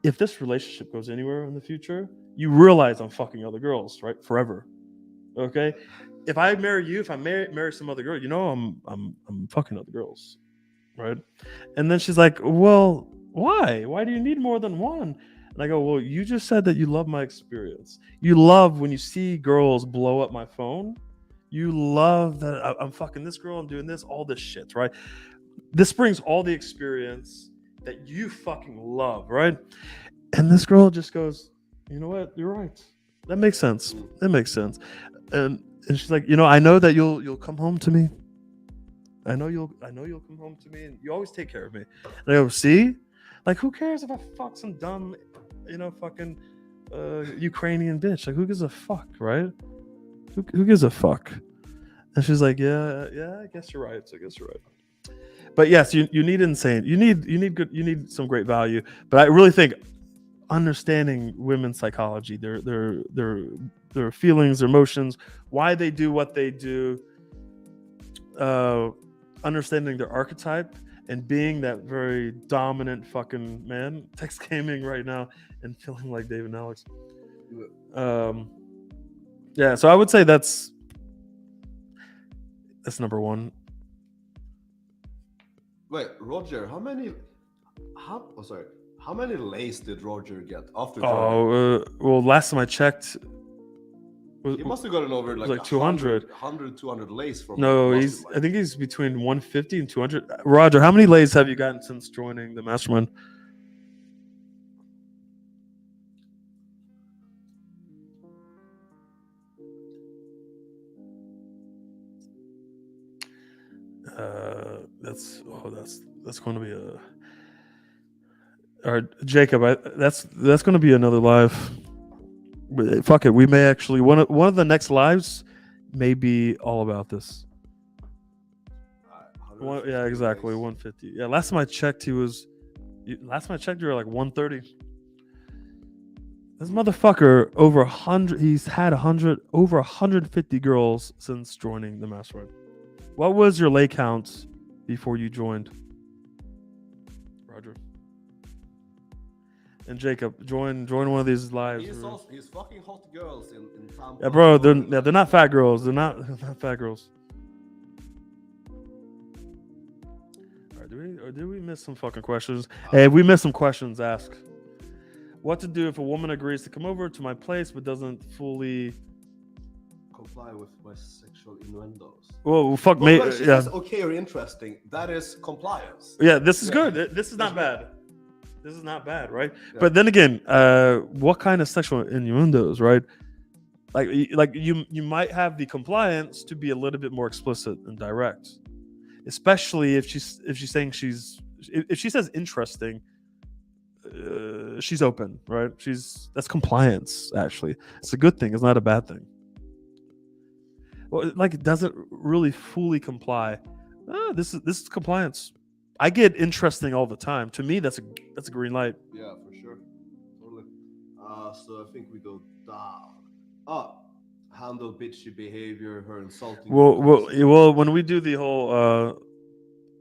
if this relationship goes anywhere in the future, you realize I'm fucking other girls, right? Forever. Okay? If I marry you, if I marry some other girl, you know I'm fucking other girls. Right? And then she's like, well, why? Why do you need more than one? And I go, well, you just said that you love my experience. You love when you see girls blow up my phone. You love that I'm fucking this girl, I'm doing this, all this shit, right? This brings all the experience that you fucking love, right? And this girl just goes, you know what? You're right. That makes sense. That makes sense. And she's like, I know that you'll come home to me. I know you'll come home to me, and you always take care of me. And I go, see? Like, who cares if I fuck some dumb, fucking Ukrainian bitch? Like, who gives a fuck, right? Who gives a fuck? And she's like, yeah, I guess you're right. But yes, you need insane. You need good. You need some great value. But I really think understanding women's psychology, their feelings, their emotions, why they do what they do, understanding their archetype, and being that very dominant fucking man. Text gaming right now and feeling like Dave and Alex. Yeah, so I would say that's number one. Wait, Roger, how many lays did Roger get after joining? Oh, well, last time I checked, he must have gotten over like 200. 200 lays from. No, I think he's between 150 and 200. Roger, how many lays have you gotten since joining the Mastermind? That's going to be a. All right, Jacob, that's going to be another live. Fuck it, we may actually one of the next lives may be all about this. Yeah, exactly, 150. Yeah, last time I checked, you were like 130. This motherfucker over 100. He's had over 150 girls since joining the Mastermind. What was your lay count before you joined, Roger? And Jacob, join one of these lives. He's fucking hot girls in Tampa. Yeah, bro, they're not fat girls. They're not fat girls. All right, did we miss some fucking questions? Hey, if we missed some questions, ask. What to do if a woman agrees to come over to my place but doesn't fully comply with my sexual innuendos? Well, fuck me. Yeah. Says okay or interesting. That is compliance. Yeah, this is good. This is not bad. This is not bad, right? Yeah. But then again, what kind of sexual innuendos, right? Like you might have the compliance to be a little bit more explicit and direct, especially if she's saying if she says interesting, she's open, right? That's compliance. Actually, it's a good thing. It's not a bad thing. Well, like it doesn't really fully comply. This is compliance. I get interesting all the time. To me, that's a green light. Yeah, for sure. Totally. So I think we go down. Handle bitchy behavior, her insulting. Well, when we do the whole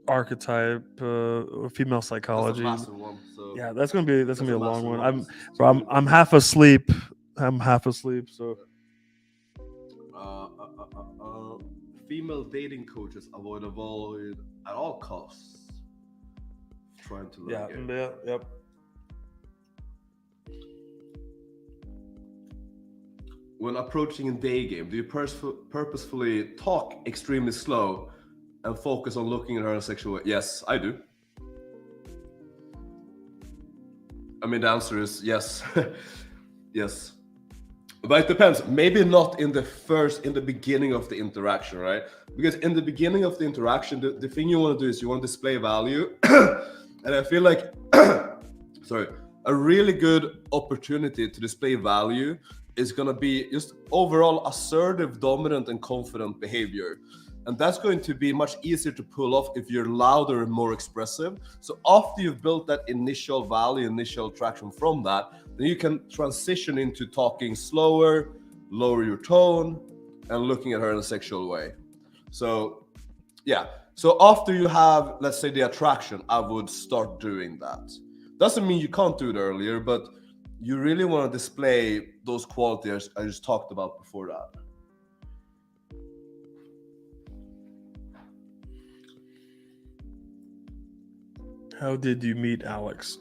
archetype, female psychology. That's a massive one, so yeah, that's gonna be a long one. I'm half asleep. So. Female dating coaches avoid at all costs. Trying to learn. Yep. When approaching a day game, do you purposefully talk extremely slow and focus on looking at her in a sexual way? Yes, I do. I mean, the answer is yes. Yes. But it depends. Maybe not in the beginning of the interaction, right? Because in the beginning of the interaction, the thing you want to do is you want to display value. And I feel like, a really good opportunity to display value is going to be just overall assertive, dominant, and confident behavior. And that's going to be much easier to pull off if you're louder and more expressive. So after you've built that initial value, initial attraction from that, then you can transition into talking slower, lower your tone, and looking at her in a sexual way. So, yeah. So after you have, let's say, the attraction, I would start doing that. Doesn't mean you can't do it earlier, but you really want to display those qualities I just talked about before that. How did you meet Alex?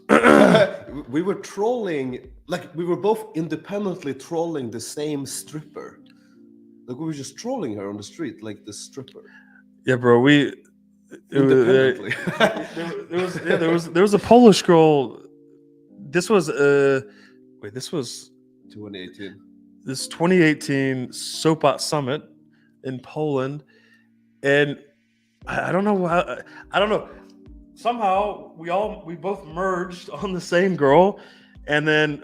We were trolling, we were both independently trolling the same stripper. We were just trolling her on the street, like the stripper. Yeah, bro. Independently. There was a Polish girl. This was 2018. This 2018 Sopat Summit in Poland, and I don't know how. I don't know. Somehow we both merged on the same girl, and then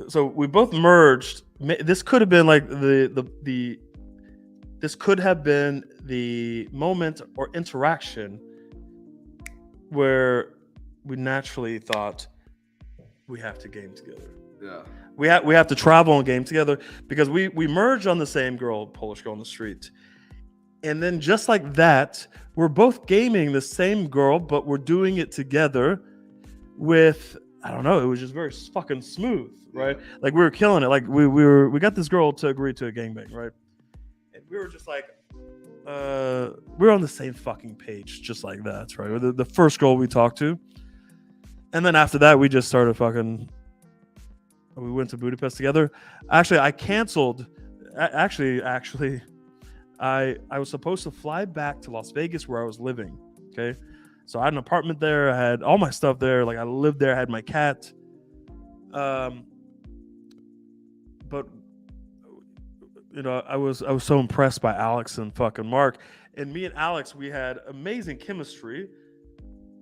so we both merged, this could have been like the this could have been the moment or interaction where we naturally thought we have to game together. Yeah. We have to travel and game together because we merged on the same girl, Polish girl on the street. And then just like that, we're both gaming the same girl, but we're doing it together with, I don't know, it was just very fucking smooth, right? Yeah. Like we were killing it. Like we got this girl to agree to a gangbang, right? And we were just like, we were on the same fucking page, just like that, right? The first girl we talked to. And then after that, we just started fucking, we went to Budapest together. Actually, I canceled, actually, I was supposed to fly back to Las Vegas where I was living, okay? So I had an apartment there. I had all my stuff there. Like I lived there. I had my cat. But you know, I was so impressed by Alex and fucking Mark. And me and Alex, we had amazing chemistry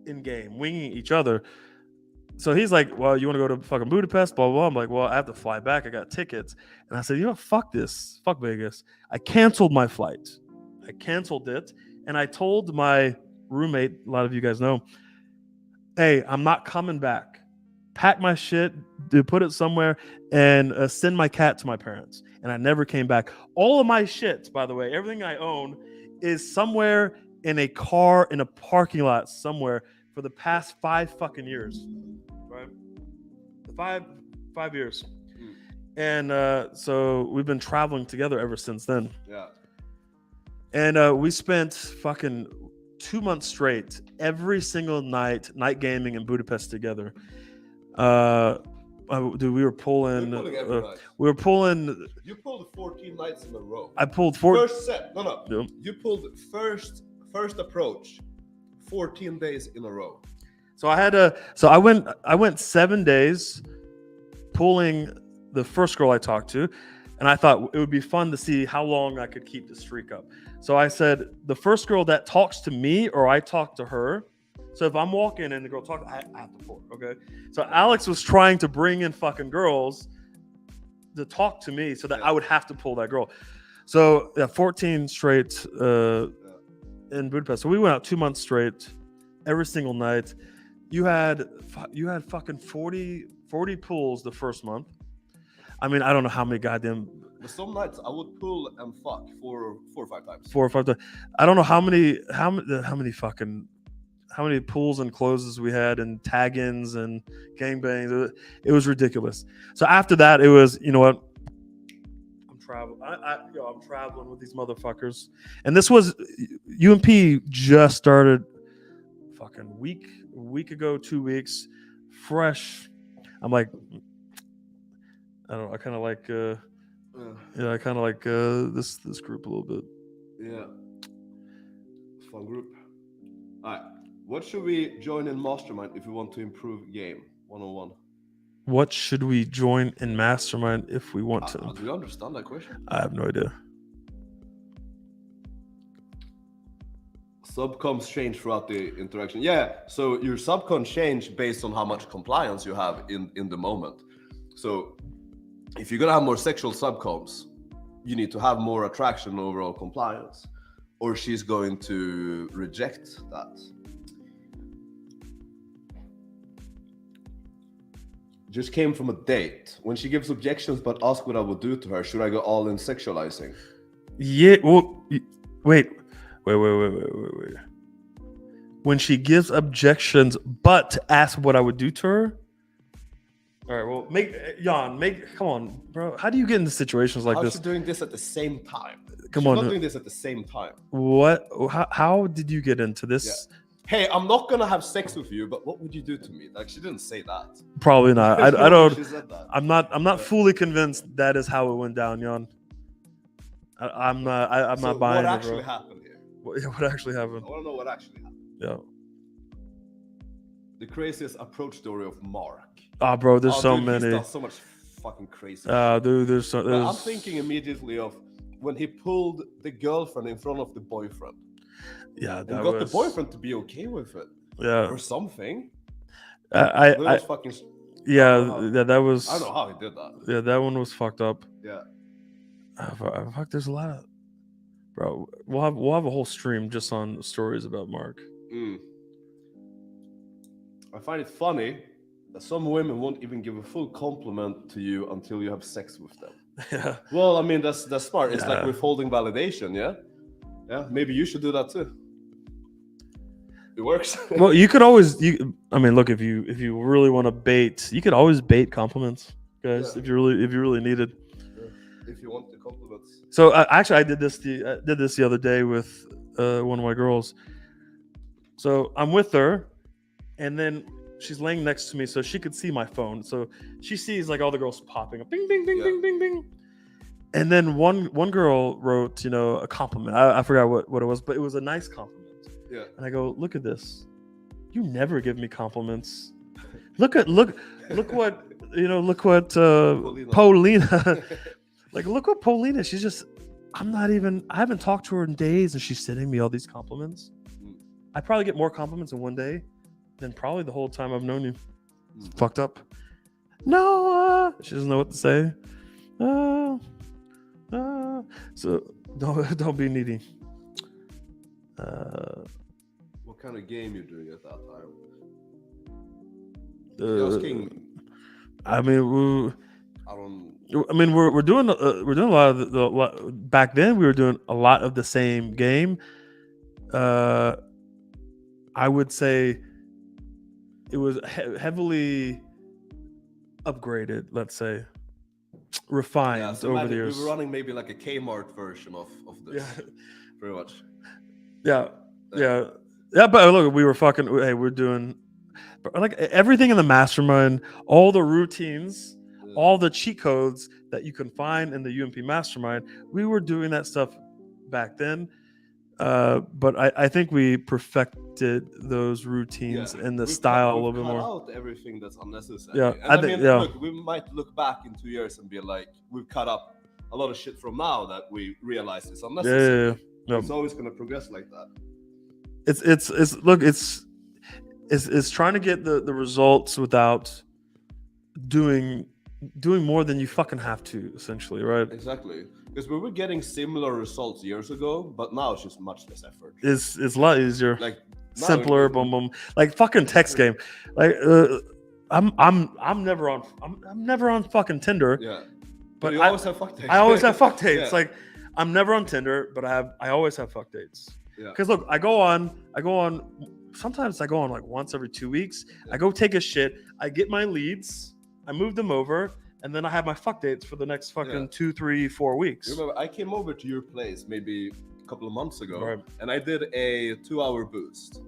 in game, winging each other. So he's like, well, you want to go to fucking Budapest, blah, blah, blah. I'm like, well, I have to fly back. I got tickets. And I said, you know, fuck this. Fuck Vegas. I canceled my flight. I canceled it. And I told my roommate, a lot of you guys know, hey, I'm not coming back. Pack my shit, put it somewhere, and send my cat to my parents. And I never came back. All of my shit, by the way, everything I own is somewhere in a car, in a parking lot somewhere for the past 5 fucking years. Right? 5 years. And so we've been traveling together ever since then. Yeah. And we spent fucking 2 months straight, every single night gaming in Budapest together. Dude, we were pulling. We were pulling. You pulled 14 nights in a row. I pulled 4. First set. No. Yeah. You pulled first approach, 14 days in a row. So I had to. So I went 7 days pulling the first girl I talked to, and I thought it would be fun to see how long I could keep the streak up. So I said, the first girl that talks to me or I talk to her. So if I'm walking and the girl talks, I have to pull her, okay? So Alex was trying to bring in fucking girls to talk to me so that I would have to pull that girl. So yeah, 14 straight in Budapest. So we went out 2 months straight, every single night. You had fucking 40 pulls the first month. I mean, I don't know how many goddamn. But some nights I would pull and fuck 4 or 5 times. 4 or 5 times. I don't know how many pulls and closes we had and tag-ins and gangbangs. It was ridiculous. So after that, it was, you know what? I'm traveling. I'm traveling with these motherfuckers. And this was UMP just started fucking week ago, 2 weeks, fresh. I'm like, I don't know. I kind of like, I kind of like this group a little bit. Yeah, fun group. All right. What should we join in Mastermind if we want to improve game 101? What should we join in Mastermind if we want to? Do you understand that question? I have no idea. Subcons change throughout the interaction. Yeah, so your subcon change based on how much compliance you have in the moment. So if you're gonna have more sexual subcons, you need to have more attraction overall compliance, or she's going to reject that. Just came from a date. When she gives objections but ask what I would do to her, should I go all in sexualizing? Yeah, well, wait. When she gives objections but ask what I would do to her? All right, well, come on, bro. How do you get into situations like this? How's she doing this at the same time? She's not doing this at the same time. What? How did you get into this? Yeah. Hey, I'm not gonna have sex with you, but what would you do to me? Like, she didn't say that. Probably not. I don't. She said that. I'm not fully convinced that is how it went down, Jan. I'm not buying it. What actually happened here? What actually happened? I want to know what actually happened. Yeah. The craziest approach story of Mark. Oh, bro, there's so dude, many. He's done so much fucking crazy. Dude, there's so. Well, I'm thinking immediately of when he pulled the girlfriend in front of the boyfriend. Yeah, and got the boyfriend to be okay with it. Yeah, or something. I That was. I don't know how he did that. Yeah, that one was fucked up. Yeah. Fuck, there's a lot of. Bro, we'll have a whole stream just on stories about Mark. I find it funny that some women won't even give a full compliment to you until you have sex with them. Yeah. Well, I mean that's smart. It's like withholding validation. Yeah. Yeah. Maybe you should do that too. It works. Well, you could always. I mean, look, if you really want to bait, you could always bait compliments, guys. Yeah. If you really need it. If you want the compliments. So actually, I did this the other day with one of my girls. So I'm with her, and then she's laying next to me, so she could see my phone. So she sees like all the girls popping up, bing, bing, bing, bing, bing, bing. And then one girl wrote, a compliment. I forgot what it was, but it was a nice compliment. Yeah. And I go, look at this. You never give me compliments. Look what Paulina. Like, look what Paulina. She's just. I haven't talked to her in days, and she's sending me all these compliments. I probably get more compliments in one day than probably the whole time I've known you. It's fucked up. No, she doesn't know what to say. So don't be needy. What kind of game you're doing at that time? I mean, we're we're doing a lot of the back then. We were doing a lot of the same game. I would say it was heavily upgraded. Let's say refined over the years. We were running maybe like a Kmart version of this. Yeah, pretty much. Yeah. But look, we were fucking. Hey, we're doing like everything in the Mastermind, all the routines, all the cheat codes that you can find in the UMP Mastermind. We were doing that stuff back then, but I think we perfected those routines and the style a little bit more. Out everything that's unnecessary. Yeah, and I mean, look, we might look back in 2 years and be like, we've cut up a lot of shit from now that we realize is unnecessary. Yeah. It's always going to progress like that. It's trying to get the results without doing more than you fucking have to, essentially, right? Exactly, because we were getting similar results years ago, but now it's just much less effort. It's a lot easier, like simpler, boom, like fucking text game. Like I'm never on fucking Tinder. Yeah, but you always have fuck dates. I always have fuck dates. Yeah. Like I'm never on Tinder, but I always have fuck dates. Yeah. Because look, I go on. Sometimes I go on like once every 2 weeks. I go take a shit. I get my leads. I move them over, and then I have my fuck dates for the next fucking 2, 3, 4 weeks. Remember, I came over to your place maybe a couple of months ago, right. And I did a 2-hour boost.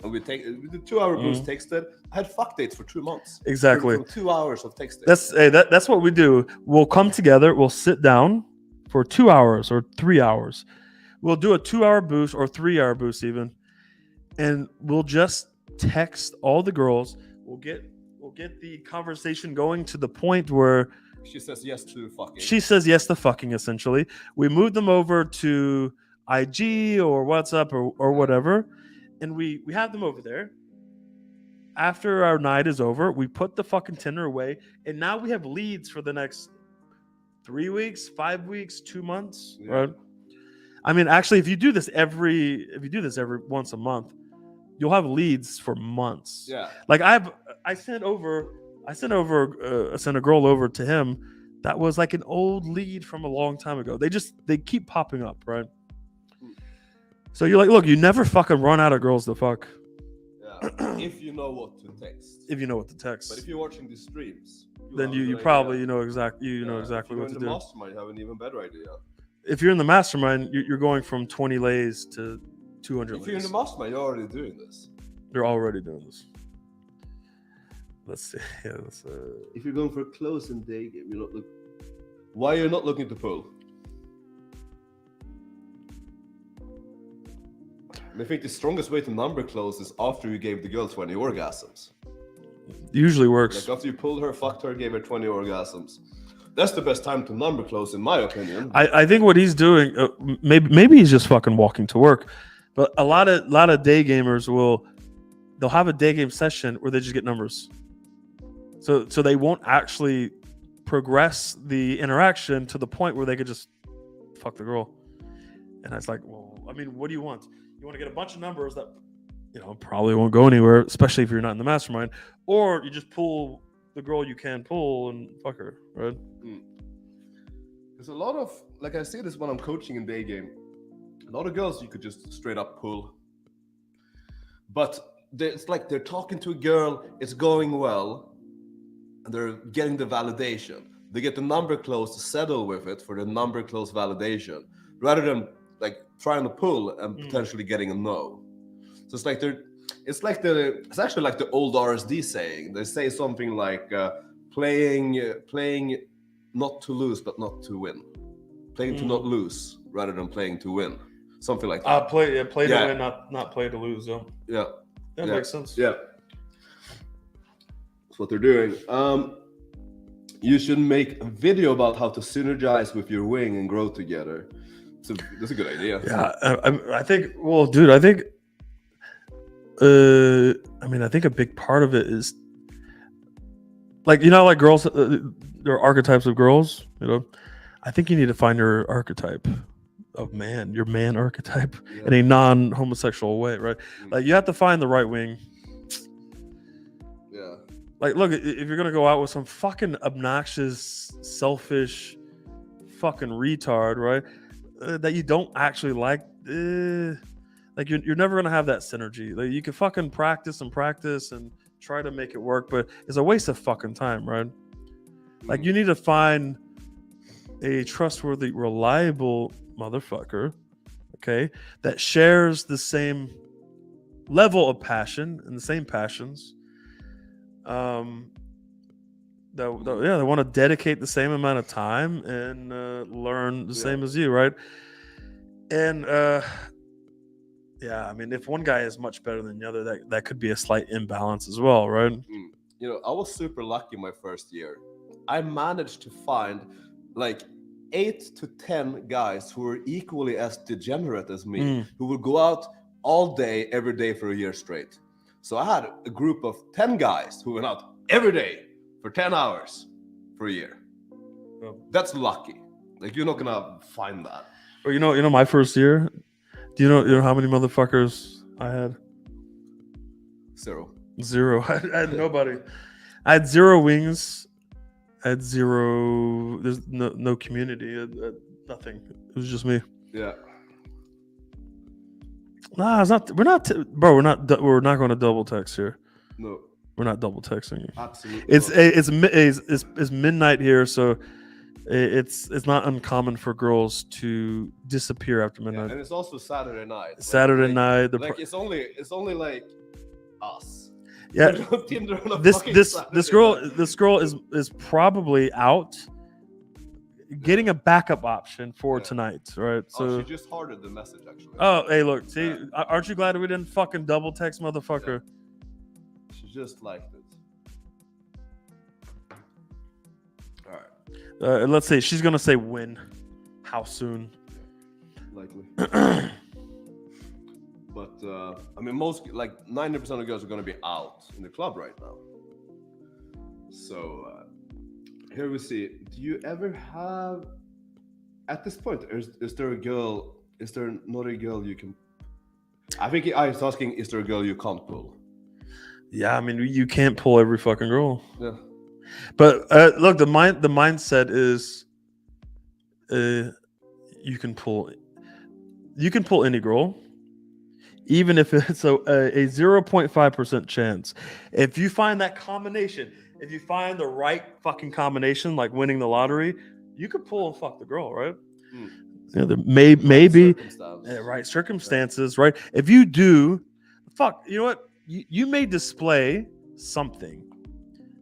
And we did 2-hour boost texted. I had fuck dates for 2 months. Exactly. From 2 hours of texting. That's what we do. We'll come together. We'll sit down for 2 hours or 3 hours. We'll do a 2-hour boost or 3-hour boost even, and we'll just text all the girls. We'll get the conversation going to the point where she says yes to fucking. She says yes to fucking. Essentially, we move them over to IG or WhatsApp or whatever, and we have them over there. After our night is over, we put the fucking Tinder away, and now we have leads for the next 3 weeks, 5 weeks, 2 months, right? I mean, actually, if you do this every once a month, you'll have leads for months. Yeah. Like I sent a girl over to him that was like an old lead from a long time ago. They keep popping up, right? So you're like, look, you never fucking run out of girls to fuck. Yeah. If you know what to text. If you know what to text. But if you're watching the streams, then you probably know exactly what to do. Mastermind, you have an even better idea. If you're in the Mastermind, you're going from 20 lays to 200 lays. If you're in the Mastermind, you're already doing this. They're already doing this. Let's see. Yeah, if you're going for a close and day game, why are you not looking to pull? I think the strongest way to number close is after you gave the girl 20 orgasms. Usually works. Like after you pulled her, fucked her, gave her 20 orgasms. That's the best time to number close, in my opinion. I think what he's doing, maybe he's just fucking walking to work, but a lot of day gamers they'll have a day game session where they just get numbers. So they won't actually progress the interaction to the point where they could just fuck the girl. And it's like, well, I mean, what do you want? You want to get a bunch of numbers that, you know, probably won't go anywhere, especially if you're not in the mastermind, or you just pull the girl you can pull and fuck her, right? There's a lot of, like, I see this when I'm coaching in day game. A lot of girls you could just straight up pull, but it's like they're talking to a girl, it's going well, and they're getting the validation. They get the number close to settle with it for the number close validation, rather than like trying to pull and potentially getting a no. So it's like it's actually like the old RSD saying. They say something like playing not to lose but not to win, playing to not lose rather than playing to win, something like that. Play to win, not play to lose. Yeah, that makes sense. Yeah, that's what they're doing. You should make a video about how to synergize with your wing and grow together. That's a good idea. Yeah, I think. Well, dude, I think. I think a big part of it is, like, you know, like girls, there are archetypes of girls. You know, I think you need to find your archetype of man, your man archetype, in a non-homosexual way, right? Like, you have to find the right wing. Yeah. Like, look, if you're gonna go out with some fucking obnoxious, selfish, fucking retard, right, that you don't actually like, like you're never gonna have that synergy. Like, you can fucking practice and try to make it work, but it's a waste of fucking time, right? Like, you need to find a trustworthy, reliable motherfucker, okay, that shares the same level of passion and the same passions. They want to dedicate the same amount of time and learn the same as you, right? And I mean, if one guy is much better than the other, that could be a slight imbalance as well, right? You know, I was super lucky my first year. I managed to find like 8 to 10 guys who were equally as degenerate as me, who would go out all day, every day for a year straight. So I had a group of 10 guys who went out every day for 10 hours for a year. That's lucky. Like, you're not gonna find that. Or you know, my first year, do you know how many motherfuckers I had? Zero. I had nobody. I had zero wings. I had zero. There's no community. Nothing. It was just me. Yeah. Nah, it's not. We're not, bro. We're not going to double text here. No. We're not double texting. Absolutely. It's midnight here, so it's not uncommon for girls to disappear after midnight. Yeah, and it's also Saturday night. Saturday night. It's only like us. Yeah. Tinder on a this girl is probably out getting a backup option for tonight, right? So she just hearted the message, actually. Oh, hey, look, see, aren't you glad we didn't fucking double text, motherfucker? Yeah. She just liked it. All right. Let's see. She's gonna say when. How soon? Likely. But I mean, most, like 90% of girls are gonna be out in the club right now. So here we see. Do you ever have, at this point, is there a girl? Is there not a girl you can? I think I was asking, is there a girl you can't pull? Yeah, I mean, you can't pull every fucking girl. Yeah. But look, the mindset is, you can pull any girl, even if it's a 0.5% chance. If you find that combination, if you find the right fucking combination, like winning the lottery, you could pull and fuck the girl, right? You know, there maybe right circumstances, right? If you do, you know what? You may display something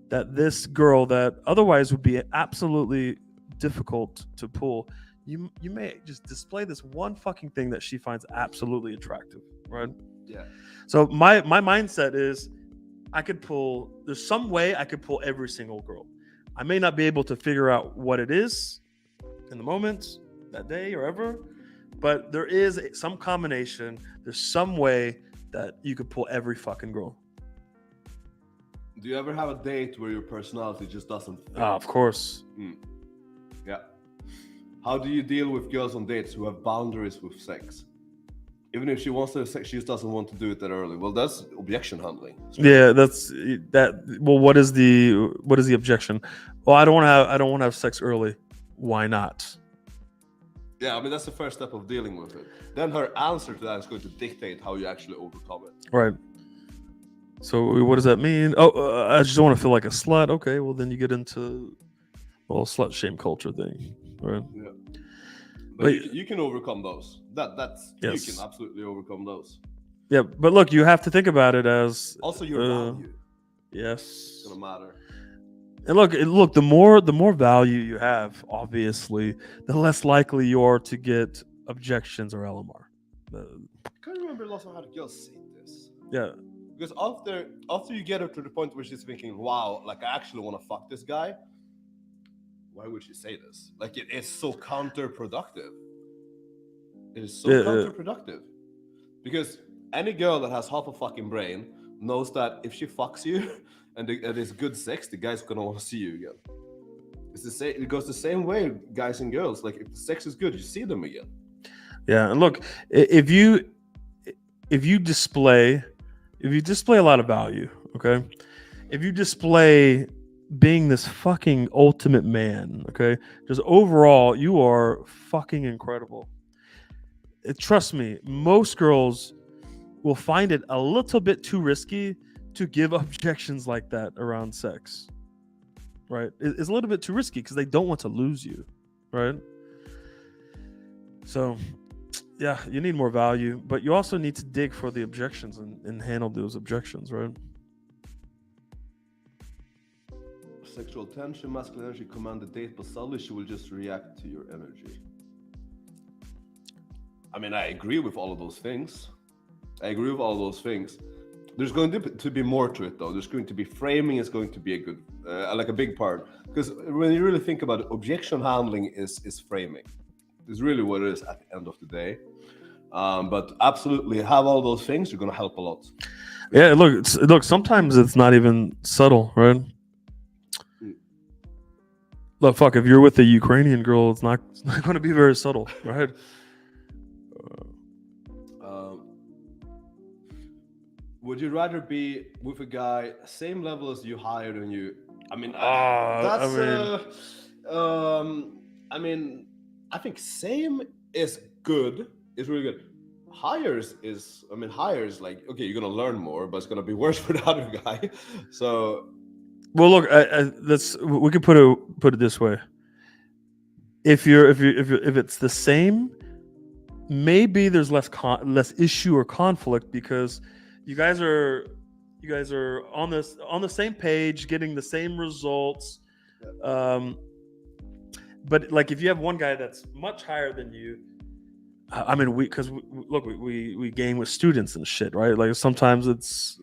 that this girl that otherwise would be absolutely difficult to pull. You may just display this one fucking thing that she finds absolutely attractive, right? Yeah. So my mindset is, there's some way I could pull every single girl. I may not be able to figure out what it is in the moment, that day or ever, but there is some combination. There's some way that you could pull every fucking girl. Do you ever have a date where your personality just doesn't fit? Of course. Yeah. How do you deal with girls on dates who have boundaries with sex? Even if she wants to have sex, she just doesn't want to do it that early. Well, that's objection handling. Yeah, that's that. Well, what is the objection? Well, I don't want to have sex early. Why not? Yeah, I mean that's the first step of dealing with it. Then her answer to that is going to dictate how you actually overcome it. Right. So what does that mean? Oh, I just don't want to feel like a slut. Okay, well then you get into slut shame culture thing, right? Yeah. But you can overcome those. That's yes. You can absolutely overcome those. Yeah, but look, you have to think about it as also your value. Yes, it's gonna matter. And look, the more value you have, obviously, the less likely you are to get objections or LMR. I can't remember lots of how the girls say this. Yeah. Because after you get her to the point where she's thinking, wow, like I actually want to fuck this guy, why would she say this? Like it is so counterproductive. It is so counterproductive. Because any girl that has half a fucking brain knows that if she fucks you and it's good sex, the guy's gonna want to see you again. It's the same. It goes the same way, guys and girls. Like if the sex is good, you see them again. Yeah, and look, if you display a lot of value, okay, if you display being this fucking ultimate man, okay, just overall, you are fucking incredible. Trust me, most girls will find it a little bit too risky to give objections like that around sex, right? It's a little bit too risky because they don't want to lose you, right? So, yeah, you need more value, but you also need to dig for the objections and handle those objections, right? Sexual tension, masculine energy command the date, but subtly she will just react to your energy. I mean, I agree with all of those things. There's going to be more to it, though. There's going to be framing. Is going to be a big part. Because when you really think about it, objection handling is framing. It's really what it is at the end of the day. But absolutely, have all those things. You're going to help a lot. Yeah, look. Sometimes it's not even subtle, right? Look, fuck. If you're with a Ukrainian girl, it's not going to be very subtle, right? Would you rather be with a guy same level as you, higher than you? I mean, I think same is good. It's really good. Higher is like, okay, you're gonna learn more, but it's gonna be worse for the other guy. So, well, look, we could put it this way. If it's the same, maybe there's less issue or conflict because you guys are on the same page, getting the same results. But like if you have one guy that's much higher than you, I mean, we game with students and shit, right? Like sometimes it's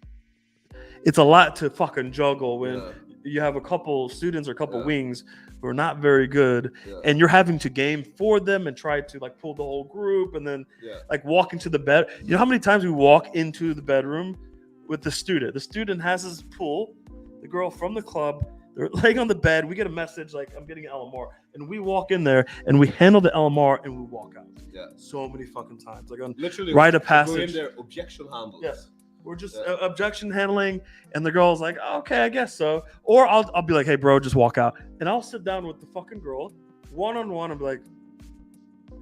a lot to fucking juggle when you have a couple students or a couple wings who are not very good, and you're having to game for them and try to like pull the whole group, and then like walk into the bed. You know how many times we walk into the bedroom with the student? The student has his pool, the girl from the club, they're laying on the bed. We get a message like, I'm getting an LMR, and we walk in there and we handle the LMR and we walk out. Yeah, so many fucking times, like on literally rite of passage. Go in there, objection handles. Yes. We're just objection handling, and the girl's like, oh, okay, I guess so. Or I'll be like, hey, bro, just walk out. And I'll sit down with the fucking girl, one-on-one, and be like,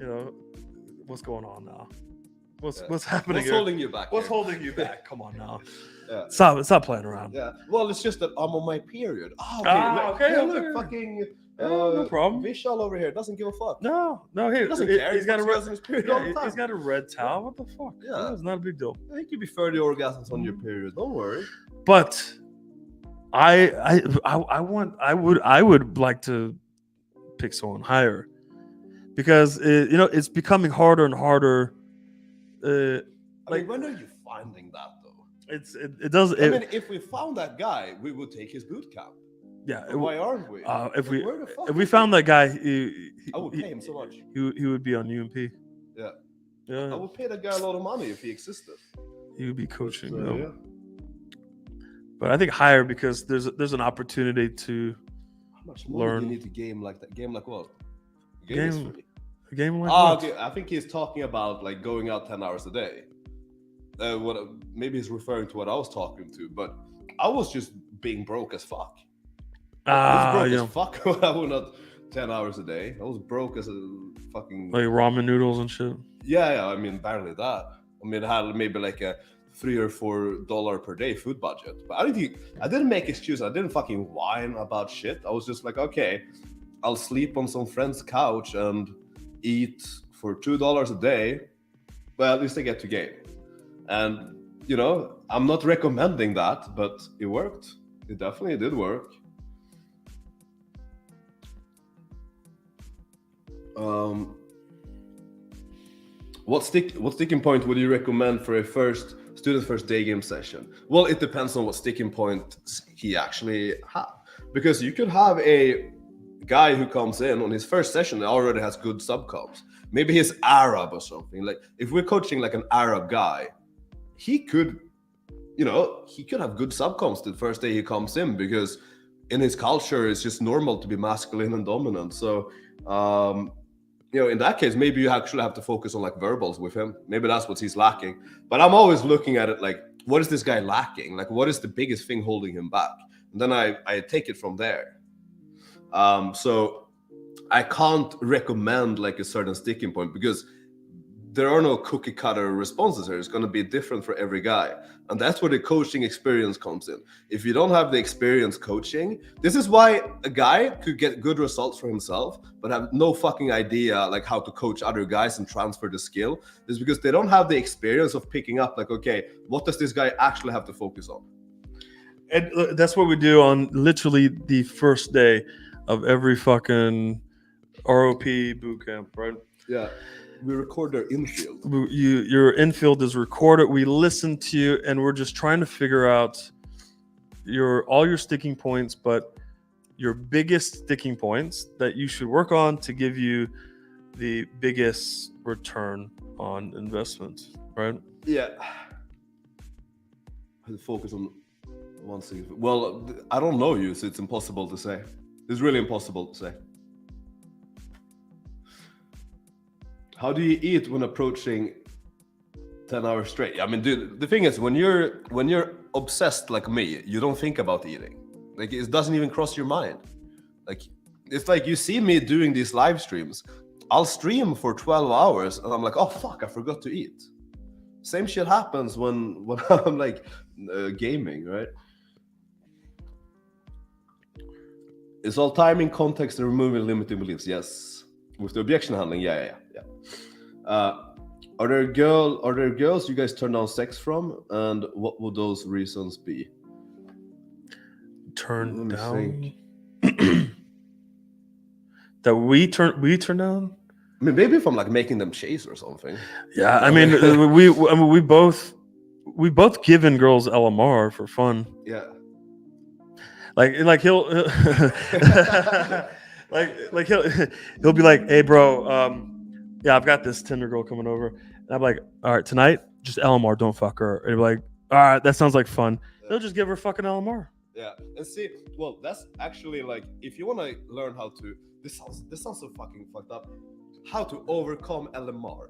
you know, what's going on now? What's happening here? Holding you back? What's holding you back? Come on now. Stop playing around. Yeah. Well, it's just that I'm on my period. Look, fucking... no problem. Vishal over here doesn't give a fuck. No, he doesn't care. He's got a red towel. What the fuck? Yeah, it's not a big deal. I think you'd be 30 orgasms on your period. Don't worry. But I would like to pick someone higher because it's becoming harder and harder. When are you finding that though? It does. If we found that guy, we would take his boot camp. Yeah, why aren't we? If we found that guy, I would pay him so much. He would be on UMP. Yeah. I would pay that guy a lot of money if he existed. He would be coaching. But I think higher because there's an opportunity to How much money learn. do you need to game like that? Game like what? Game Game- is free. A game like Oh, what? okay. I think he's talking about like going out 10 hours a day. What? Maybe he's referring to what I was talking to, but I was just being broke as fuck. I was broke Yeah, as fuck when I went out 10 hours a day. I was broke as a fucking like ramen noodles and shit. yeah. I mean, barely that. I mean, I had maybe like a $3 or $4 per day food budget, but I didn't make excuses. I didn't fucking whine about shit. I was just like, okay, I'll sleep on some friend's couch and eat for $2 a day. Well, at least I get to game. And you know, I'm not recommending that, but it worked. It definitely did work. What sticking point would you recommend for a student first day game session? Well, it depends on what sticking point he actually have, because you could have a guy who comes in on his first session that already has good subcomps. Maybe he's Arab or something. Like if we're coaching like an Arab guy, he could have good subcomps the first day he comes in, because in his culture it's just normal to be masculine and dominant. So in that case, maybe you actually have to focus on like verbals with him. Maybe that's what he's lacking. But I'm always looking at it like, what is this guy lacking? Like, what is the biggest thing holding him back? And then I take it from there. So I can't recommend like a certain sticking point, because there are no cookie cutter responses here. It's going to be different for every guy. And that's where the coaching experience comes in. If you don't have the experience coaching, this is why a guy could get good results for himself, but have no fucking idea like how to coach other guys and transfer the skill. Is because they don't have the experience of picking up like, okay, what does this guy actually have to focus on? And that's what we do on literally the first day of every fucking ROP boot camp, right? Yeah. We record their infield. Your infield is recorded. We listen to you, and we're just trying to figure out all your sticking points, but your biggest sticking points that you should work on to give you the biggest return on investment, right? Yeah. I focus on one thing. Well, I don't know you, so it's impossible to say. It's really impossible to say. How do you eat when approaching 10 hours straight? I mean, dude, the thing is, when you're obsessed like me, you don't think about eating. Like, it doesn't even cross your mind. Like, it's like you see me doing these live streams. I'll stream for 12 hours and I'm like, oh fuck, I forgot to eat. Same shit happens when I'm like gaming, right? It's all timing, context, and removing limiting beliefs. Yes. With the objection handling, yeah. Are there girls you guys turn down sex from, and what would those reasons be? Turn down that we turn down. I mean, maybe if I'm like making them chase or something. Yeah, I mean, we both given girls LMR for fun. Yeah. Like he'll like he'll be like, hey bro, yeah, I've got this Tinder girl coming over, and I'm like, all right, tonight just LMR, don't fuck her. And he'll be like, all right, that sounds like fun. Yeah. They'll just give her fucking LMR. Yeah, and see, well, that's actually like, if you want to learn how to, this sounds so fucking fucked up, how to overcome LMR.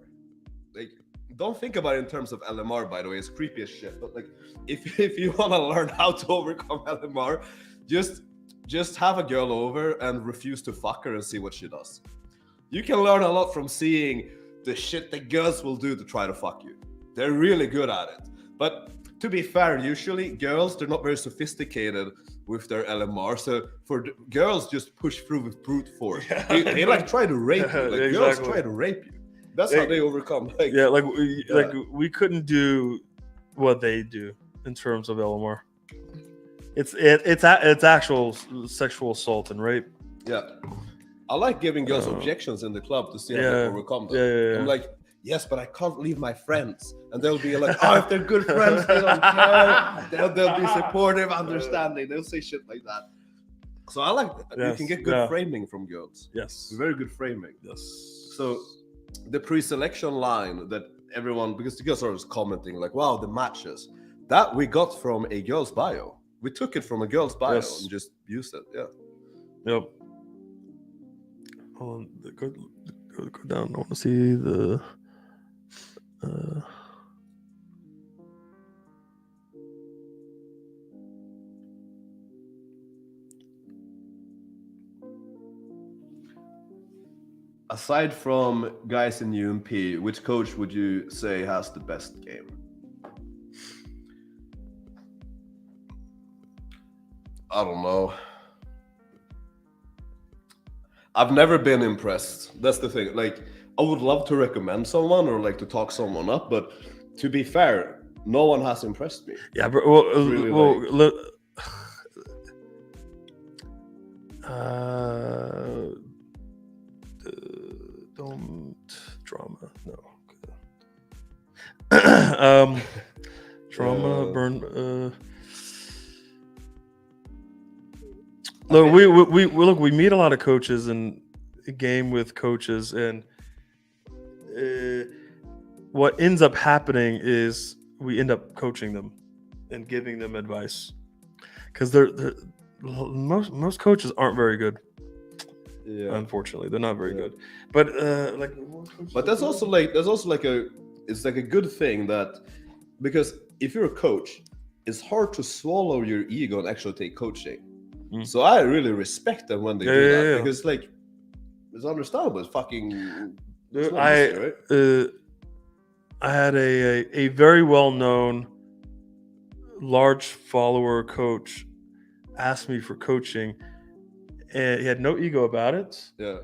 Like, don't think about it in terms of LMR, by the way, it's creepy as shit. But like, if you want to learn how to overcome LMR, just have a girl over and refuse to fuck her and see what she does. You can learn a lot from seeing the shit that girls will do to try to fuck you. They're really good at it. But to be fair, usually girls, they're not very sophisticated with their LMR. So for girls, just push through with brute force. Yeah. They like try to rape you. Like, exactly. Girls try to rape you. That's how they overcome. Like, yeah, like we couldn't do what they do in terms of LMR. It's actual sexual assault and rape. Yeah. I like giving girls objections in the club to see how they overcome them. Yeah. I'm like, yes, but I can't leave my friends. And they'll be like, oh, if they're good friends, they don't care. They'll be supportive, understanding. They'll say shit like that. So I like that. Yes, you can get good framing from girls. Yes. Very good framing. Yes. So the pre-selection line that everyone, because the girls are always commenting like, wow, the matches. That we got from a girl's bio. We took it from a girl's bio Yes. and just used it. Yeah. Yep. Hold on. Go down. I want to see the. Aside from guys in UMP, which coach would you say has the best game? I don't know. I've never been impressed. That's the thing. Like, I would love to recommend someone or like to talk someone up, but to be fair, no one has impressed me. Yeah, bro. Well, Really, don't drama. No. Drama burn. Look, we meet a lot of coaches and game with coaches, and what ends up happening is we end up coaching them and giving them advice, because most coaches aren't very good. Yeah. Unfortunately, they're not very good. But but that's also like it's like a good thing that, because if you're a coach, it's hard to swallow your ego and actually take coaching. So I really respect them when they do that, because like it's understandable. It's fucking. It's not easy, right? I had a very well-known, large follower coach ask me for coaching, and he had no ego about it. Yeah.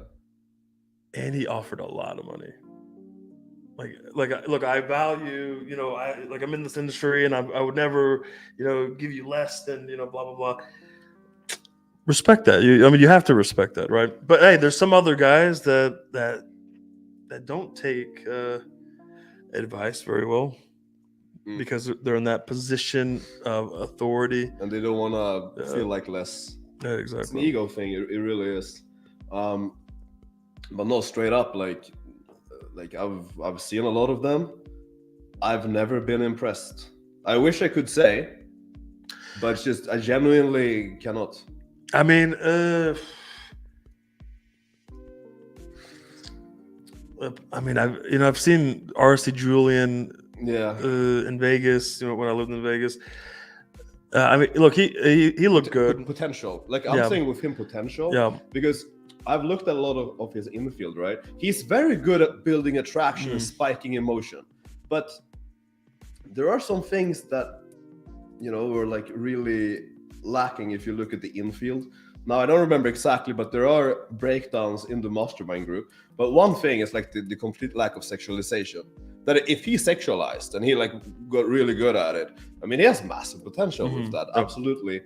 And he offered a lot of money. Look, I value, I'm in this industry, and I would never, give you less than, blah, blah, blah. Respect that. You have to respect that, right? But hey, there's some other guys that don't take advice very well, because they're in that position of authority, and they don't want to feel like less. Yeah, exactly. It's an ego thing. It really is. But no, straight up, like I've seen a lot of them. I've never been impressed. I wish I could say, but it's just I genuinely cannot. I mean, I've seen RC Julian, in Vegas. When I lived in Vegas. Look, he looked good. Potential, like I'm saying with him, potential. Yeah. Because I've looked at a lot of his infield, right? He's very good at building attraction and spiking emotion, but there are some things that were like really lacking if you look at the infield. Now I don't remember exactly, but there are breakdowns in the Mastermind group. But one thing is like the complete lack of sexualization. That if he sexualized and he like got really good at it, I mean, he has massive potential with that. Absolutely.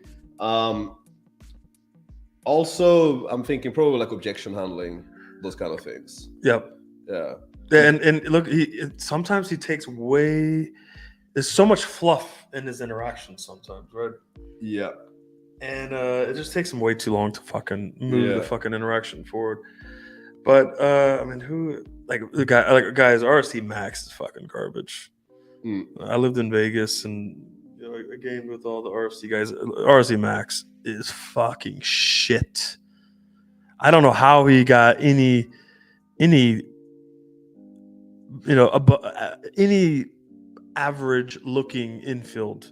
Also, I'm thinking probably like objection handling, those kind of things. Yep. Yeah. And look, sometimes he takes way. There's so much fluff in his interactions sometimes, right? Yeah. And it just takes him way too long to fucking move the fucking interaction forward. But who the guys? RC Max is fucking garbage. I lived in Vegas and I gamed with all the RC guys. RC Max is fucking shit. I don't know how he got any average looking infield.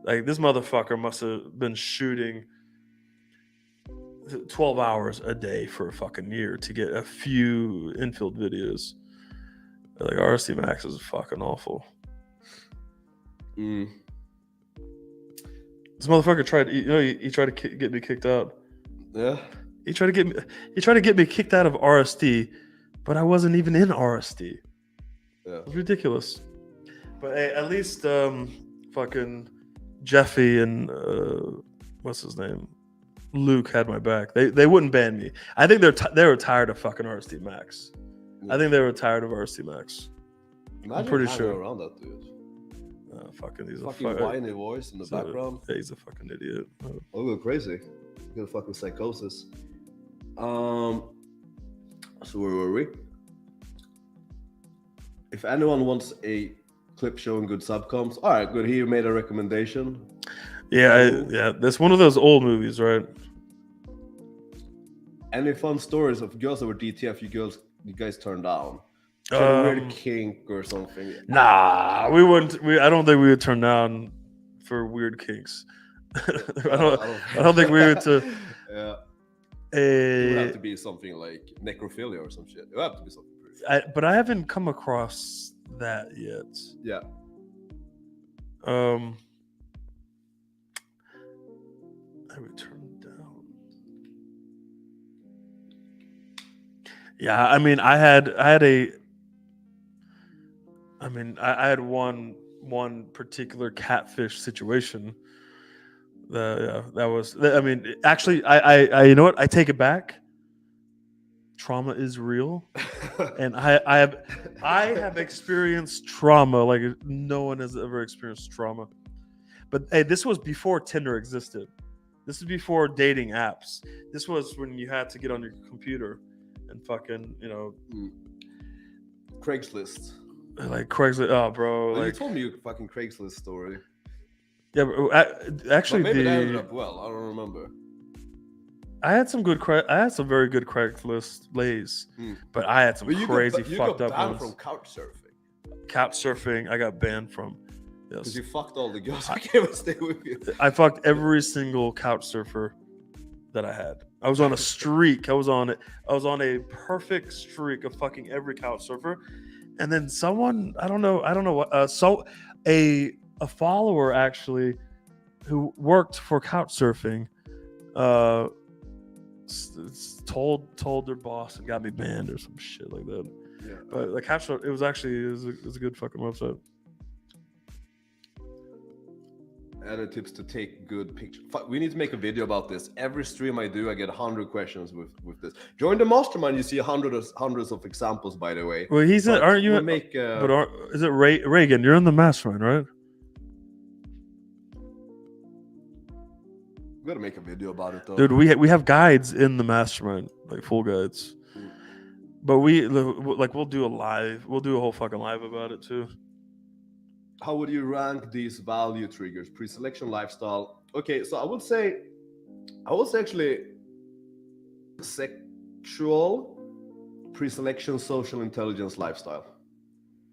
Like, this motherfucker must have been shooting 12 hours a day for a fucking year to get a few infield videos. Like, RC Max is fucking awful. This motherfucker tried. He tried to get me kicked out. Yeah. He tried to get me kicked out of RSD, but I wasn't even in RSD. Yeah. It was ridiculous. But hey, at least fucking Jeffy and what's his name, Luke, had my back. They wouldn't ban me. I think they were tired of fucking RSD Max. Yeah. I think they were tired of RSD Max. Imagine I'm pretty sure around that dude. He's fucking whiny voice in the background. Yeah, he's a fucking idiot. I'll go crazy. Get a fucking psychosis. So where were we? If anyone wants a clip showing good subcoms, all right, good. He made a recommendation. Yeah, that's one of those old movies, right? Any fun stories of girls that were DTF you guys turned down? She had a weird kink or something. Nah, we wouldn't. I don't think we would turn down for weird kinks. I don't think we would. Yeah. It would have to be something like necrophilia or some shit. It would have to be something pretty. But I haven't come across that yet. Yeah. I would turn it down. Yeah, I mean, I had one particular catfish situation. That was. I mean, actually, I you know what? I take it back. Trauma is real, and I have experienced trauma like no one has ever experienced trauma. But hey, this was before Tinder existed. This is before dating apps. This was when you had to get on your computer and fucking, Craigslist. Like Craigslist. Oh, bro. Well, like, you told me your fucking Craigslist story. Yeah, but actually, but maybe that ended up well. I don't remember. I had some very good Craigslist lays, but I had some crazy fucked up ones. From couch surfing. Couch surfing, I got banned from. Yes. Because you fucked all the girls who came and stayed with you. I fucked every single couch surfer that I had. I was on a streak. I was on a perfect streak of fucking every couch surfer, and then someone I don't know what a follower actually who worked for couch surfing told their boss and got me banned or some shit like that. Yeah. But the couch surfing, it was a good fucking website. Any tips to take good pictures? We need to make a video about this. Every stream I do, I get 100 questions with this. Join the Mastermind. You see hundreds of examples, by the way. Well, aren't you? Is it Reagan? You're in the Mastermind, right? We gotta make a video about it, though. Dude, we have guides in the Mastermind, like full guides. But we'll do a whole fucking live about it too. How would you rank these value triggers? Pre-selection, lifestyle. Okay, so I would say actually sexual, pre-selection, social intelligence, lifestyle.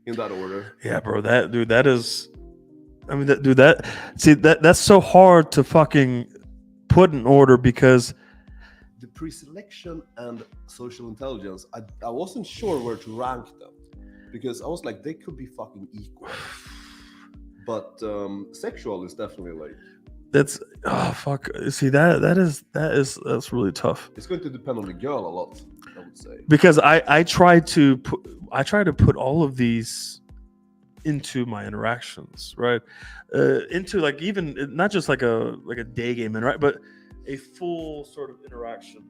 In that order. Yeah, bro. That is. I mean, that's so hard to fucking put in order because the pre-selection and social intelligence, I wasn't sure where to rank them because I was like, they could be fucking equal. But sexual is definitely like that's fuck. See that's really tough. It's going to depend on the girl a lot, I would say. Because I try to put all of these into my interactions, right? Into like even not just like a day game, right? But a full sort of interaction.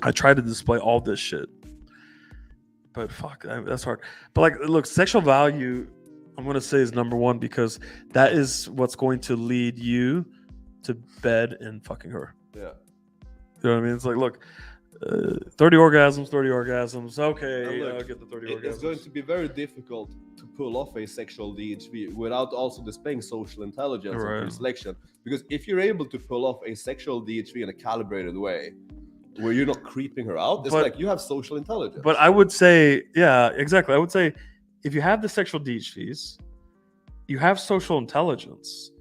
I try to display all this shit. But fuck, that's hard. But like, look, sexual value, I'm going to say is number one because that is what's going to lead you to bed and fucking her. Yeah. You know what I mean? It's like, look, 30 orgasms. Okay, I'll get the 30 orgasms. It's going to be very difficult to pull off a sexual DHV without also displaying social intelligence and pre-selection. Because if you're able to pull off a sexual DHV in a calibrated way, where you're not creeping her out, it's like you have social intelligence. But I would say, yeah, exactly. I would say, if you have the sexual DHVs, you have social intelligence.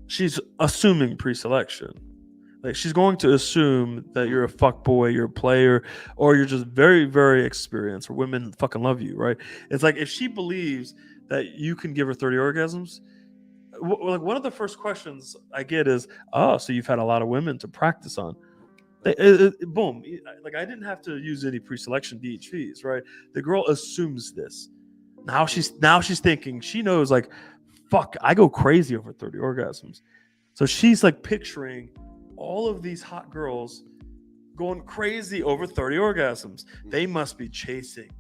She's assuming pre-selection. Like she's going to assume that you're a fuckboy, you're a player, or you're just very, very experienced, or women fucking love you, right? It's like if she believes that you can give her 30 orgasms, like one of the first questions I get is, "Oh, so you've had a lot of women to practice on." Boom! Like I didn't have to use any pre-selection DHVs, right? The girl assumes this. Now she's thinking, she knows like, fuck, I go crazy over 30 orgasms. So she's like picturing all of these hot girls going crazy over 30 orgasms. They must be chasing.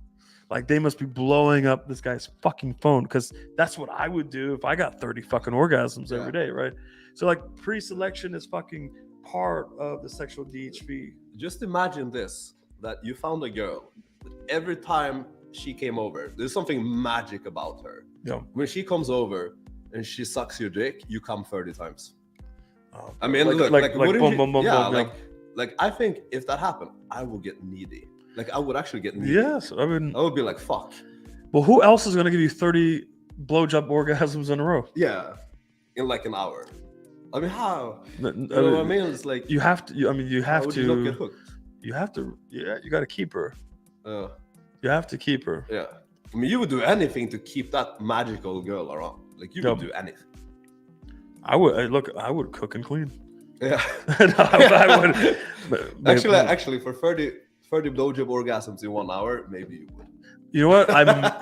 Like they must be blowing up this guy's fucking phone because that's what I would do if I got 30 fucking orgasms every day, right? So like pre-selection is fucking part of the sexual DHV. Just imagine this, that you found a girl, but every time she came over, there's something magic about her. Yeah. When she comes over, and she sucks your dick, you come 30 times. Oh, I mean, like wouldn't boom, you- boom, boom, yeah, boom, like I think if that happened, I would get needy. Like I would actually get needy. Yes, I mean, I would be like, fuck. well, who else is gonna give you 30 blowjob orgasms in a row? Yeah, in like an hour. I mean, how? You You know what I mean? It's like You have to. You how have would you not to. get hooked? You have to. Yeah, you got to keep her. Uh, You have to keep her. yeah. I mean, you would do anything to keep that magical girl around. Like you Yep. would do anything. I would look. I would cook and clean. Yeah. I would. But- Actually, for 30 blowjob orgasms in 1 hour, maybe you would. You know what?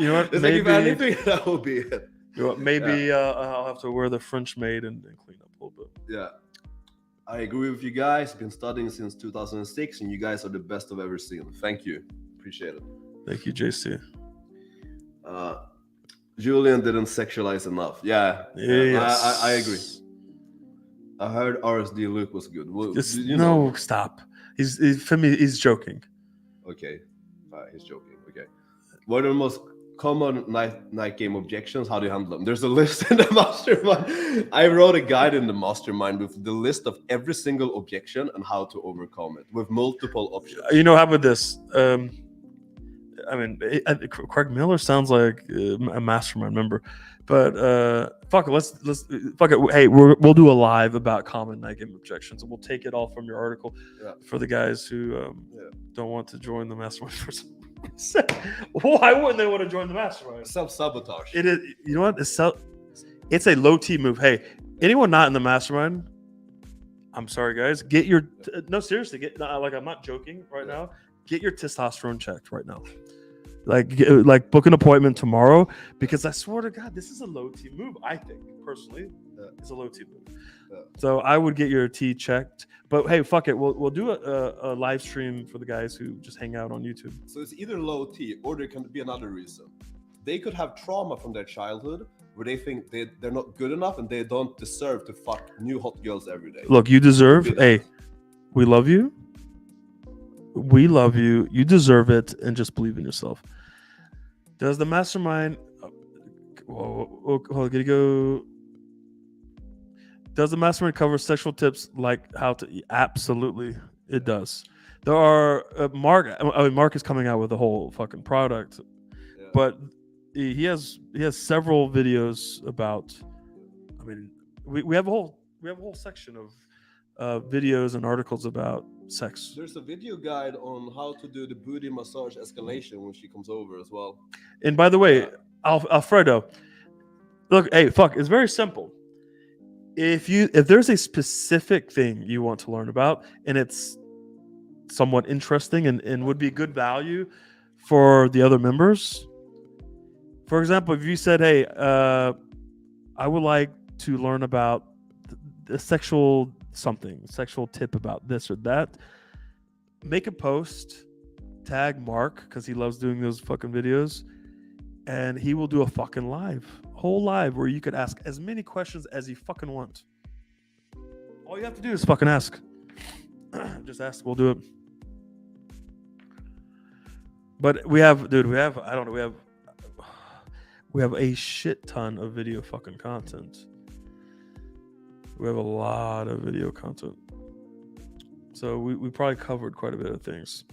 You know what? It's Maybe. like if anything, that would be it. You know what? Maybe I'll have to wear the French maid and clean up a little bit. Yeah. I agree with you guys. Been studying since 2006, and you guys are the best I've ever seen. Thank you. Appreciate it. Thank you, JC. Julian didn't sexualize enough. Yeah. Yes. I agree. I heard RSD Luke was good. Well, Just, you no, know. stop. He's for me. He's joking. Okay. He's joking. Okay. What are the most common night game objections? How do you handle them? There's a list in the mastermind. I wrote a guide in the mastermind with the list of every single objection and how to overcome it with multiple options. You know, how about this? I mean, Craig Miller sounds like a mastermind member, but fuck it. Let's fuck it. Hey, we'll do a live about common night game objections, and we'll take it all from your article for the guys who don't want to join the mastermind. Why wouldn't they want to join the mastermind? Self-sabotage. It is. You know what? It's a low T move. Hey, anyone not in the mastermind? I'm sorry, guys. Get your no, seriously. Like I'm not joking right now. Get your testosterone checked right now. Like book an appointment tomorrow, because I swear to God, this is a low T move. I think personally, it's a low T move. Yeah. So I would get your T checked. But hey, fuck it. We'll do a live stream for the guys who just hang out on YouTube. So it's either low T or there can be another reason. They could have trauma from their childhood where they think they're not good enough and they don't deserve to fuck new hot girls every day. Look, you deserve. Hey, we love you. We love you. You deserve it, and just believe in yourself. Does the mastermind? Hold, can you go? Does the mastermind cover sexual tips like how to? Absolutely, it does. There are Mark is coming out with a whole fucking product, but he has several videos about. I mean, we have a whole section of videos and articles about sex. There's a video guide on how to do the booty massage escalation when she comes over as well. And by the way, Alfredo, look, hey, fuck, it's very simple. If there's a specific thing you want to learn about and it's somewhat interesting and would be good value for the other members, for example, if you said, hey, I would like to learn about the sexual tip about this or that, make a post, tag Mark, because he loves doing those fucking videos, and he will do a fucking whole live where you could ask as many questions as you fucking want. All you have to do is fucking ask. Just ask, we'll do it. But we have a shit ton of video fucking content. We have a lot of video content. So we probably covered quite a bit of things.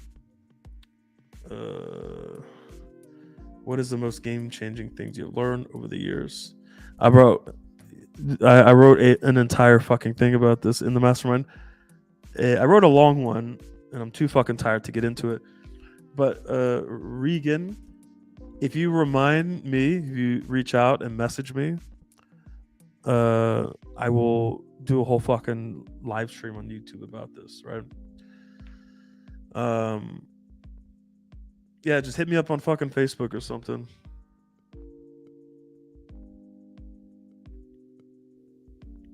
What is the most game-changing things you've learned over the years? I wrote an entire fucking thing about this in the mastermind. I wrote a long one, and I'm too fucking tired to get into it. But Regan, if you remind me, if you reach out and message me, I will do a whole fucking live stream on YouTube about this, right? Yeah, just hit me up on fucking Facebook or something.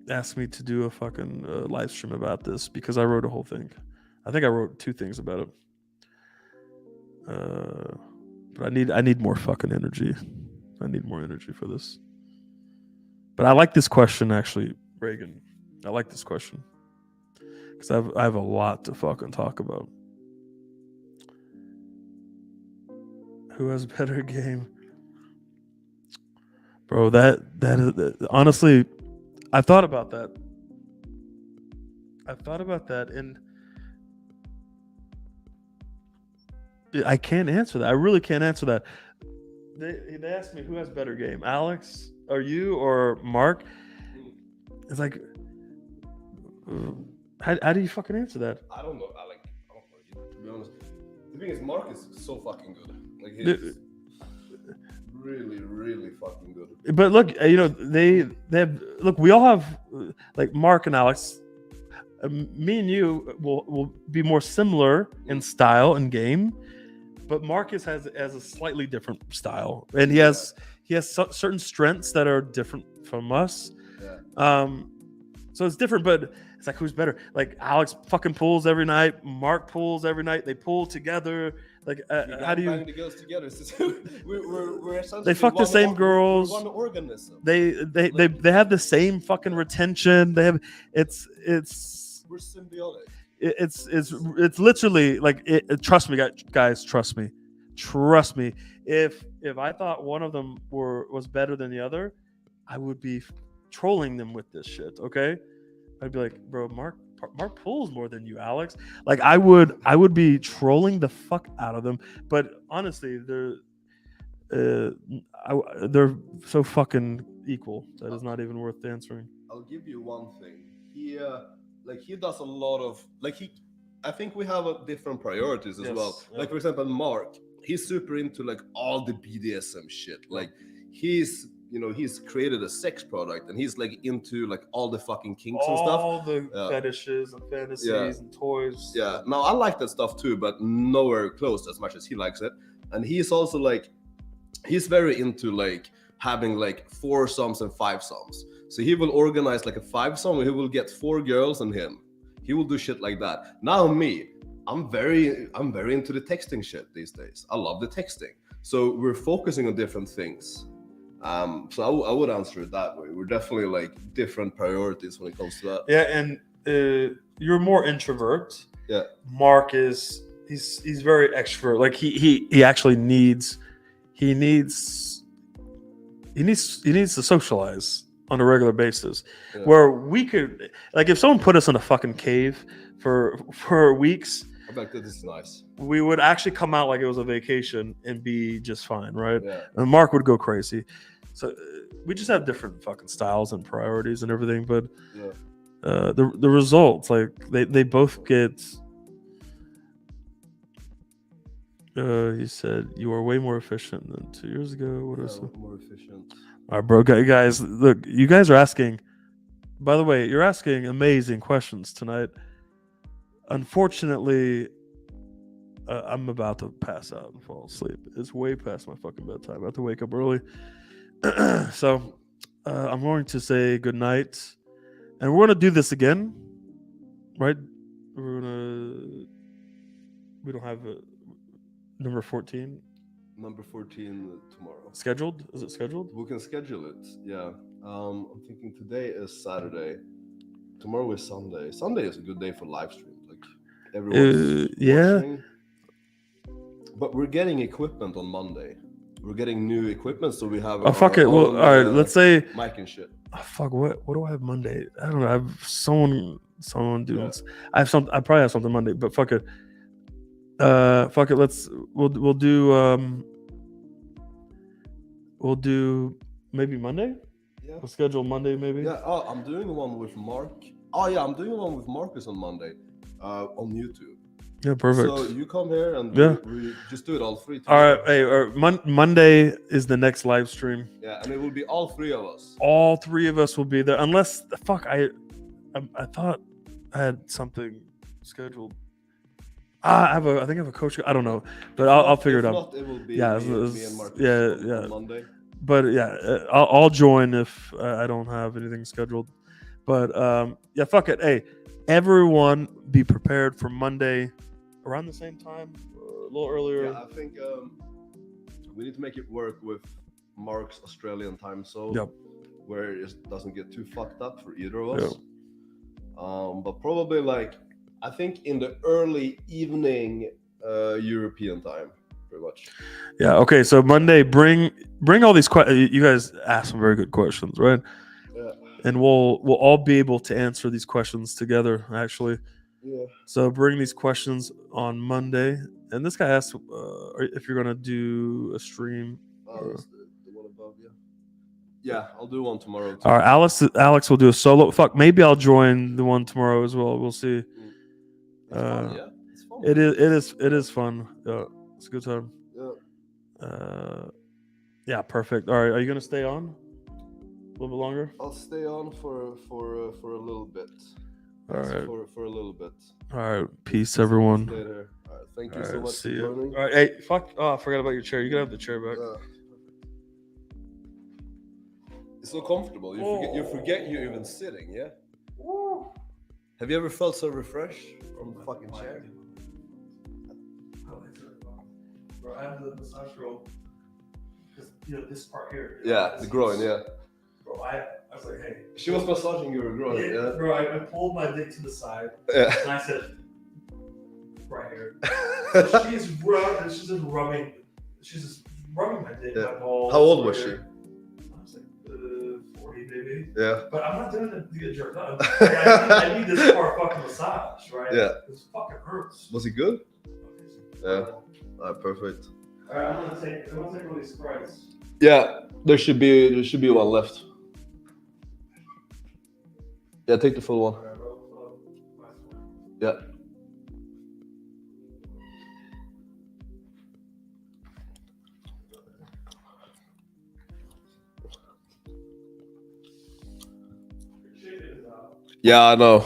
Ask me to do a fucking live stream about this, because I wrote a whole thing. I think I wrote 2 things about it. But I need more fucking energy. I need more energy for this. But I like this question, actually, Reagan. I like this question because I have a lot to fucking talk about. Who has better game? Bro, that is honestly, I thought about that. And I can't answer that. I really can't answer that. They asked me who has better game, Alex, or you, or Mark. It's like, how do you fucking answer that? I don't know. I don't know. To be honest, the thing is, Mark is so fucking good. Like he's really, really fucking good. But look, they have, look. We all have like Mark and Alex. Me and you will be more similar in style and game, but Marcus has a slightly different style, and he has certain strengths that are different from us. Yeah. So it's different, but it's like, who's better? Like Alex fucking pulls every night. Mark pulls every night. They pull together. Like how do you bang the girls together? We're essentially they fuck the same girls. One organism. They have the same fucking retention. They have it's we're symbiotic. It's literally like trust me, guys. Trust me. If I thought one of them was better than the other, I would be trolling them with this shit. Okay, I'd be like, bro, Mark pulls more than you, Alex. Like I would be trolling the fuck out of them. But honestly, they're so fucking equal that it's not even worth answering. I'll give you one thing. He does a lot of I think we have different priorities as well. Yeah. Like for example, Mark, he's super into like all the BDSM shit. Like he's created a sex product and he's like into like all the fucking kinks and stuff. All the fetishes and fantasies and toys. Yeah. Now I like that stuff too, but nowhere close as much as he likes it. And he's also like, he's very into like having like 4-somes and 5-somes. So he will organize like a 5-some where he will get 4 girls and him. He will do shit like that. Now me, I'm very into the texting shit these days. I love the texting. So we're focusing on different things. So I would answer it that way. We're definitely like different priorities when it comes to that. Yeah, and you're more introvert. Yeah. Mark he's very extrovert. Like he actually needs to socialize on a regular basis. Yeah. Where we could, like, if someone put us in a fucking cave for weeks, I'm like, this is nice. We would actually come out like it was a vacation and be just fine, right? Yeah. And Mark would go crazy. So we just have different fucking styles and priorities and everything. But the results, like they both get. He said you are way more efficient than 2 years ago. What else? More efficient. All right, bro, guys. Look, you guys are asking. By the way, you're asking amazing questions tonight. Unfortunately, I'm about to pass out and fall asleep. It's way past my fucking bedtime. I have to wake up early. So I'm going to say good night. And we're going to do this again, right? We don't have number 14. Number 14 tomorrow. Scheduled? Is it scheduled? We can schedule it, yeah. I'm thinking today is Saturday. Tomorrow is Sunday. Sunday is a good day for live stream. Like everyone's watching. But we're getting equipment on Monday. We're getting new equipment, so we have. Oh fuck it! Well, all right. Let's say. Mic and shit. Oh, fuck! What do I have Monday? I don't know. I have someone doing. Yeah. I probably have something Monday, but fuck it. Fuck it. We'll do maybe Monday. Yeah. We'll schedule Monday maybe. Yeah. Oh, I'm doing one with Mark. Oh yeah, I'm doing one with Marcus on Monday, on YouTube. Yeah, perfect. So you come here and we just do it all three. All right, hey, Monday is the next live stream. Yeah, and it will be all 3 of us. All 3 of us will be there, unless I thought I had something scheduled. I think I have a coach. I don't know, but I'll figure it out. Not, it will be me and Marcus on Monday. But yeah, I'll join if I don't have anything scheduled. But yeah, fuck it. Hey, everyone, be prepared for Monday. Around the same time, or a little earlier. Yeah, I think we need to make it work with Mark's Australian time zone, where it doesn't get too fucked up for either of us. Yep. But probably I think in the early evening European time, much. Yeah. Okay. So Monday, bring all these questions. You guys asked some very good questions, right? Yeah. And we'll all be able to answer these questions together. Actually. Yeah. So bring these questions on Monday. And this guy asked if you're gonna do a stream. That's the one above, yeah. Yeah, I'll do one tomorrow too. All right, Alex will do a solo. Fuck, maybe I'll join the one tomorrow as well. We'll see. It's fun, yeah. It's fun. It is fun. Yeah, it's a good time. Yeah. Yeah, perfect. All right, are you gonna stay on a little bit longer? I'll stay on for a little bit. All right. For a little bit. All right. Peace, everyone. Later. All right. Thank you All so right, much see for you. joining. All right. Hey, fuck. Oh, I forgot about your chair. You can have the chair back. It's so comfortable. You forget you're even sitting. Yeah. Have you ever felt so refreshed from the fucking chair? Bro, I have the massage roll. Because, this part here. Yeah, the groin, yeah. Bro, I was like, hey. She was massaging your groin, yeah. Bro, I pulled my dick to the side. Yeah. And I said, right here. So she's just rubbing my dick, my balls. How old was she? I was like 40, maybe. Yeah. But I'm not doing it to get jerked up. I need this part fucking massage, right? Yeah. This fucking hurts. Was it good? Yeah. Perfect. Alright, I'm gonna take all these Sprites. Yeah, there should be one left. Yeah, take the full one. Yeah. Yeah, I know.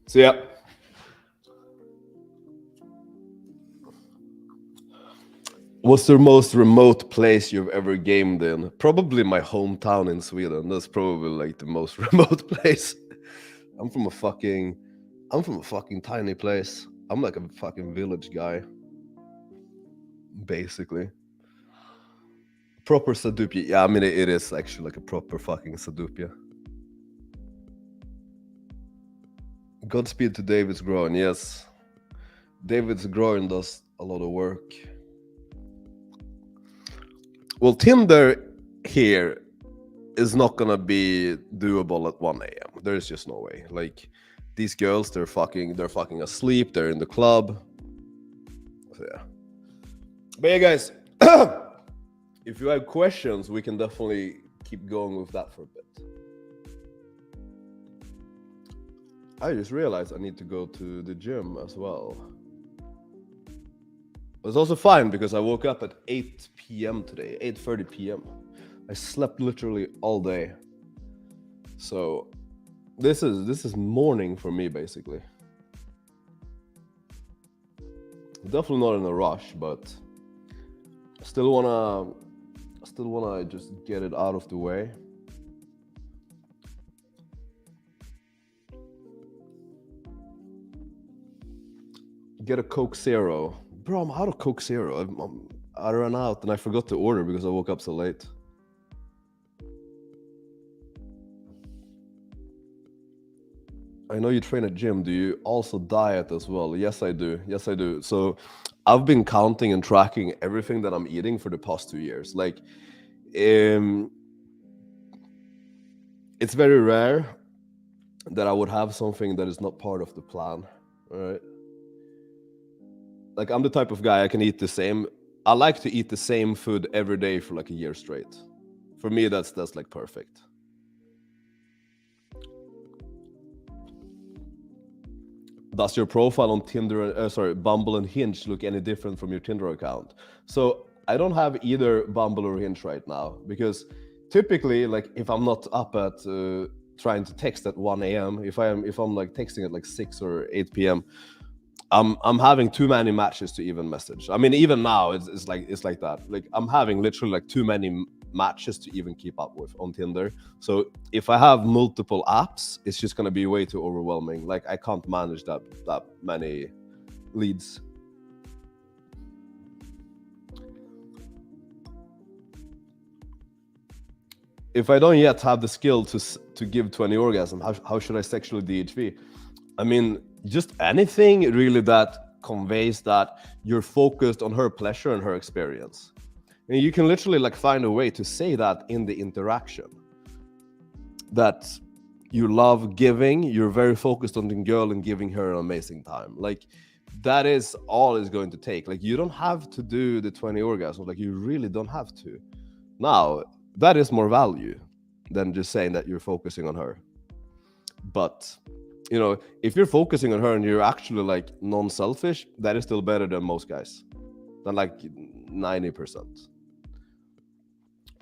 So yeah. What's the most remote place you've ever gamed in? Probably my hometown in Sweden. That's probably like the most remote place. I'm from a fucking tiny place. I'm like a fucking village guy. Basically. Proper Sadupia. Yeah, I mean it is actually like a proper fucking Sadupia. Godspeed to David's groin, yes. David's groin does a lot of work. Well, Tinder here is not gonna be doable at 1 a.m. There's just no way. Like these girls, they're fucking asleep, they're in the club. So yeah. But yeah, guys, if you have questions, we can definitely keep going with that for a bit. I just realized I need to go to the gym as well. It's also fine because I woke up at 8 p.m. today, 8:30 p.m. I slept literally all day. So this is morning for me basically. Definitely not in a rush, but I still wanna just get it out of the way. Get a Coke Zero. Bro, I'm out of Coke Zero. I ran out and I forgot to order because I woke up so late. I know you train at gym. Do you also diet as well? Yes, I do. Yes, I do. So I've been counting and tracking everything that I'm eating for the past 2 years. Like, it's very rare that I would have something that is not part of the plan. All right. Like I'm the type of guy I can eat the same. I like to eat the same food every day for like a year straight. For me, that's like perfect. Does your profile on Tinder, Bumble and Hinge look any different from your Tinder account? So I don't have either Bumble or Hinge right now because typically, like if I'm not up at trying to text at 1 a.m., if I'm like texting at like 6 or 8 p.m. I'm having too many matches to even message. I mean, even now it's like that. Like I'm having literally like too many matches to even keep up with on Tinder. So if I have multiple apps, it's just gonna be way too overwhelming. Like I can't manage that many leads. If I don't yet have the skill to give 20 orgasm, how should I sexually DHV? I mean, just anything really that conveys that you're focused on her pleasure and her experience. And you can literally like find a way to say that in the interaction, that you love giving, you're very focused on the girl and giving her an amazing time. Like that is all it's going to take. Like you don't have to do the 20 orgasms, like you really don't have to. Now that is more value than just saying that you're focusing on her. But you know, if you're focusing on her and you're actually like non-selfish, that is still better than most guys, than like 90%.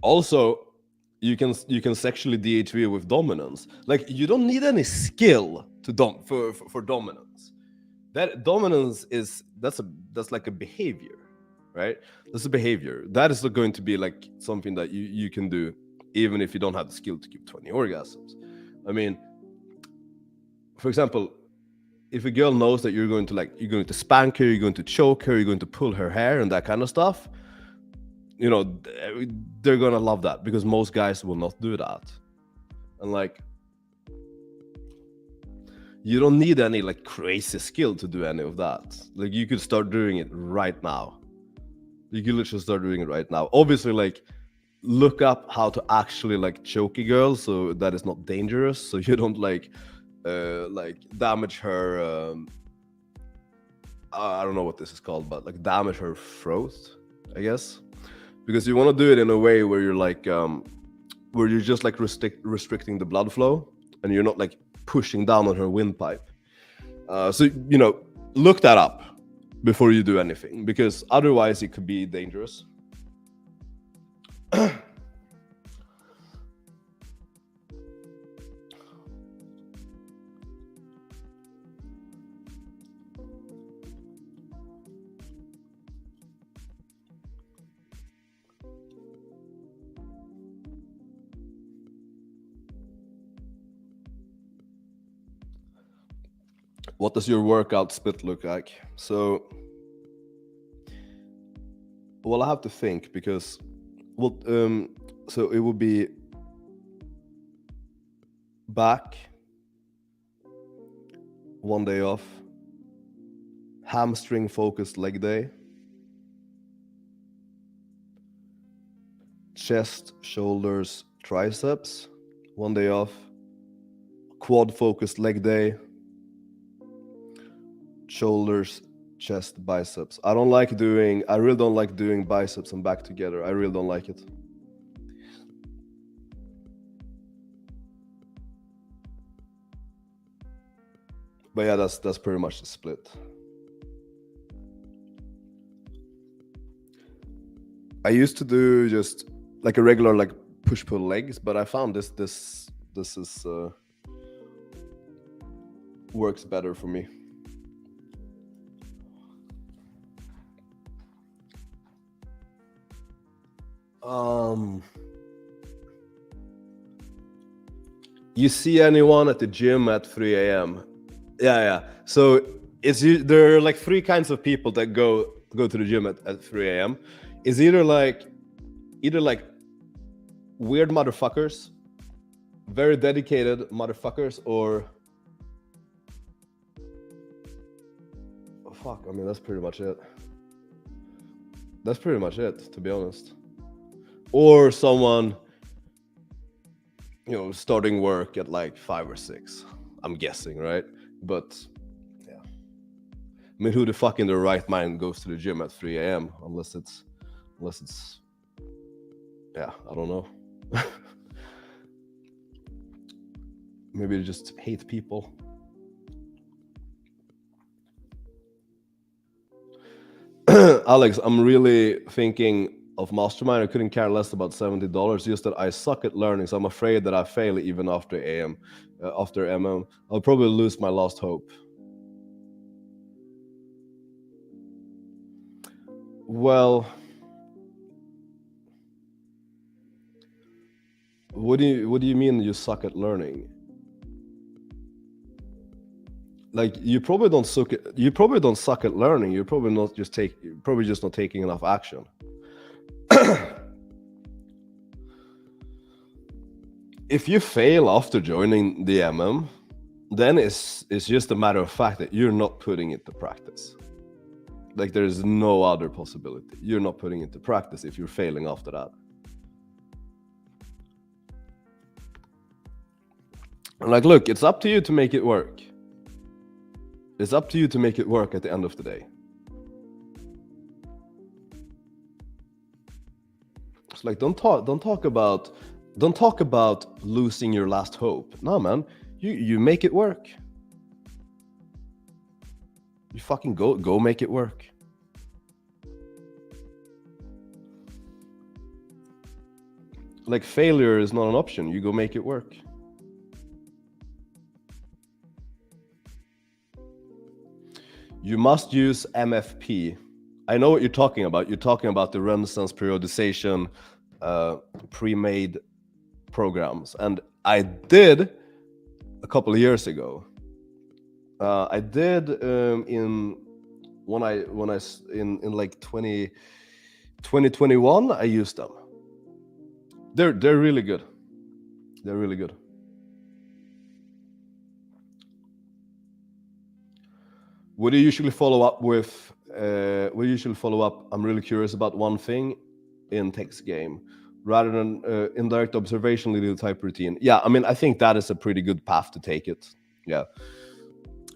Also, you can sexually DHV with dominance. Like you don't need any skill to for dominance. That dominance is that's like a behavior, right? That's a behavior. That is not going to be like something that you can do even if you don't have the skill to give 20 orgasms. I mean, for example, if a girl knows that you're going to spank her, you're going to choke her, you're going to pull her hair and that kind of stuff, you know, they're gonna love that, because most guys will not do that. And like, you don't need any like crazy skill to do any of that. Like you could start doing it right now. You could literally start doing it right now. Obviously, like look up how to actually like choke a girl so that it's not dangerous, so you don't like damage her I don't know what this is called, but like damage her throat, I guess. Because you want to do it in a way where you're like where you're just like restricting the blood flow and you're not like pushing down on her windpipe. So you know, look that up before you do anything, because otherwise it could be dangerous. What does your workout split look like? So, well, I have to think, because, well, so it would be back, 1 day off, hamstring focused leg day, chest, shoulders, triceps, 1 day off, quad focused leg day, shoulders, chest, biceps. I really don't like doing biceps and back together. I really don't like it. But yeah, that's pretty much the split. I used to do just like a regular like push-pull legs, but I found this is works better for me. You see anyone at the gym at 3 a.m.? Yeah. So there are like three kinds of people that go to the gym at 3 a.m. It's either like weird motherfuckers, very dedicated motherfuckers, or oh, fuck. I mean, that's pretty much it. That's pretty much it, to be honest. Or someone, you know, starting work at like 5 or 6. I'm guessing, right? But yeah, I mean, who the fuck in their right mind goes to the gym at 3 a.m. unless it's yeah, I don't know. Maybe they just hate people. Alex, I'm really thinking of Mastermind. I couldn't care less about $70. Just that I suck at learning, so I'm afraid that I fail even after after MM. I'll probably lose my last hope. Well, what do you mean you suck at learning? Like you probably don't suck at learning. You're probably just not taking enough action. If you fail after joining the MM, then it's just a matter of fact that you're not putting it to practice. Like there's no other possibility. You're not putting it to practice if you're failing after that. And like, look, it's up to you to make it work. It's up to you to make it work at the end of the day. It's like, don't talk about losing your last hope. No, man, you make it work. You fucking go make it work. Like, failure is not an option. You go make it work. You must use MFP. I know what you're talking about. You're talking about the Renaissance periodization pre-made programs. And I did a couple of years ago. I did in like 2021, I used them. They're really good. They're really good. What do you usually follow up with? I'm really curious about one thing in text game, rather than indirect observation leading type routine. Yeah, I mean, I think that is a pretty good path to take it. Yeah.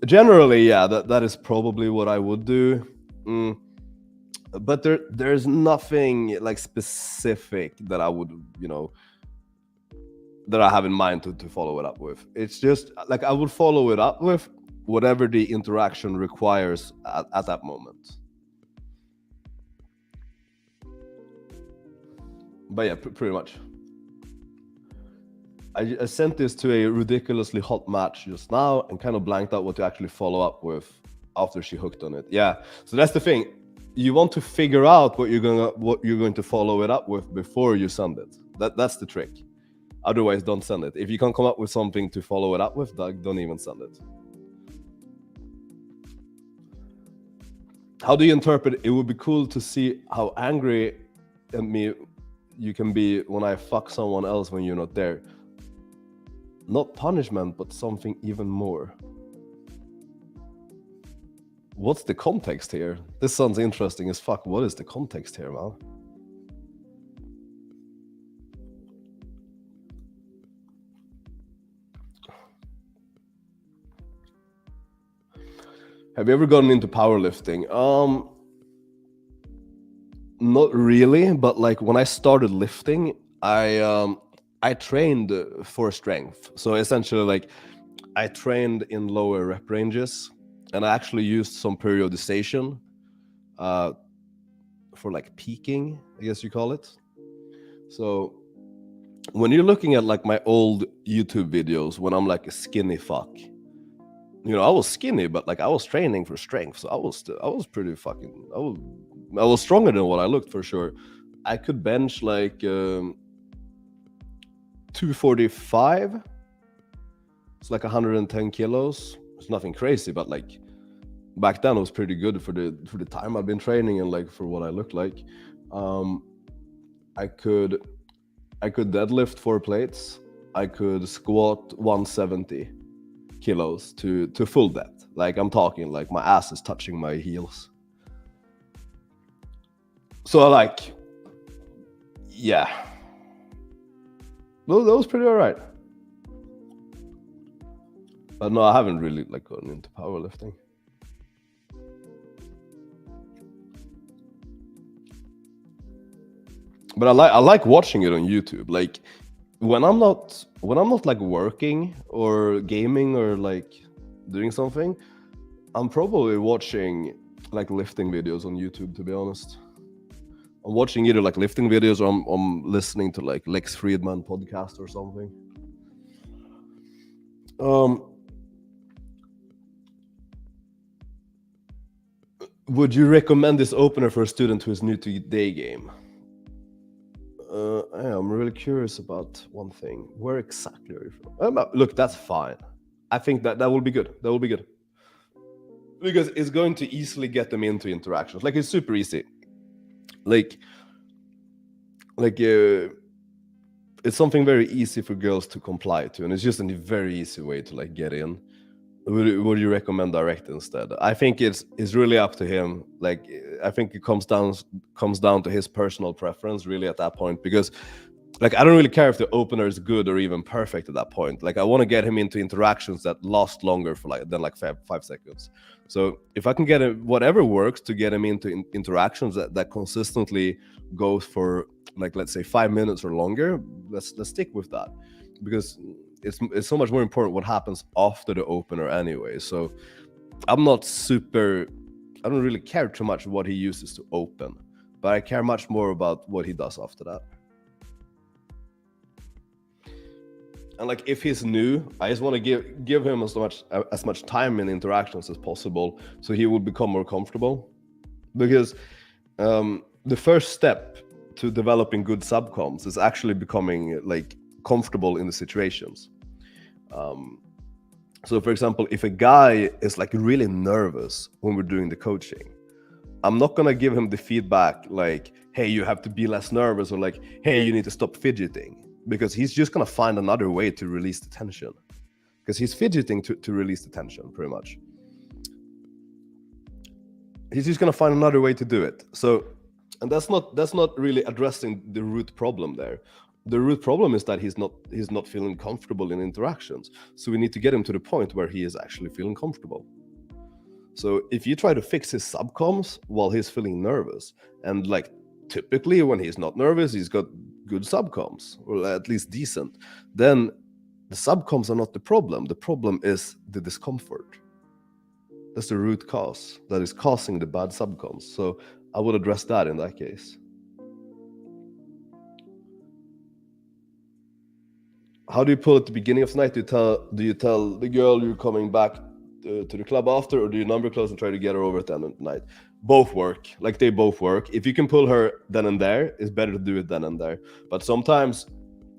Generally, yeah, that is probably what I would do. But there's nothing like specific that I would, that I have in mind to follow it up with. It's just like I would follow it up with whatever the interaction requires at that moment. But yeah, pretty much. I sent this to a ridiculously hot match just now and kind of blanked out what to actually follow up with after she hooked on it. Yeah, so that's the thing. You want to figure out what you're going to follow it up with before you send it. That's the trick. Otherwise, don't send it. If you can't come up with something to follow it up with, don't even send it. How do you interpret it? It would be cool to see how angry at me you can be when I fuck someone else when you're not there. Not punishment, but something even more. What's the context here? This sounds interesting as fuck. What is the context here, man? Have you ever gotten into powerlifting? Not really, but like when I started lifting, I trained for strength. So essentially, like, I trained in lower rep ranges, and I actually used some periodization for like peaking, I guess you call it. So when you're looking at like my old YouTube videos when I'm like a skinny fuck, I was skinny, but like I was training for strength, so I was pretty fucking, I was stronger than what I looked, for sure. I could bench like 245. It's like 110 kilos. It's nothing crazy, but like back then it was pretty good for the time I've been training and like for what I looked like. I could deadlift 4 plates. I could squat 170 kilos to full depth. Like, I'm talking like my ass is touching my heels. So like, yeah, that was pretty all right. But no, I haven't really like gotten into powerlifting. But I like watching it on YouTube. Like when I'm not like working or gaming or like doing something, I'm probably watching like lifting videos on YouTube, to be honest. I'm watching either like lifting videos or I'm listening to like Lex Friedman podcast or something. Would you recommend this opener for a student who is new to day game? I'm really curious about one thing. Where exactly are you from? Look, that's fine. I think that will be good. That will be good. Because it's going to easily get them into interactions. Like, it's super easy. Like it's something very easy for girls to comply to, and it's just a very easy way to like get in. Would you recommend direct instead? I think it's really up to him. Like, I think it comes down to his personal preference really at that point, because like I don't really care if the opener is good or even perfect at that point. Like I want to get him into interactions that last longer for than 5 seconds. So if I can get him, whatever works to get him into interactions that consistently goes for like, let's say 5 minutes or longer, let's stick with that, because it's so much more important what happens after the opener anyway. So I don't really care too much what he uses to open, but I care much more about what he does after that. And like if he's new, I just want to give him as much time in interactions as possible, so he will become more comfortable. Because the first step to developing good subcoms is actually becoming like comfortable in the situations. So for example, if a guy is like really nervous when we're doing the coaching, I'm not gonna give him the feedback like, hey, you have to be less nervous, or like, hey, you need to stop fidgeting, because he's just gonna find another way to release the tension, because he's fidgeting to release the tension pretty much. He's just gonna find another way to do it. So, and that's not really addressing the root problem there. The root problem is that he's not feeling comfortable in interactions. So we need to get him to the point where he is actually feeling comfortable. So if you try to fix his subcoms while he's feeling nervous, and like typically when he's not nervous, he's got good subcoms, or at least decent, then the subcoms are not the problem. The problem is the discomfort. That's the root cause that is causing the bad subcoms. So I would address that in that case. How do you pull at the beginning of the night? Do you tell the girl you're coming back to the club after, or do you number close and try to get her over at the end of the night? Both work. Like they both work. If you can pull her then and there, it's better to do it then and there. But sometimes,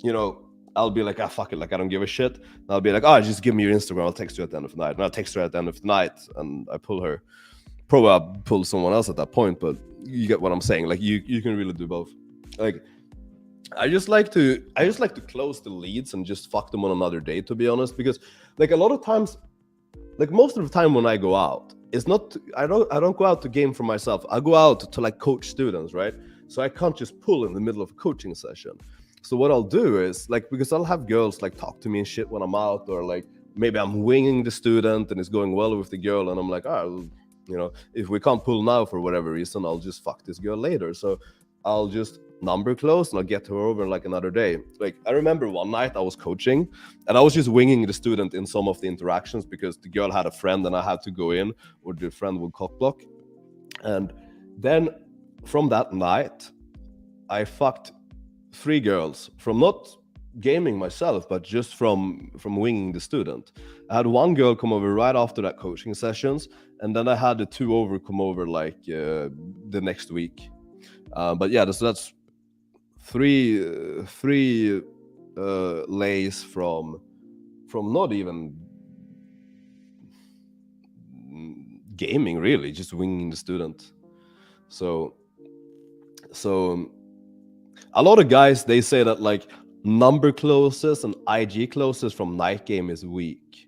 you know, I'll be like, fuck it, like I don't give a shit. And I'll be like, just give me your Instagram, I'll text you at the end of the night. And I'll text her at the end of the night and I pull her. Probably I'll pull someone else at that point, but you get what I'm saying. Like you can really do both. Like I just like to close the leads and just fuck them on another day, to be honest, because like a lot of times, like most of the time when I go out, it's not, I don't go out to game for myself. I go out to like coach students, right? So I can't just pull in the middle of a coaching session. So what I'll do is like, because I'll have girls like talk to me and shit when I'm out, or like maybe I'm winging the student and it's going well with the girl, and I'm like, you know, if we can't pull now for whatever reason, I'll just fuck this girl later. So I'll just number close and I'll get her over like another day. Like I remember one night I was coaching and I was just winging the student in some of the interactions because the girl had a friend and I had to go in, or the friend would cock block. And then from that night, I fucked 3 girls from not gaming myself, but just from winging the student. I had 1 girl come over right after that coaching sessions, and then I had the 2 over come over like the next week. But yeah, that's 3 lays from not even gaming, really, just winging the student. So a lot of guys, they say that like number closes and IG closes from night game is weak,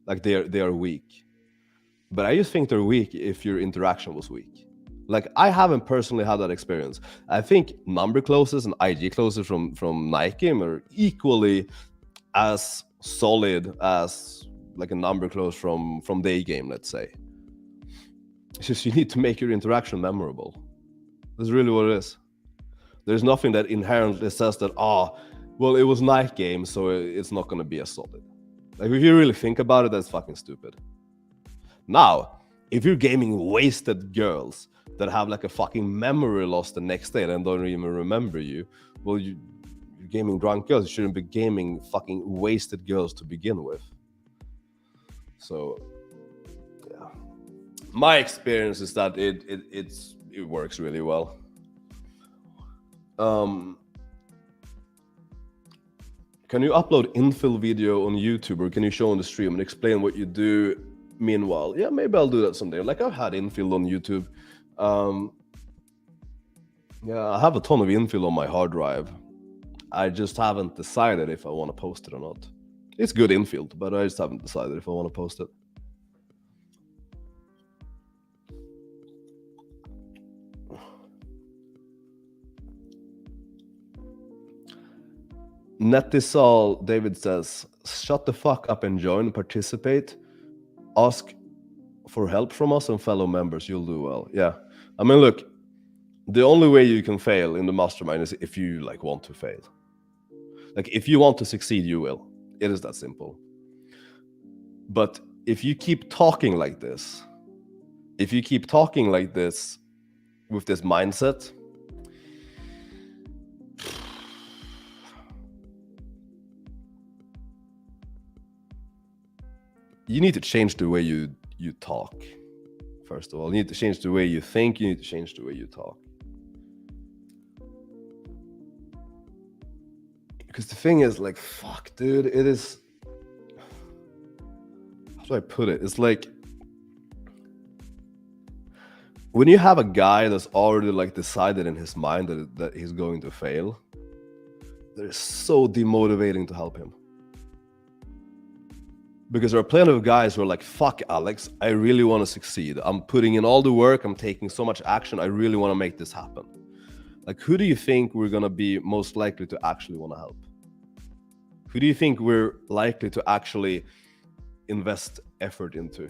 like they are weak. But I just think they're weak if your interaction was weak. Like I haven't personally had that experience. I think number closes and IG closes from night game are equally as solid as like a number close from day game, let's say. It's just you need to make your interaction memorable. That's really what it is. There's nothing that inherently says that, well, it was night game, so it's not going to be as solid. Like if you really think about it, that's fucking stupid. Now, if you're gaming wasted girls that have like a fucking memory loss the next day and don't even remember you, well, you're gaming drunk girls. You shouldn't be gaming fucking wasted girls to begin with. So, yeah. My experience is that it works really well. Can you upload Infield video on YouTube, or can you show on the stream and explain what you do meanwhile? Yeah, maybe I'll do that someday. Like I've had Infield on YouTube. Yeah, I have a ton of Infield on my hard drive. I just haven't decided if I want to post it or not. It's good Infield, but I just haven't decided if I want to post it. Netisal David says, shut the fuck up and join, participate, ask for help from us and fellow members, you'll do well. Yeah, I mean, look, the only way you can fail in the mastermind is if you like want to fail. Like, if you want to succeed, you will. It is that simple. But if you keep talking like this, with this mindset, you need to change the way you talk. First of all, you need to change the way you think, you need to change the way you talk. Because the thing is, like, fuck, dude, it is... How do I put it? It's like... when you have a guy that's already, like, decided in his mind that he's going to fail, that is so demotivating to help him. Because there are plenty of guys who are like, fuck, Alex, I really want to succeed. I'm putting in all the work, I'm taking so much action, I really want to make this happen. Like, who do you think we're going to be most likely to actually want to help? Who do you think we're likely to actually invest effort into?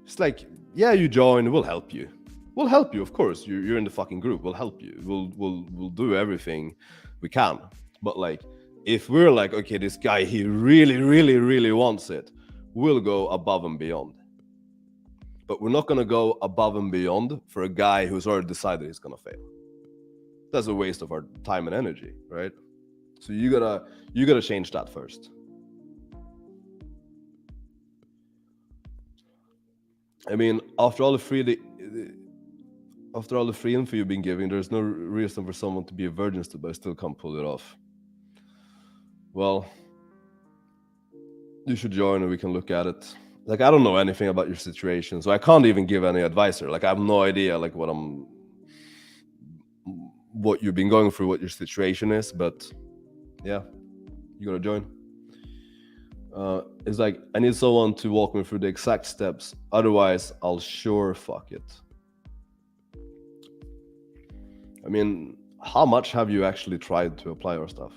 It's like, yeah, you join, we'll help you. We'll help you, of course. You're in the fucking group, we'll help you. We'll do everything we can. But like, if we're like, okay, this guy, he really wants it, we'll go above and beyond. But we're not going to go above and beyond for a guy who's already decided he's going to fail. That's a waste of our time and energy, right? So you gotta change that first. I mean, after all the free info you've been giving, there's no reason for someone to be a virgin still, but I still can't pull it off. Well, you should join and we can look at it. Like, I don't know anything about your situation, so I can't even give any advice here. Like, I have no idea like what you've been going through, what your situation is, but yeah, you gotta join. It's like, I need someone to walk me through the exact steps, otherwise I'll sure fuck it. I mean, how much have you actually tried to apply our stuff?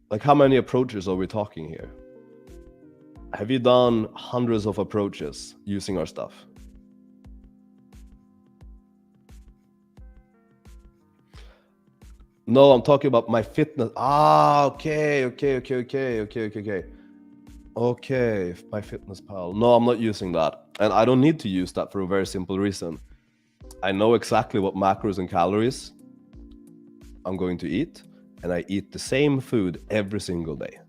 Like, how many approaches are we talking here? Have you done hundreds of approaches using our stuff? No, I'm talking about my fitness. Okay, my fitness pal. No, I'm not using that. And I don't need to use that for a very simple reason. I know exactly what macros and calories I'm going to eat, and I eat the same food every single day.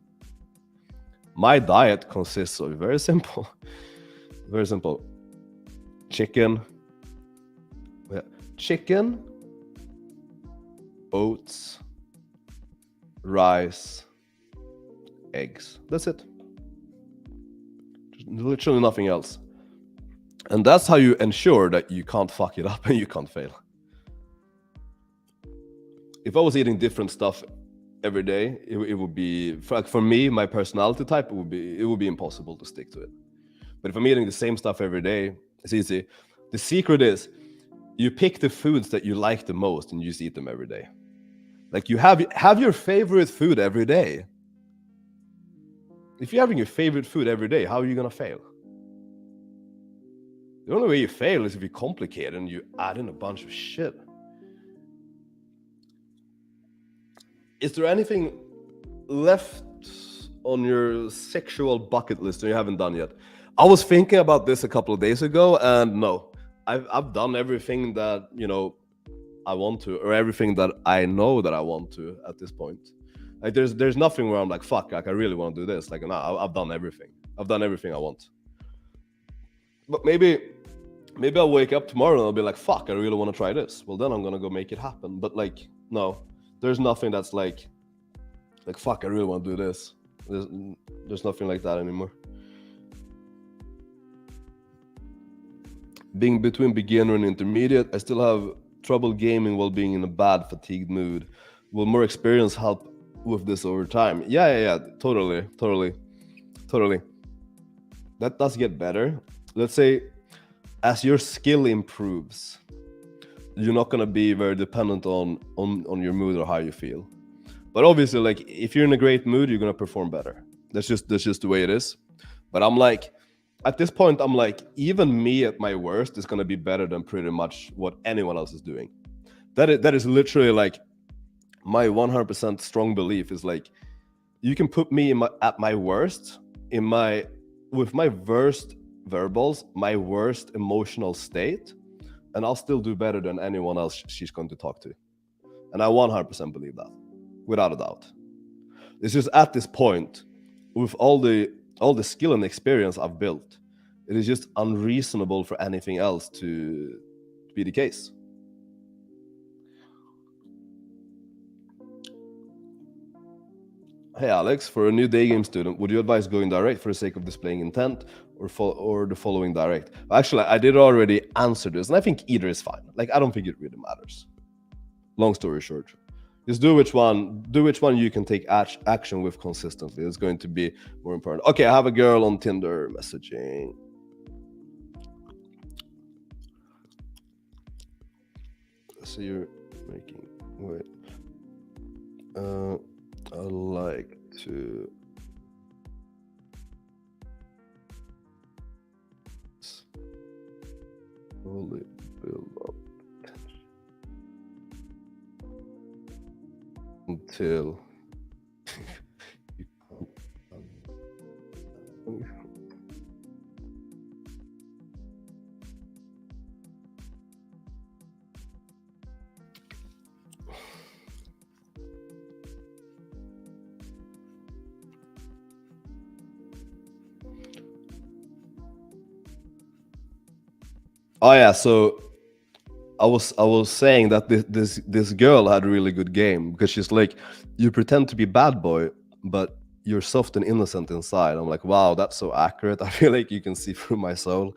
My diet consists of very simple, chicken, oats, rice, eggs. That's it. Just literally nothing else. And that's how you ensure that you can't fuck it up and you can't fail. If I was eating different stuff every day, it would be, for me, my personality type, it would be impossible to stick to it. But if I'm eating the same stuff every day, it's easy. The secret is you pick the foods that you like the most and you just eat them every day. Like, you have your favorite food every day. If you're having your favorite food every day, how are you gonna fail? The only way you fail is if you complicate and you add in a bunch of shit. Is there anything left on your sexual bucket list that you haven't done yet? I was thinking about this a couple of days ago, and no, I've done everything that, you know, I want to, or everything that I know that I want to at this point. Like, there's nothing where I'm like, fuck, like, I really want to do this. Like, nah, I've done everything. I've done everything I want. But maybe I'll wake up tomorrow and I'll be like, fuck, I really want to try this. Well, then I'm gonna go make it happen. But like, no, there's nothing that's like fuck, I really want to do this. There's nothing like that anymore. Being between beginner and intermediate, I still have trouble gaming while being in a bad, fatigued mood. Will more experience help with this over time? Yeah. Totally. That does get better. Let's say as your skill improves, you're not gonna be very dependent on your mood or how you feel. But obviously, like if you're in a great mood, you're gonna perform better. That's just the way it is. But I'm like, at this point, I'm like, even me at my worst is gonna be better than pretty much what anyone else is doing. That is literally like my 100% strong belief is like, you can put me at my worst, with my worst verbals, my worst emotional state, and I'll still do better than anyone else she's going to talk to. And I 100% believe that, without a doubt. It's just at this point, with all the skill and experience I've built, it is just unreasonable for anything else to be the case. Hey Alex, for a new day game student, would you advise going direct for the sake of displaying intent, or the following direct? Actually, I did already answer this, and I think either is fine. Like, I don't think it really matters. Long story short, just do which one you can take action with consistently. It's going to be more important. Okay, I have a girl on Tinder messaging. So you're making, wait. I like to slowly build up until you can't. Oh yeah, so I was saying that this girl had a really good game, because she's like, you pretend to be bad boy, but you're soft and innocent inside. I'm like, wow, that's so accurate. I feel like you can see through my soul.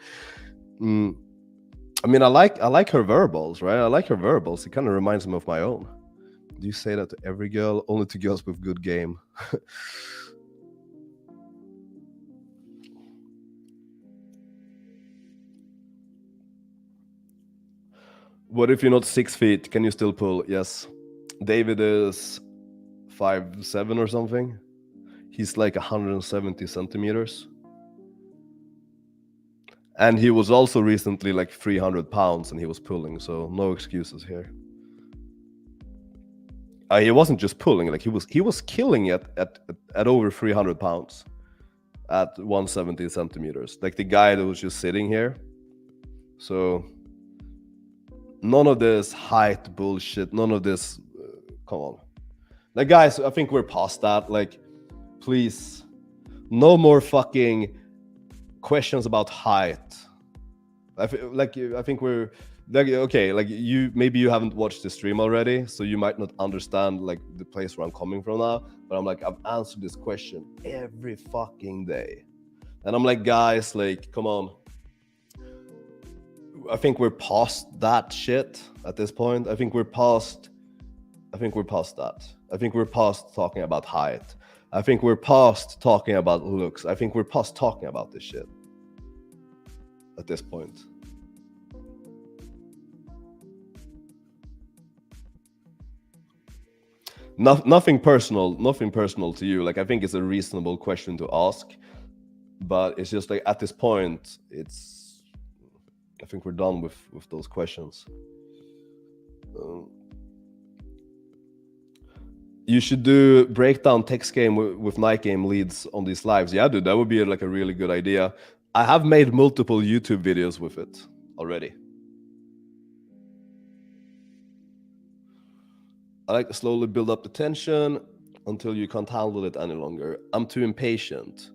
I mean, I like her verbals, right? I like her verbals. It kind of reminds me of my own. Do you say that to every girl? Only to girls with good game. What if you're not 6 feet? Can you still pull? Yes. David is 5'7" or something. He's like 170 centimeters. And he was also recently like 300 pounds and he was pulling, so no excuses here. He wasn't just pulling, like he was killing it at over 300 pounds at 170 centimeters. Like the guy that was just sitting here. So none of this height bullshit, none of this, come on. Like, guys, I think we're past that. Like, please, no more fucking questions about height. I think we're like, okay, like maybe you haven't watched the stream already, so you might not understand like the place where I'm coming from now, but I'm like, I've answered this question every fucking day. And I'm like, guys, like, come on. I think we're past that shit at this point. I think we're past that. I think we're past talking about height. I think we're past talking about looks. I think we're past talking about this shit at this point. Nothing personal to you. Like, I think it's a reasonable question to ask, but it's just like at this point, I think we're done with those questions. You should do breakdown text game with night game leads on these lives. Yeah, dude, that would be like a really good idea. I have made multiple YouTube videos with it already. I like to slowly build up the tension until you can't handle it any longer. I'm too impatient.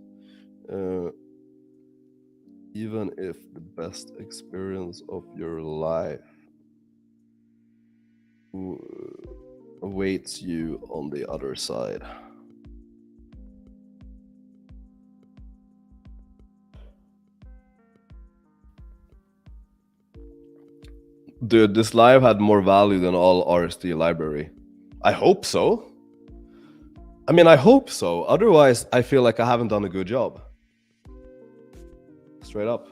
Even if the best experience of your life awaits you on the other side. Dude, this live had more value than all RSD library. I hope so. I mean, I hope so. Otherwise, I feel like I haven't done a good job. Straight up.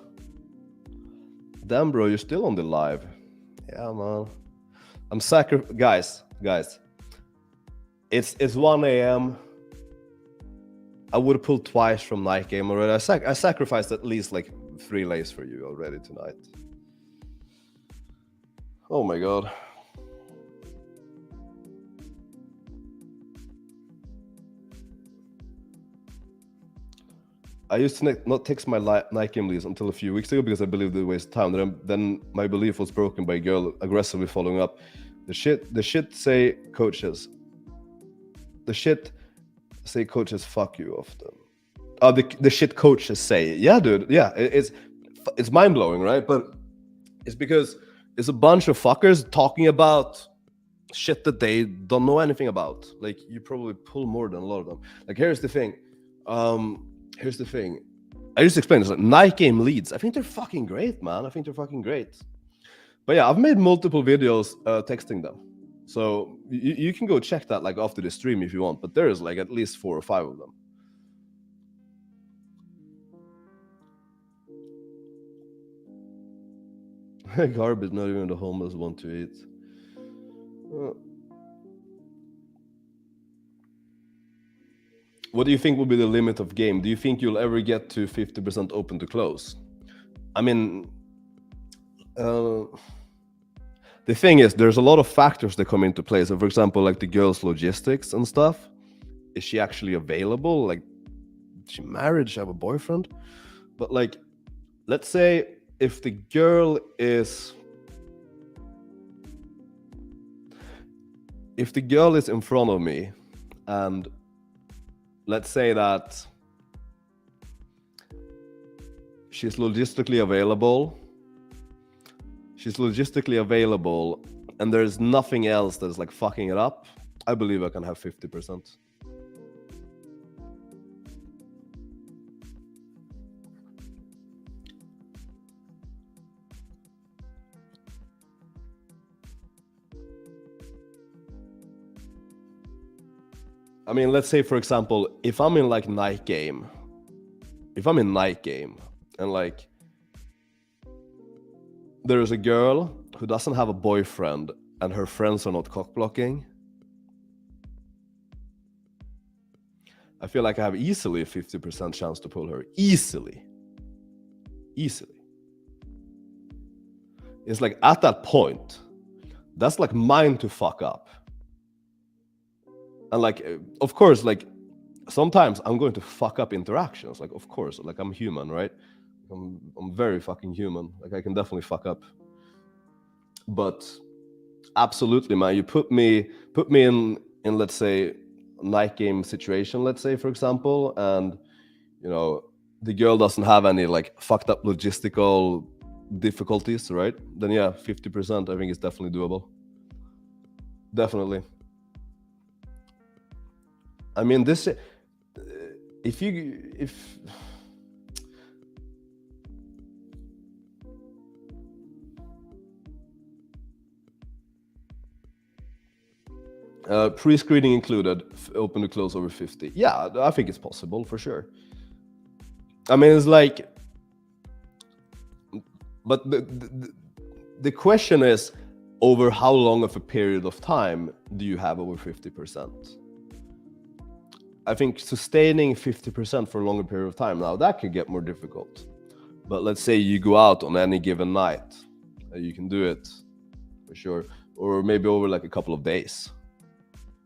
Damn, bro, you're still on the live. Yeah, man. I'm guys. It's 1 a.m. I would have pulled twice from night game already. I sacrificed at least like 3 lays for you already tonight. Oh my god. I used to not text my night game leads until a few weeks ago because I believed it was a waste of time. Then my belief was broken by a girl aggressively following up. The shit say coaches. The shit say coaches fuck you often. The shit coaches say. Yeah, dude. Yeah, it's mind blowing, right? But it's because it's a bunch of fuckers talking about shit that they don't know anything about. Like, you probably pull more than a lot of them. Like, here's the thing. I just explained this. Like, night game leads. I think they're fucking great, man. I think they're fucking great. But yeah, I've made multiple videos texting them. So you can go check that like after the stream if you want. But there's like at least 4 or 5 of them. Garbage, not even the homeless want to eat. What do you think will be the limit of game? Do you think you'll ever get to 50% open to close? I mean, the thing is, there's a lot of factors that come into play. So, for example, like the girl's logistics and stuff. Is she actually available? Like, is she married? Does she have a boyfriend? But like, let's say if the girl is in front of me, and let's say that she's logistically available, and there's nothing else that's like fucking it up, I believe I can have 50%. I mean, let's say, for example, if I'm in night game, and like there's a girl who doesn't have a boyfriend and her friends are not cock blocking, I feel like I have easily a 50% chance to pull her. Easily. It's like at that point, that's like mine to fuck up. And like, of course, like sometimes I'm going to fuck up interactions. Like, of course, like I'm human, right? I'm very fucking human. Like, I can definitely fuck up. But absolutely, man, you put me in let's say night game situation, let's say, for example, and you know the girl doesn't have any like fucked up logistical difficulties, right? Then yeah, 50% I think is definitely doable. Definitely. I mean, this if pre-screening included, open to close over 50. Yeah, I think it's possible for sure. I mean, it's like, but the question is, over how long of a period of time do you have over 50%? I think sustaining 50% for a longer period of time, now that could get more difficult. But let's say you go out on any given night, you can do it for sure, or maybe over like a couple of days.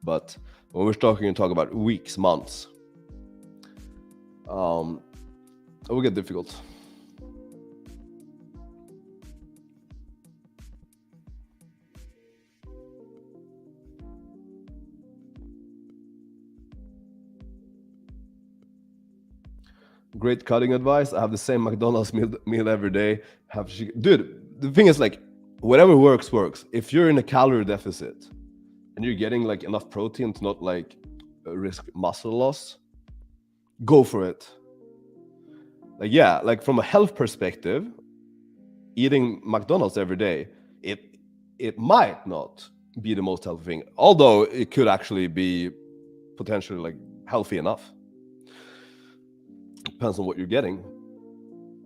But when we're talking about weeks, months, it will get difficult. Great cutting advice. I have the same McDonald's meal every day. Dude, the thing is, like, whatever works. If you're in a calorie deficit and you're getting like enough protein to not like risk muscle loss, go for it. Like, yeah, like from a health perspective, eating McDonald's every day, it might not be the most healthy thing, although it could actually be potentially like healthy enough. Depends on what you're getting.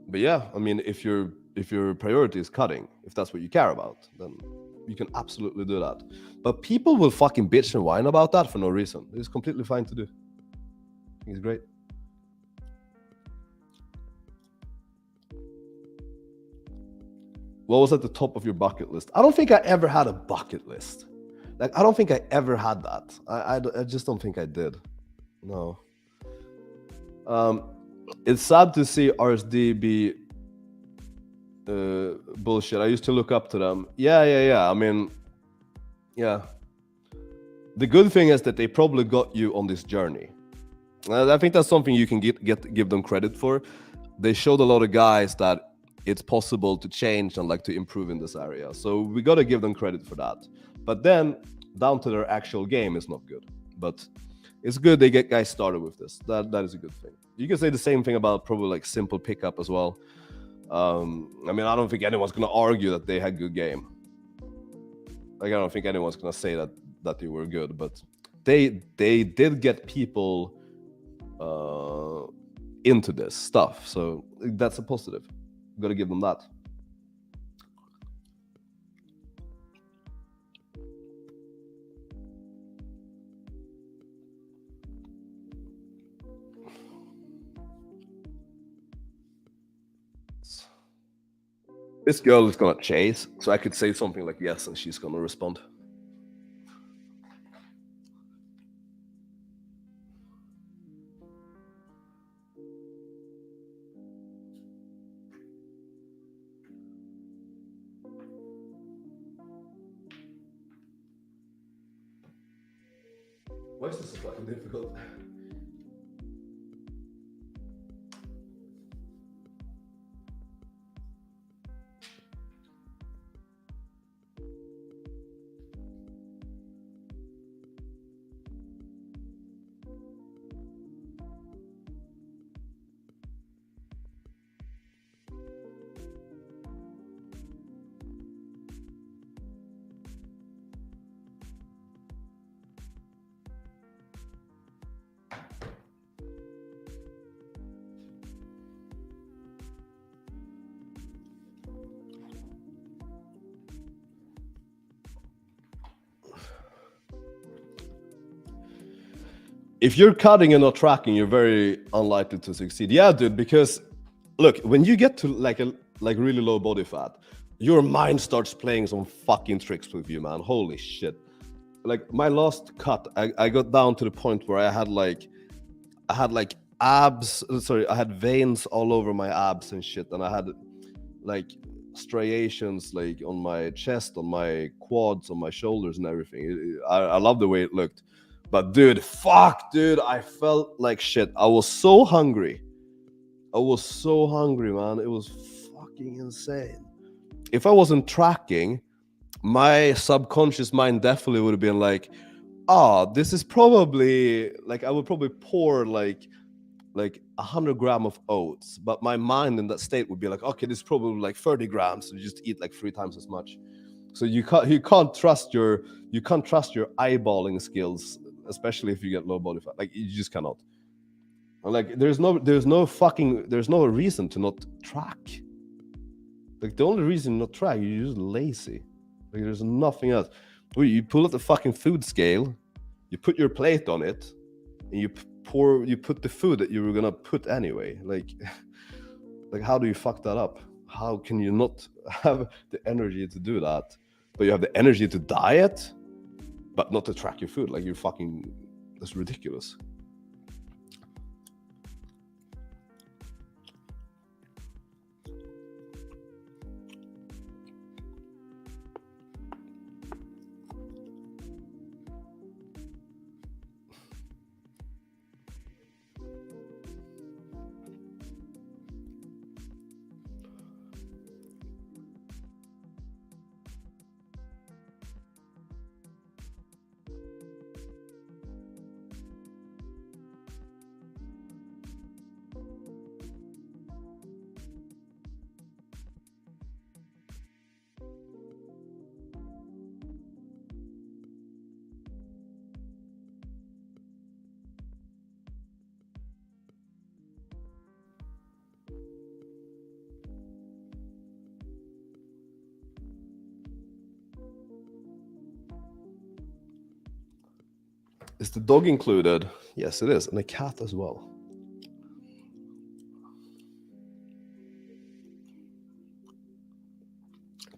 But yeah, I mean, if your priority is cutting, if that's what you care about, then you can absolutely do that. But people will fucking bitch and whine about that for no reason. It's completely fine to do. I think it's great. What was at the top of your bucket list? I don't think I ever had a bucket list. Like, I don't think I ever had that. I just don't think I did. No. It's sad to see RSD be bullshit. I used to look up to them. Yeah. I mean, yeah. The good thing is that they probably got you on this journey. I think that's something you can give them credit for. They showed a lot of guys that it's possible to change and like to improve in this area. So we got to give them credit for that. But then down to their actual game is not good. But it's good they get guys started with this. That is a good thing. You can say the same thing about probably like simple pickup as well. I mean, I don't think anyone's gonna argue that they had good game. Like, I don't think anyone's gonna say that they were good, but they did get people into this stuff. So that's a positive. Got to give them that. This girl is gonna chase, so I could say something like yes, and she's gonna respond. Why is this so fucking difficult? If you're cutting and not tracking, you're very unlikely to succeed. Yeah, dude, because look, when you get to like really low body fat, your mind starts playing some fucking tricks with you, man. Holy shit. Like my last cut, I got down to the point where I had abs, sorry, I had veins all over my abs and shit, and I had like striations like on my chest, on my quads, on my shoulders and everything. I love the way it looked. But dude, I felt like shit. I was so hungry, man. It was fucking insane. If I wasn't tracking, my subconscious mind definitely would have been like, this is probably like, I would probably pour like 100 grams of oats, but my mind in that state would be like, okay, this is probably like 30 grams, so you just eat like 3 times as much. So you can't trust your eyeballing skills, especially if you get low body fat. Like, you just cannot. And like, there's no reason to not track. Like, the only reason not track, you're just lazy. Like, there's nothing else. You pull out the fucking food scale, you put your plate on it, and you put the food that you were gonna put anyway. Like how do you fuck that up? How can you not have the energy to do that, but you have the energy to diet, but not to track your food? Like, that's ridiculous. Is the dog included? Yes, it is, and a cat as well.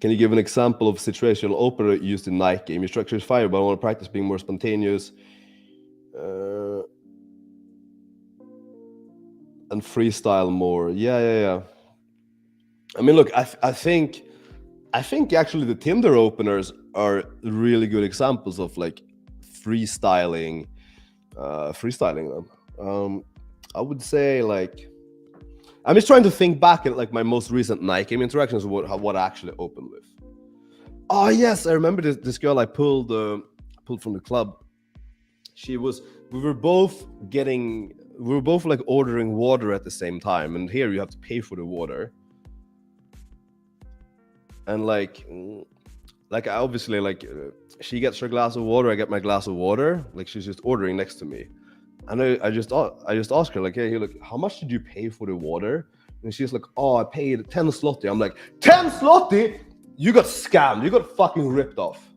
Can you give an example of situational opener used in night game? Your structure is fire, but I want to practice being more spontaneous and freestyle more. Yeah. I mean, look, I think actually the Tinder openers are really good examples of like freestyling them. I would say, like, I'm just trying to think back at like my most recent night game interactions, what I actually opened with. Oh yes, I remember this girl I pulled from the club. We were both like ordering water at the same time, and here you have to pay for the water. And like I obviously she gets her glass of water, I get my glass of water. Like she's just ordering next to me, and I just asked her like, hey, look, how much did you pay for the water? And she's like, oh, I paid 10 zloty. I'm like, 10 zloty? You got scammed. You got fucking ripped off.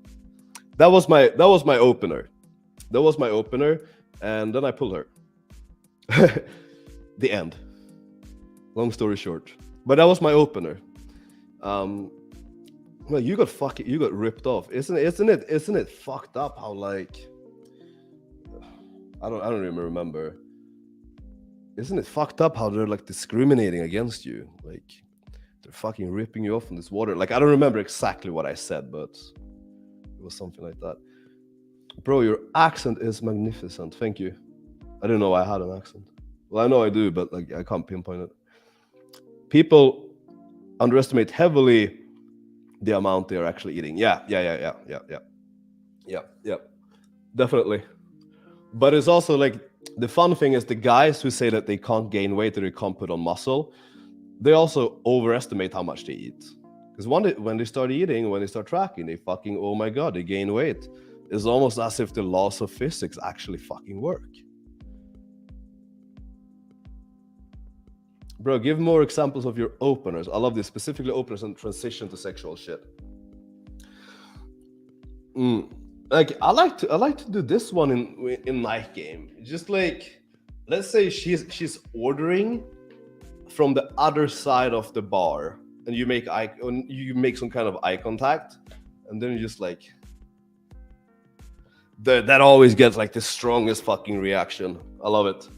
That was my opener. And then I pulled her. The end. Long story short. But that was my opener. Well, you got ripped off. Isn't it fucked up how like I don't even remember. Isn't it fucked up how they're like discriminating against you? Like they're fucking ripping you off in this water. Like I don't remember exactly what I said, but it was something like that. Bro, your accent is magnificent. Thank you. I didn't know I had an accent. Well, I know I do, but like I can't pinpoint it. People underestimate heavily the amount they are actually eating. Yeah. Definitely. But it's also like the fun thing is the guys who say that they can't gain weight or they can't put on muscle, they also overestimate how much they eat. Because when they start eating, when they start tracking, they fucking, oh my god, they gain weight. It's almost as if the laws of physics actually fucking work. Bro, give more examples of your openers. I love this, specifically openers and transition to sexual shit. Like I like to do this one in night game. Just like, let's say she's ordering from the other side of the bar, and you make some kind of eye contact, and then you just like that always gets like the strongest fucking reaction. I love it.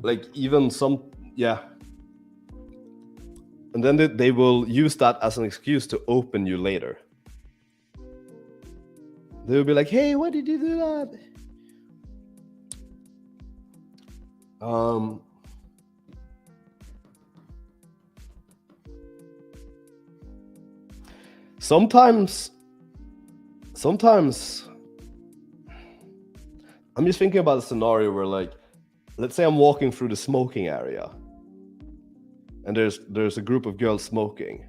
Like even and then they will use that as an excuse to open you later. They'll be like, hey, why did you do that? Sometimes I'm just thinking about a scenario where, like, let's say I'm walking through the smoking area and there's a group of girls smoking.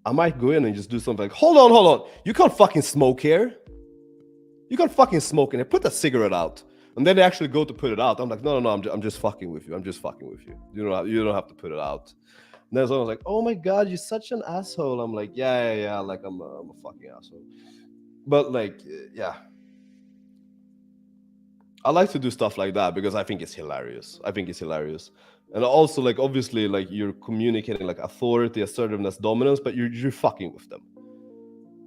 I might go in and just do something like, hold on, you can't fucking smoke here. You can't fucking smoke in here. Put that cigarette out. And then they actually go to put it out. I'm like, no, I'm just fucking with you. You don't have to put it out. And then someone's like, oh my god, you're such an asshole. I'm like, yeah, like I'm a fucking asshole. But like, yeah. I like to do stuff like that because I think it's hilarious. And also, like, obviously, like, you're communicating like authority, assertiveness, dominance, but you're fucking with them.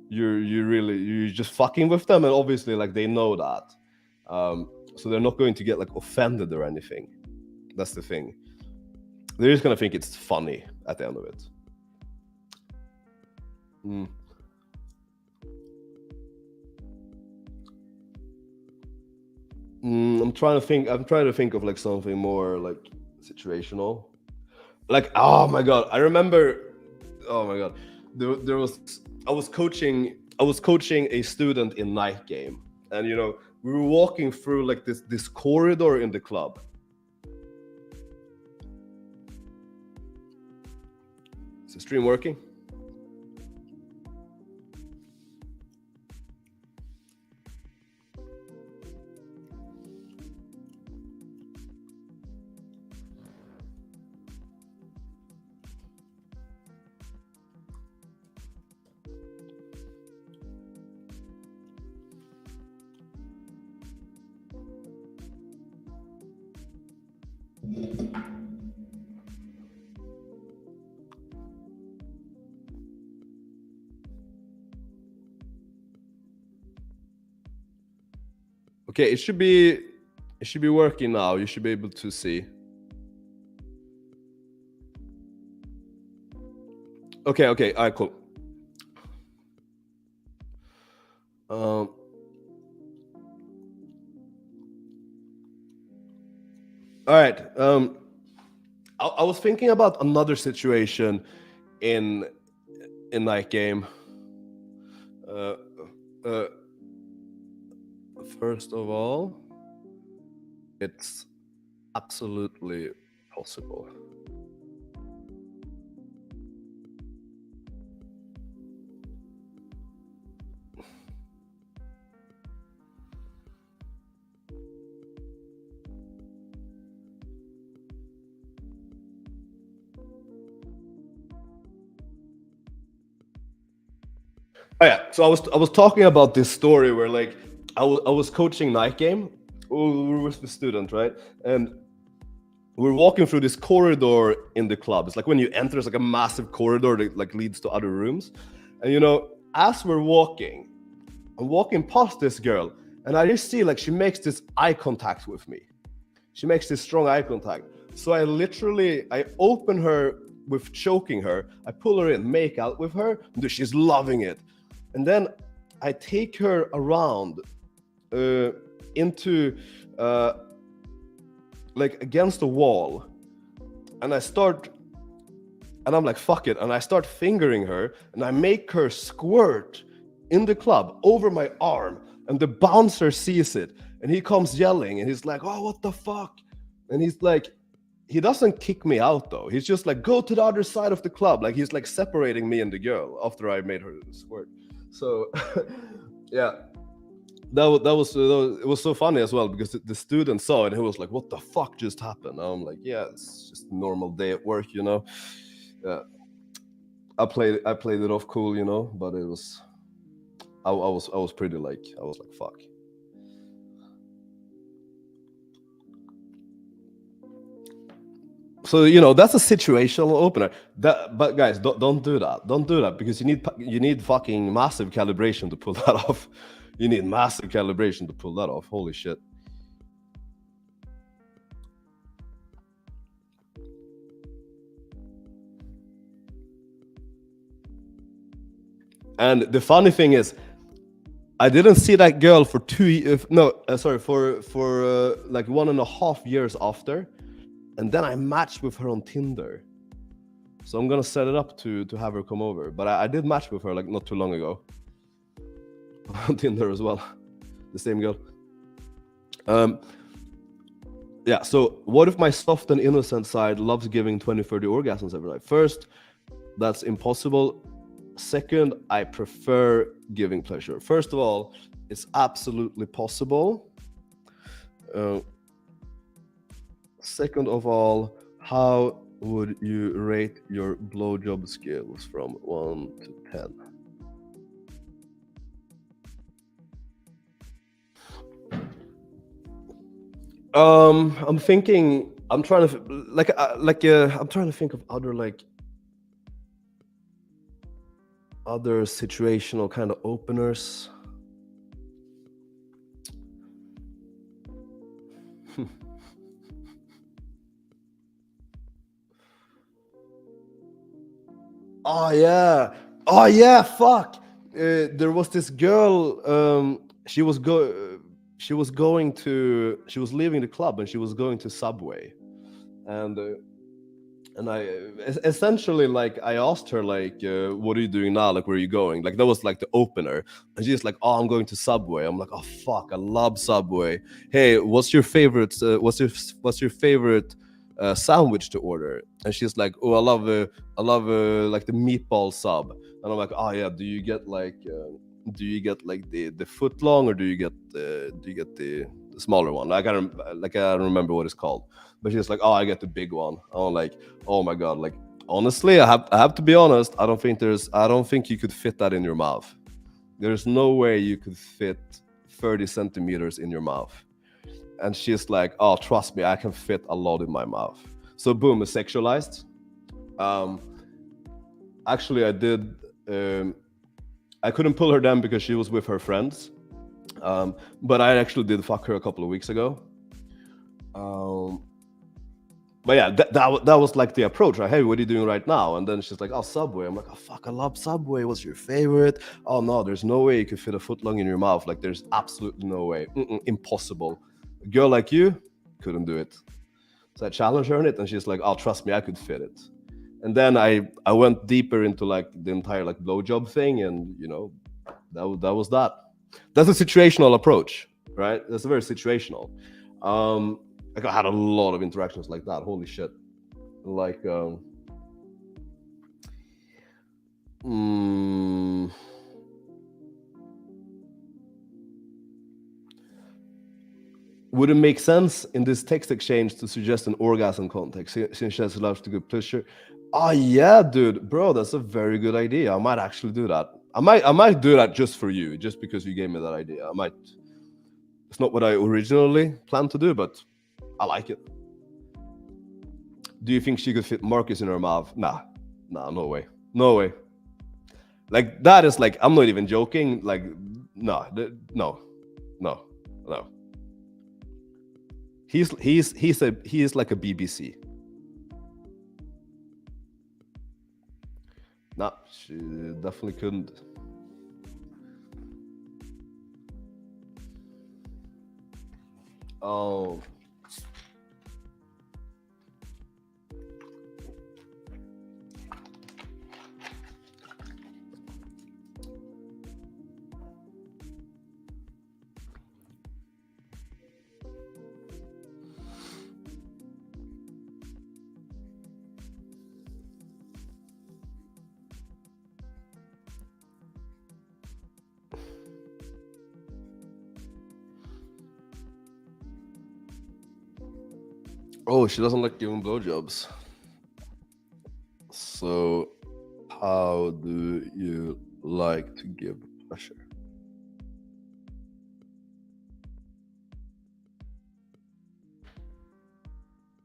You're just fucking with them, and obviously, like, they know that. So they're not going to get like offended or anything. That's the thing. They're just gonna think it's funny at the end of it. I'm trying to think of like something more like situational. Like, oh my god, I remember. Oh my god, there was. I was coaching a student in night game, and you know, we were walking through like this corridor in the club. Is the stream working? Okay, it should be working now. You should be able to see. Okay, all right, cool. All right. I was thinking about another situation in that game. First of all, it's absolutely possible. Oh yeah, so I was talking about this story where like I was coaching night game. We were with the student, right? And we're walking through this corridor in the club. It's like when you enter, it's like a massive corridor that like leads to other rooms. And you know, as we're walking, I'm walking past this girl, and I just see like she makes this eye contact with me. She makes this strong eye contact. So I open her with choking her. I pull her in, make out with her. And she's loving it. And then I take her around into like against the wall, and I'm like, fuck it, and I start fingering her, and I make her squirt in the club over my arm, and the bouncer sees it, and he comes yelling, and he's like, oh, what the fuck? And he's like, he doesn't kick me out though. He's just like, go to the other side of the club. Like he's like separating me and the girl after I made her squirt. So yeah, that was it was so funny as well, because the student saw it and he was like, what the fuck just happened? And I'm like, yeah, it's just a normal day at work, you know. I played it off cool, you know, but it was I was pretty like, I was like, fuck. So you know, that's a situational opener. But guys, don't do that. Don't do that, because you need fucking massive calibration to pull that off. You need massive calibration to pull that off. Holy shit. And the funny thing is, I didn't see that girl for like 1.5 years after, and then I matched with her on Tinder. So I'm gonna set it up to have her come over. But I did match with her like not too long ago on Tinder as well, the same girl. Yeah. So what if my soft and innocent side loves giving 20-30 orgasms every night? First, that's impossible. Second, I prefer giving pleasure. First of all, it's absolutely possible. Second of all, how would you rate your blowjob skills from 1 to 10? I'm thinking. I'm trying to I'm trying to think of other situational kind of openers. Oh yeah, fuck. There was this girl. She was leaving the club and she was going to Subway, and I essentially, like, I asked her like, what are you doing now? Like, where are you going? Like, that was like the opener, and she's like, oh, I'm going to Subway. I'm like, oh fuck, I love Subway. Hey, what's your favorite? What's your favorite sandwich to order? And she's like, oh, I love like the meatball sub. And I'm like, oh yeah, do you get like the foot long, or do you get the smaller one? I don't remember what it's called. But she's like, oh, I get the big one. I'm like, oh my god, like, honestly, I have to be honest, I don't think you could fit that in your mouth. There's no way you could fit 30 centimeters in your mouth. And she's like, oh, trust me, I can fit a lot in my mouth. So boom, it's sexualized. Actually, I couldn't pull her down because she was with her friends. But I actually did fuck her a couple of weeks ago. Um, but yeah, that was like the approach, right? Hey, what are you doing right now? And then she's like, oh, Subway. I'm like, oh fuck, I love Subway. What's your favorite? Oh no, there's no way you could fit a footlong in your mouth. Like, there's absolutely no way. Impossible. A girl like you couldn't do it. So I challenged her on it, and she's like, oh, trust me, I could fit it. And then I went deeper into like the entire like blowjob thing, and you know, that was that. That's a situational approach, right? That's very situational. Like I had a lot of interactions like that. Holy shit! Like, would it make sense in this text exchange to suggest an orgasm context since she has loves to good pleasure? Oh yeah, dude, bro, that's a very good idea. I might actually do that. I might do that just for you, just because you gave me that idea. I might. It's not what I originally planned to do, but I like it. Do you think she could fit Marcus in her mouth? Nah, no way, no way. Like that is like, I'm not even joking. Like, no. He is like a BBC. Nah, she definitely couldn't. Oh. Oh, she doesn't like giving blowjobs. So, how do you like to give pleasure?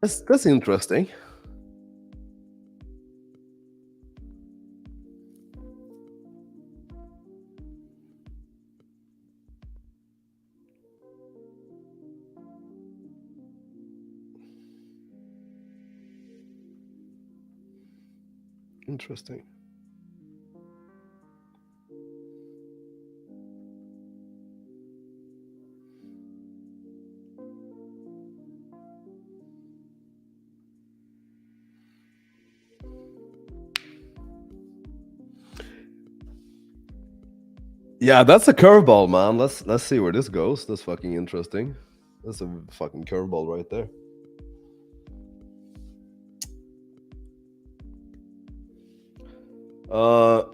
That's interesting. Interesting. Yeah, that's a curveball, man. Let's see where this goes. That's fucking interesting. That's a fucking curveball right there.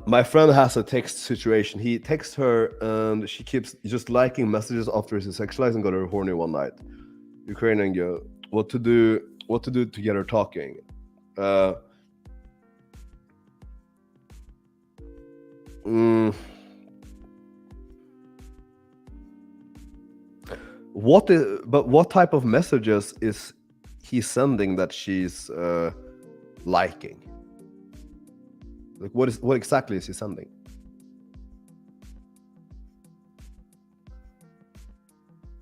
My friend has a text situation. He texts her and she keeps just liking messages after he's sexualized and got her horny one night. Ukrainian girl. What to do to get her talking? What type of messages is he sending that she's liking? Like, what exactly is he sending?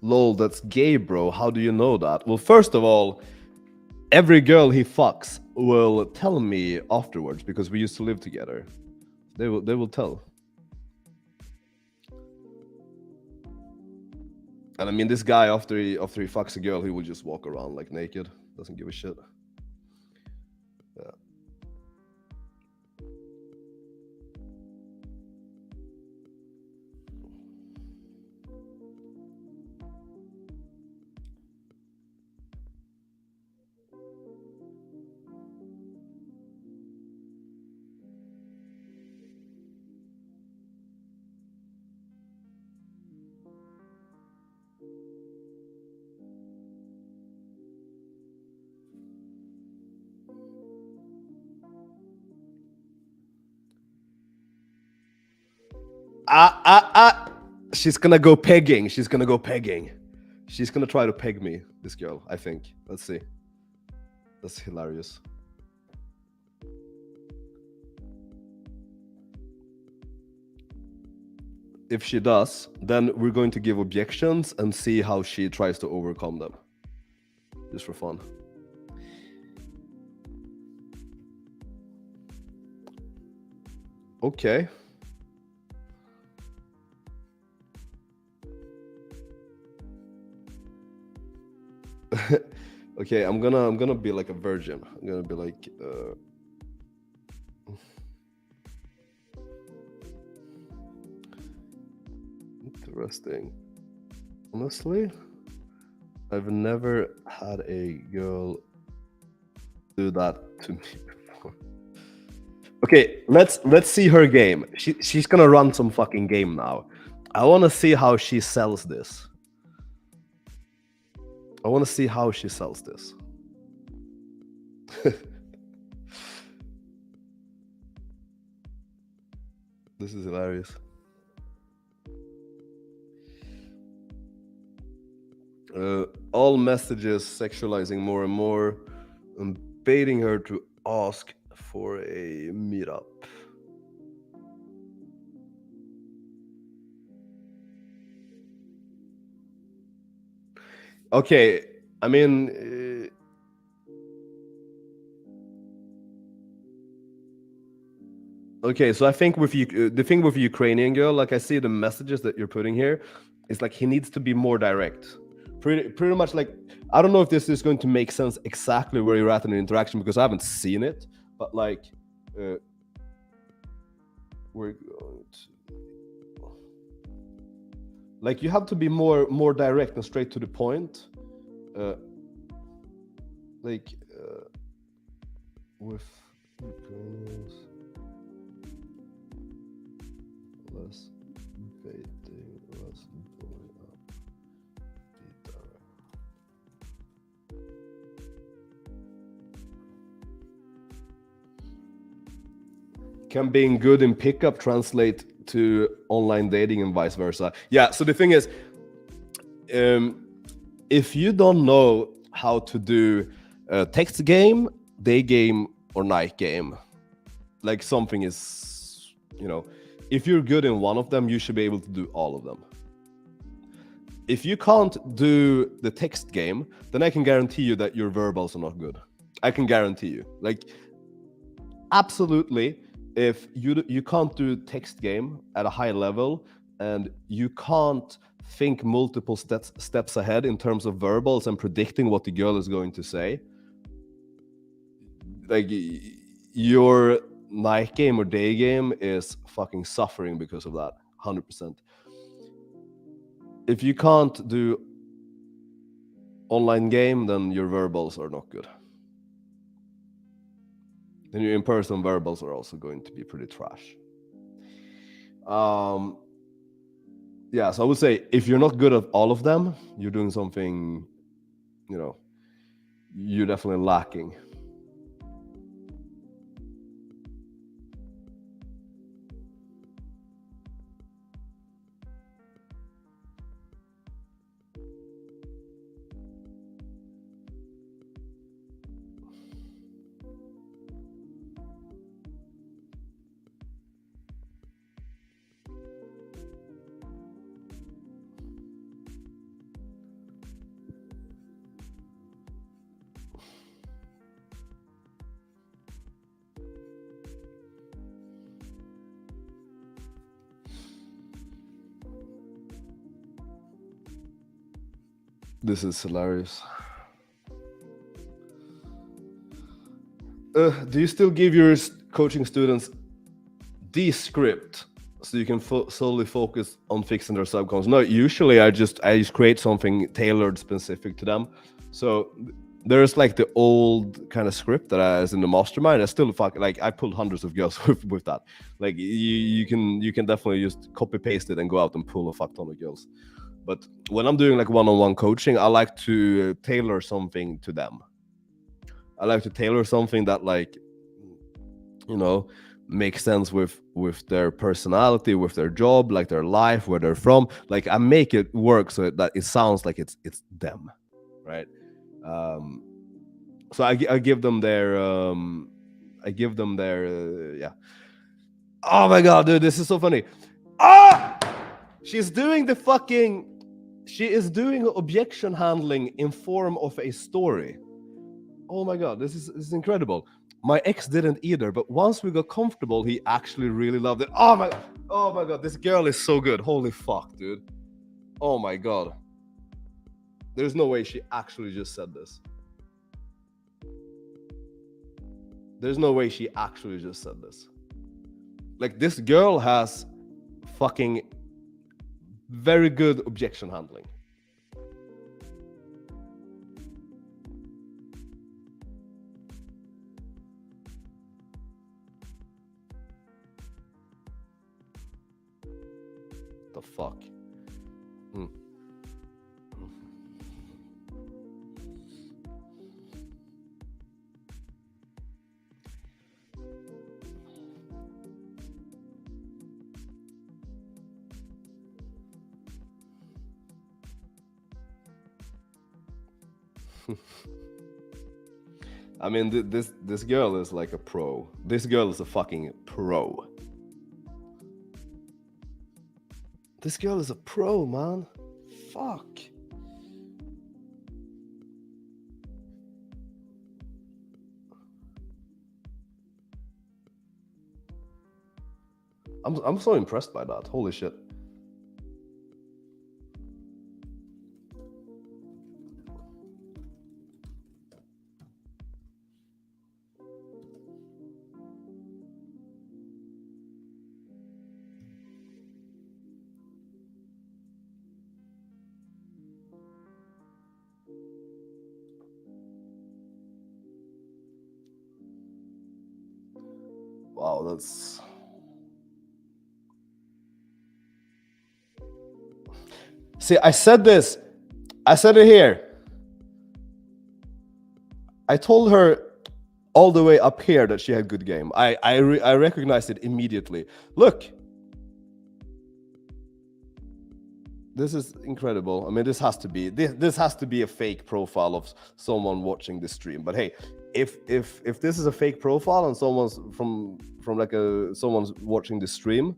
Lol, that's gay, bro. How do you know that? Well, first of all, every girl he fucks will tell me afterwards because we used to live together. They will tell. And I mean, this guy after he fucks a girl, he will just walk around like naked. Doesn't give a shit. Yeah. She's gonna go pegging. She's gonna try to peg me, this girl, I think. Let's see. That's hilarious. if she does, then we're going to give objections and see how she tries to overcome them. Just for fun. Okay. Okay, I'm gonna be like a virgin. I'm gonna be like interesting. Honestly, I've never had a girl do that to me before. Okay, let's see her game. She's gonna run some fucking game now. I want to see how she sells this. I want to see how she sells this. This is hilarious. All messages sexualizing more and more, and baiting her to ask for a meetup. Okay, I mean, okay, so I think with you, the thing with the Ukrainian girl, like I see the messages that you're putting here, it's like he needs to be more direct. Pretty much like, I don't know if this is going to make sense exactly where you're at in the interaction because I haven't seen it, but like, we're going to, like, you have to be more direct and straight to the point. Like, with Ukrainians, less baiting, less going up, be direct. Can being good in pickup translate to online dating and vice versa? Yeah, so the thing is, if you don't know how to do a text game, day game, or night game, like something is, you know, if you're good in one of them, you should be able to do all of them. If you can't do the text game, then I can guarantee you that your verbals are not good. I can guarantee you. Like, absolutely, if you can't do text game at a high level and you can't think multiple steps ahead in terms of verbals and predicting what the girl is going to say, like, your night game or day game is fucking suffering because of that, 100%. If you can't do online game, then your verbals are not good. Then your in-person verbals are also going to be pretty trash. Yeah, so I would say if you're not good at all of them, you're doing something, you know, you're definitely lacking. This is hilarious. Do you still give your coaching students the script so you can solely focus on fixing their subcons? No, usually I just create something tailored specific to them. So there's like the old kind of script that I was in the Mastermind. I still like I pulled hundreds of girls with that. Like you can definitely just copy paste it and go out and pull a fuck ton of girls. But when I'm doing like one-on-one coaching, I like to tailor something to them. I like to tailor something that, like, you know, makes sense with their personality, with their job, like their life, where they're from. Like, I make it work so that it sounds like it's them, right? So I give them their yeah. Oh my god, dude, this is so funny. Ah! She's doing the fucking... She is doing objection handling in form of a story. Oh my god, this is incredible. My ex didn't either, but once we got comfortable, he actually really loved it. Oh my god, this girl is so good. Holy fuck, dude. Oh my god. There's no way she actually just said this. There's no way she actually just said this. Like, this girl has fucking very good objection handling. The fuck? I mean, this girl is like a pro. This girl is a fucking pro. This girl is a pro, man. Fuck. I'm so impressed by that. Holy shit. Wow, that's... See, I said this. I said it here. I told her all the way up here that she had good game. I recognized it immediately. Look. This is incredible. I mean, this has to be a fake profile of someone watching the stream. But hey, if this is a fake profile and someone's from like someone's watching the stream,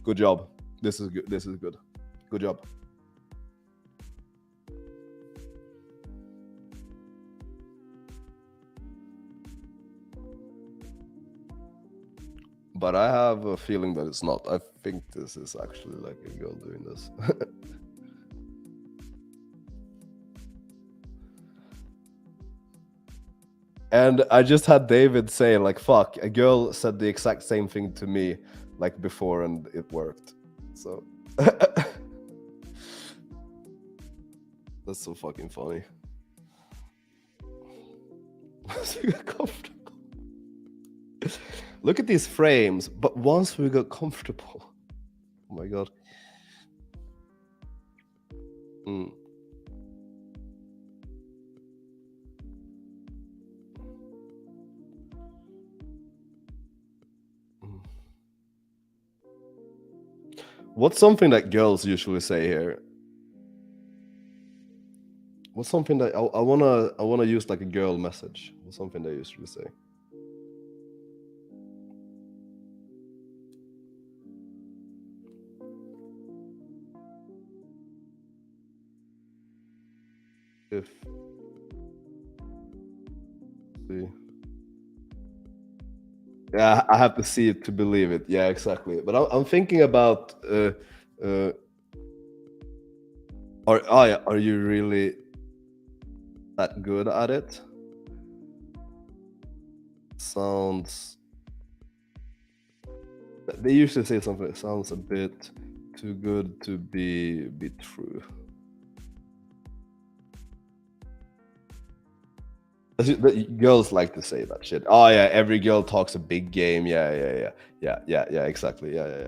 good job. This is good. This is good. Good job. But I have a feeling that it's not. I think this is actually like a girl doing this. And I just had David say, like, fuck, a girl said the exact same thing to me, like, before, and it worked. So... That's so fucking funny. Comfortable. Look at these frames, but once we got comfortable... Oh my god. What's something that girls usually say here? What's something that I wanna use like a girl message? What's something they usually say? If... See. Yeah, I have to see it to believe it. Yeah, exactly. But I'm thinking about are you really that good at it? Sounds... They usually say something that sounds a bit too good to be true. Girls like to say that shit. Oh yeah, every girl talks a big game. Yeah, exactly. Yeah.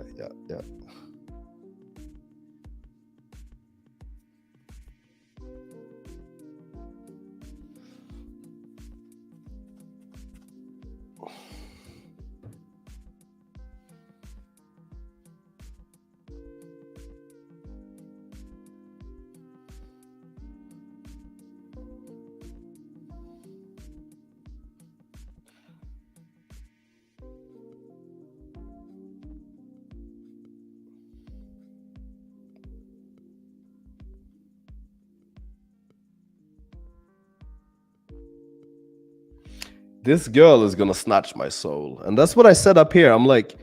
this girl is gonna snatch my soul. And that's what I said up here. I'm like,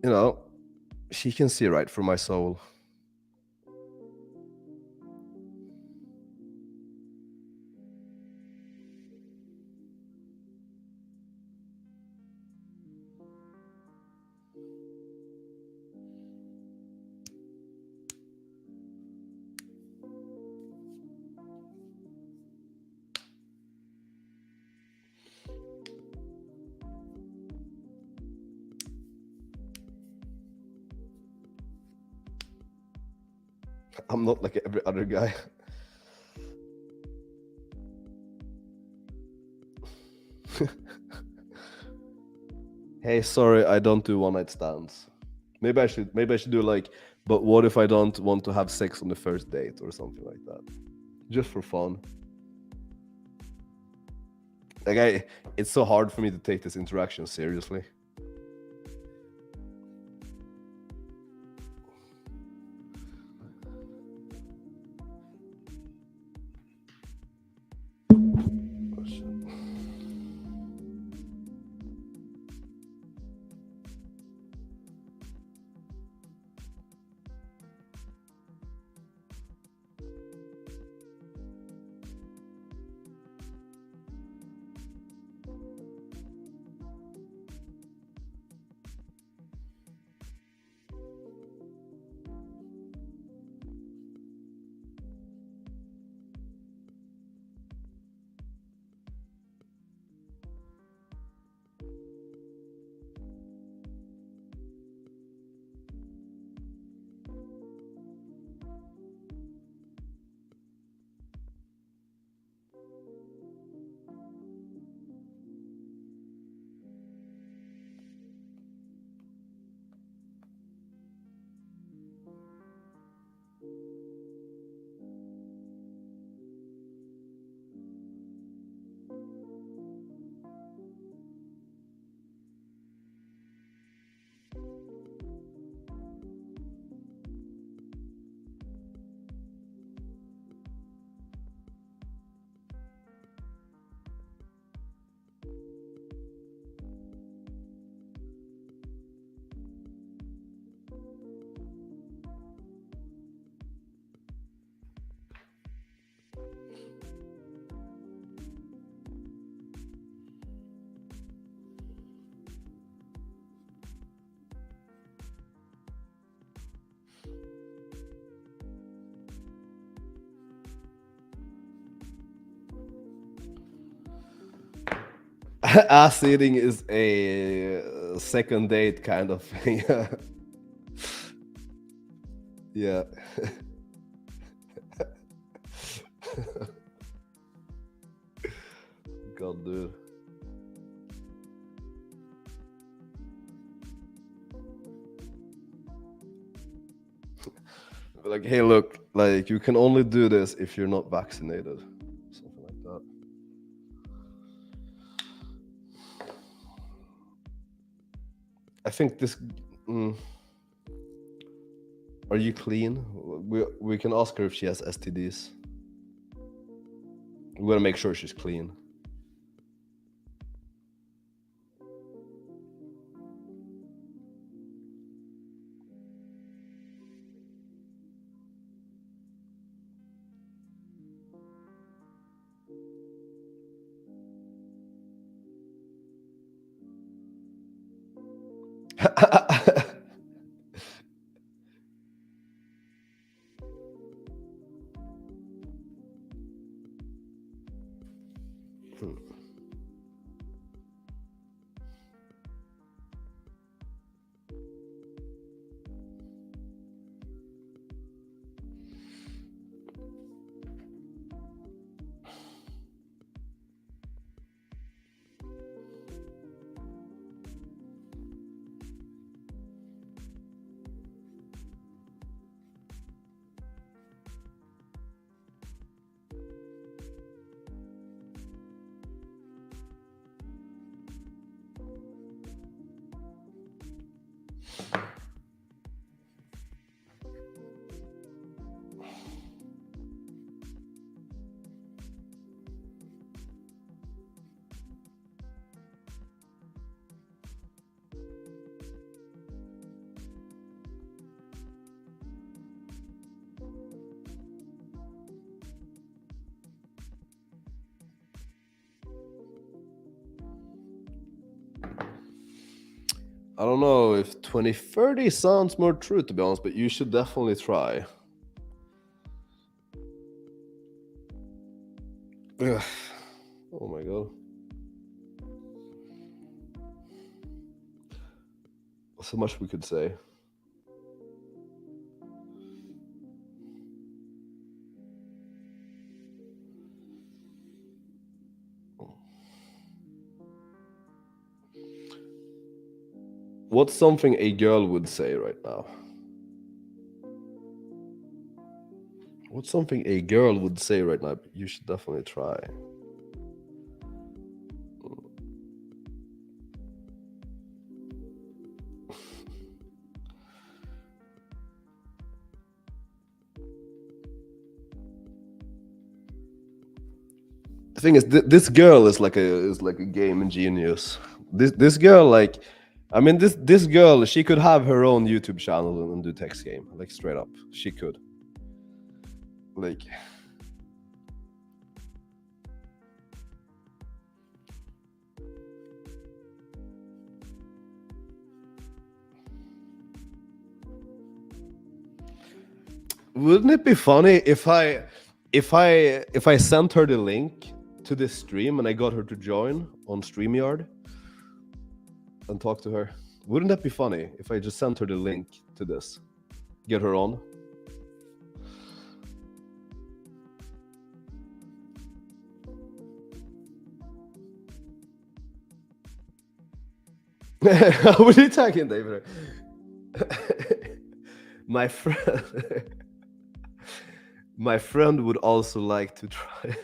you know, she can see right through my soul. I'm not like every other guy. Hey, sorry, I don't do one night stands. Maybe I should do like, but what if I don't want to have sex on the first date or something like that? Just for fun. Like it's so hard for me to take this interaction seriously. Oh, shit. Ass eating is a second date kind of thing. Yeah. God, dude. Like, hey, look, like you can only do this if you're not vaccinated. Something like that. I think this. Are you clean? We can ask her if she has STDs. We gotta make sure she's clean. I don't know if 2030 sounds more true, to be honest, but you should definitely try. Ugh. Oh my god. So much we could say. What's something a girl would say right now? What's something a girl would say right now? You should definitely try. The thing is, this girl is like a game genius. This girl, like, I mean, this girl, she could have her own YouTube channel and do text game, like straight up. She could. Like, wouldn't it be funny if I sent her the link to this stream and I got her to join on StreamYard and talk to her? Wouldn't that be funny if I just sent her the link to this? Get her on? What are you talking, David? My friend would also like to try.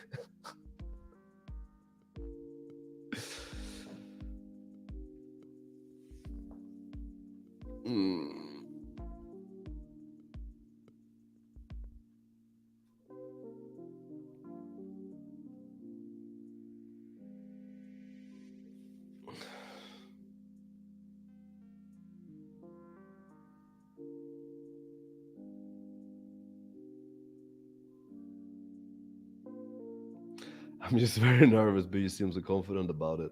I'm just very nervous, but you seem so confident about it.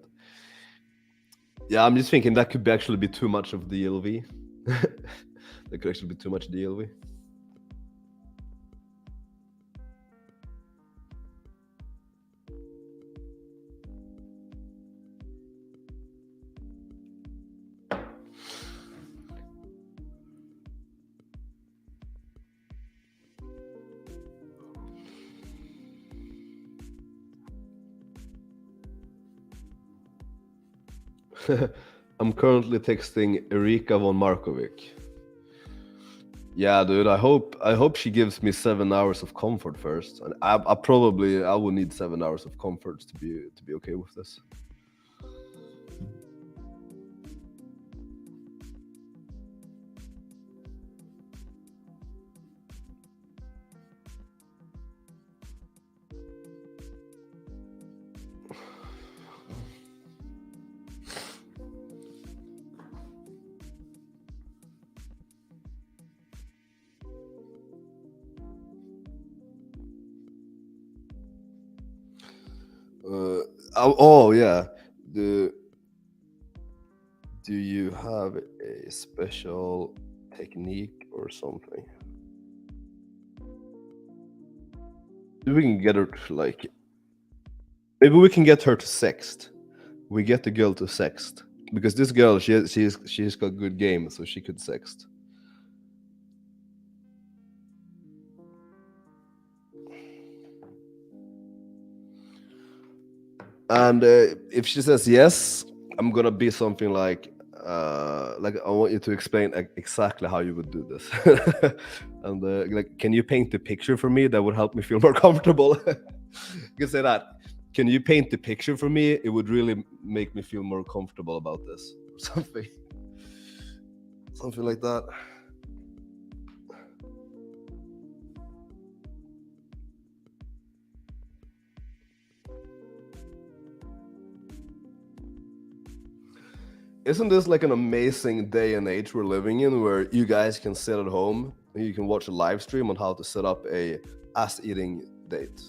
Yeah, I'm just thinking that could actually be too much of DLV. That could actually be too much DLV. I'm currently texting Erika von Markovic. Yeah, dude. I hope she gives me 7 hours of comfort first, and I will need 7 hours of comfort to be okay with this. Oh yeah. Do you have a special technique or something? We can get her to, like, maybe we can get her to sext. We get the girl to sext because this girl, she's got good game, so she could sext. And if she says yes, I'm gonna be something like I want you to explain exactly how you would do this. And like, can you paint the picture for me? That would help me feel more comfortable. You can say that. Can you paint the picture for me? It would really make me feel more comfortable about this, or something like that. Isn't this like an amazing day and age we're living in, where you guys can sit at home and you can watch a live stream on how to set up a ass-eating date,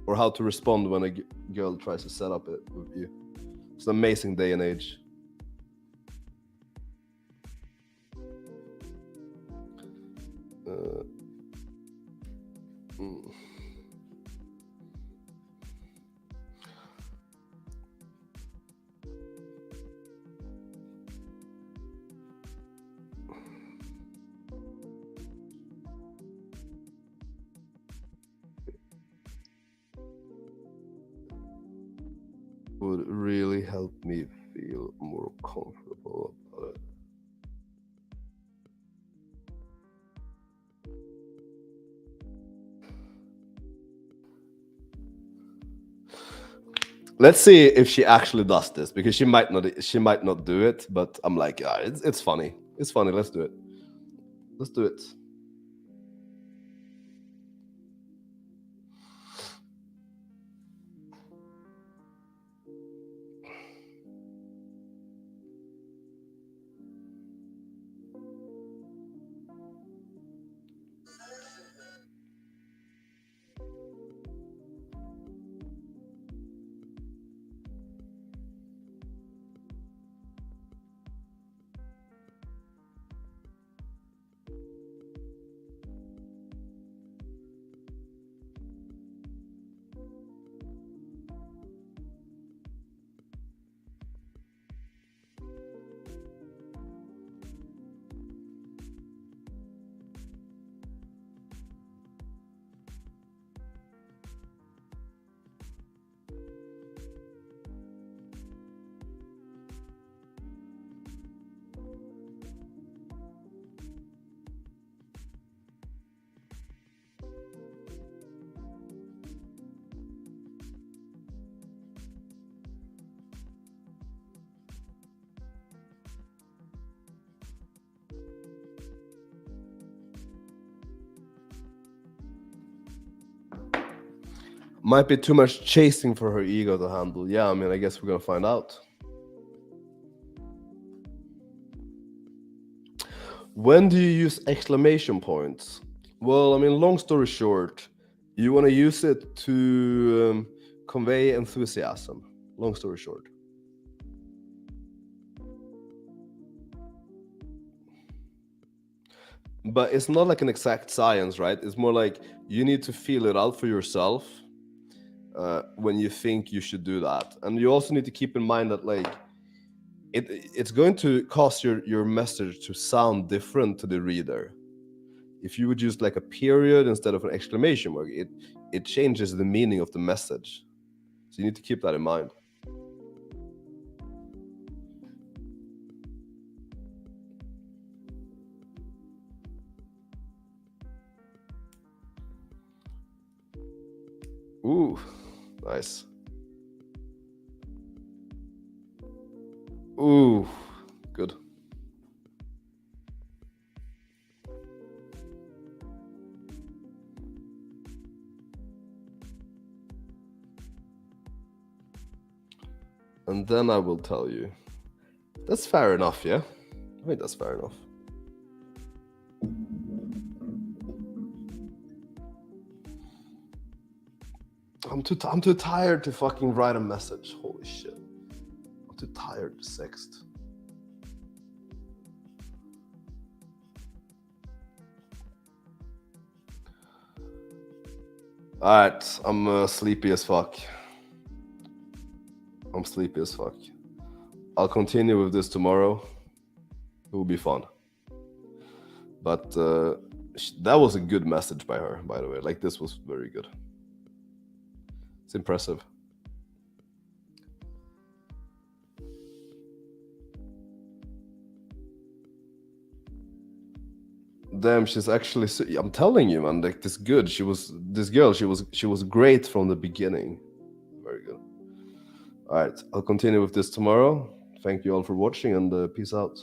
or how to respond when a girl tries to set up it with you? It's an amazing day and age. mm. Would really help me feel more comfortable about it. Let's see if she actually does this, because she might not do it, but I'm like, yeah, it's funny. It's funny. Let's do it. Let's do it. Might be too much chasing for her ego to handle. Yeah, I mean, I guess we're gonna find out. When do you use exclamation points? Well, I mean, long story short, you want to use it to convey enthusiasm. Long story short. But it's not like an exact science, right? It's more like you need to feel it out for yourself when you think you should do that. And you also need to keep in mind that, like, it's going to cause your message to sound different to the reader. If you would use like a period instead of an exclamation mark, it changes the meaning of the message. So you need to keep that in mind. Ooh, nice. Ooh, good. And then I will tell you. That's fair enough, yeah? I think that's fair enough. I'm too tired to fucking write a message. Holy shit. I'm too tired to sext. Alright, I'm sleepy as fuck. I'm sleepy as fuck. I'll continue with this tomorrow. It will be fun. But that was a good message by her, by the way. Like, this was very good. It's impressive. Damn, she's actually. I'm telling you, man. Like, this girl. She was great from the beginning. Very good. All right, I'll continue with this tomorrow. Thank you all for watching, and peace out.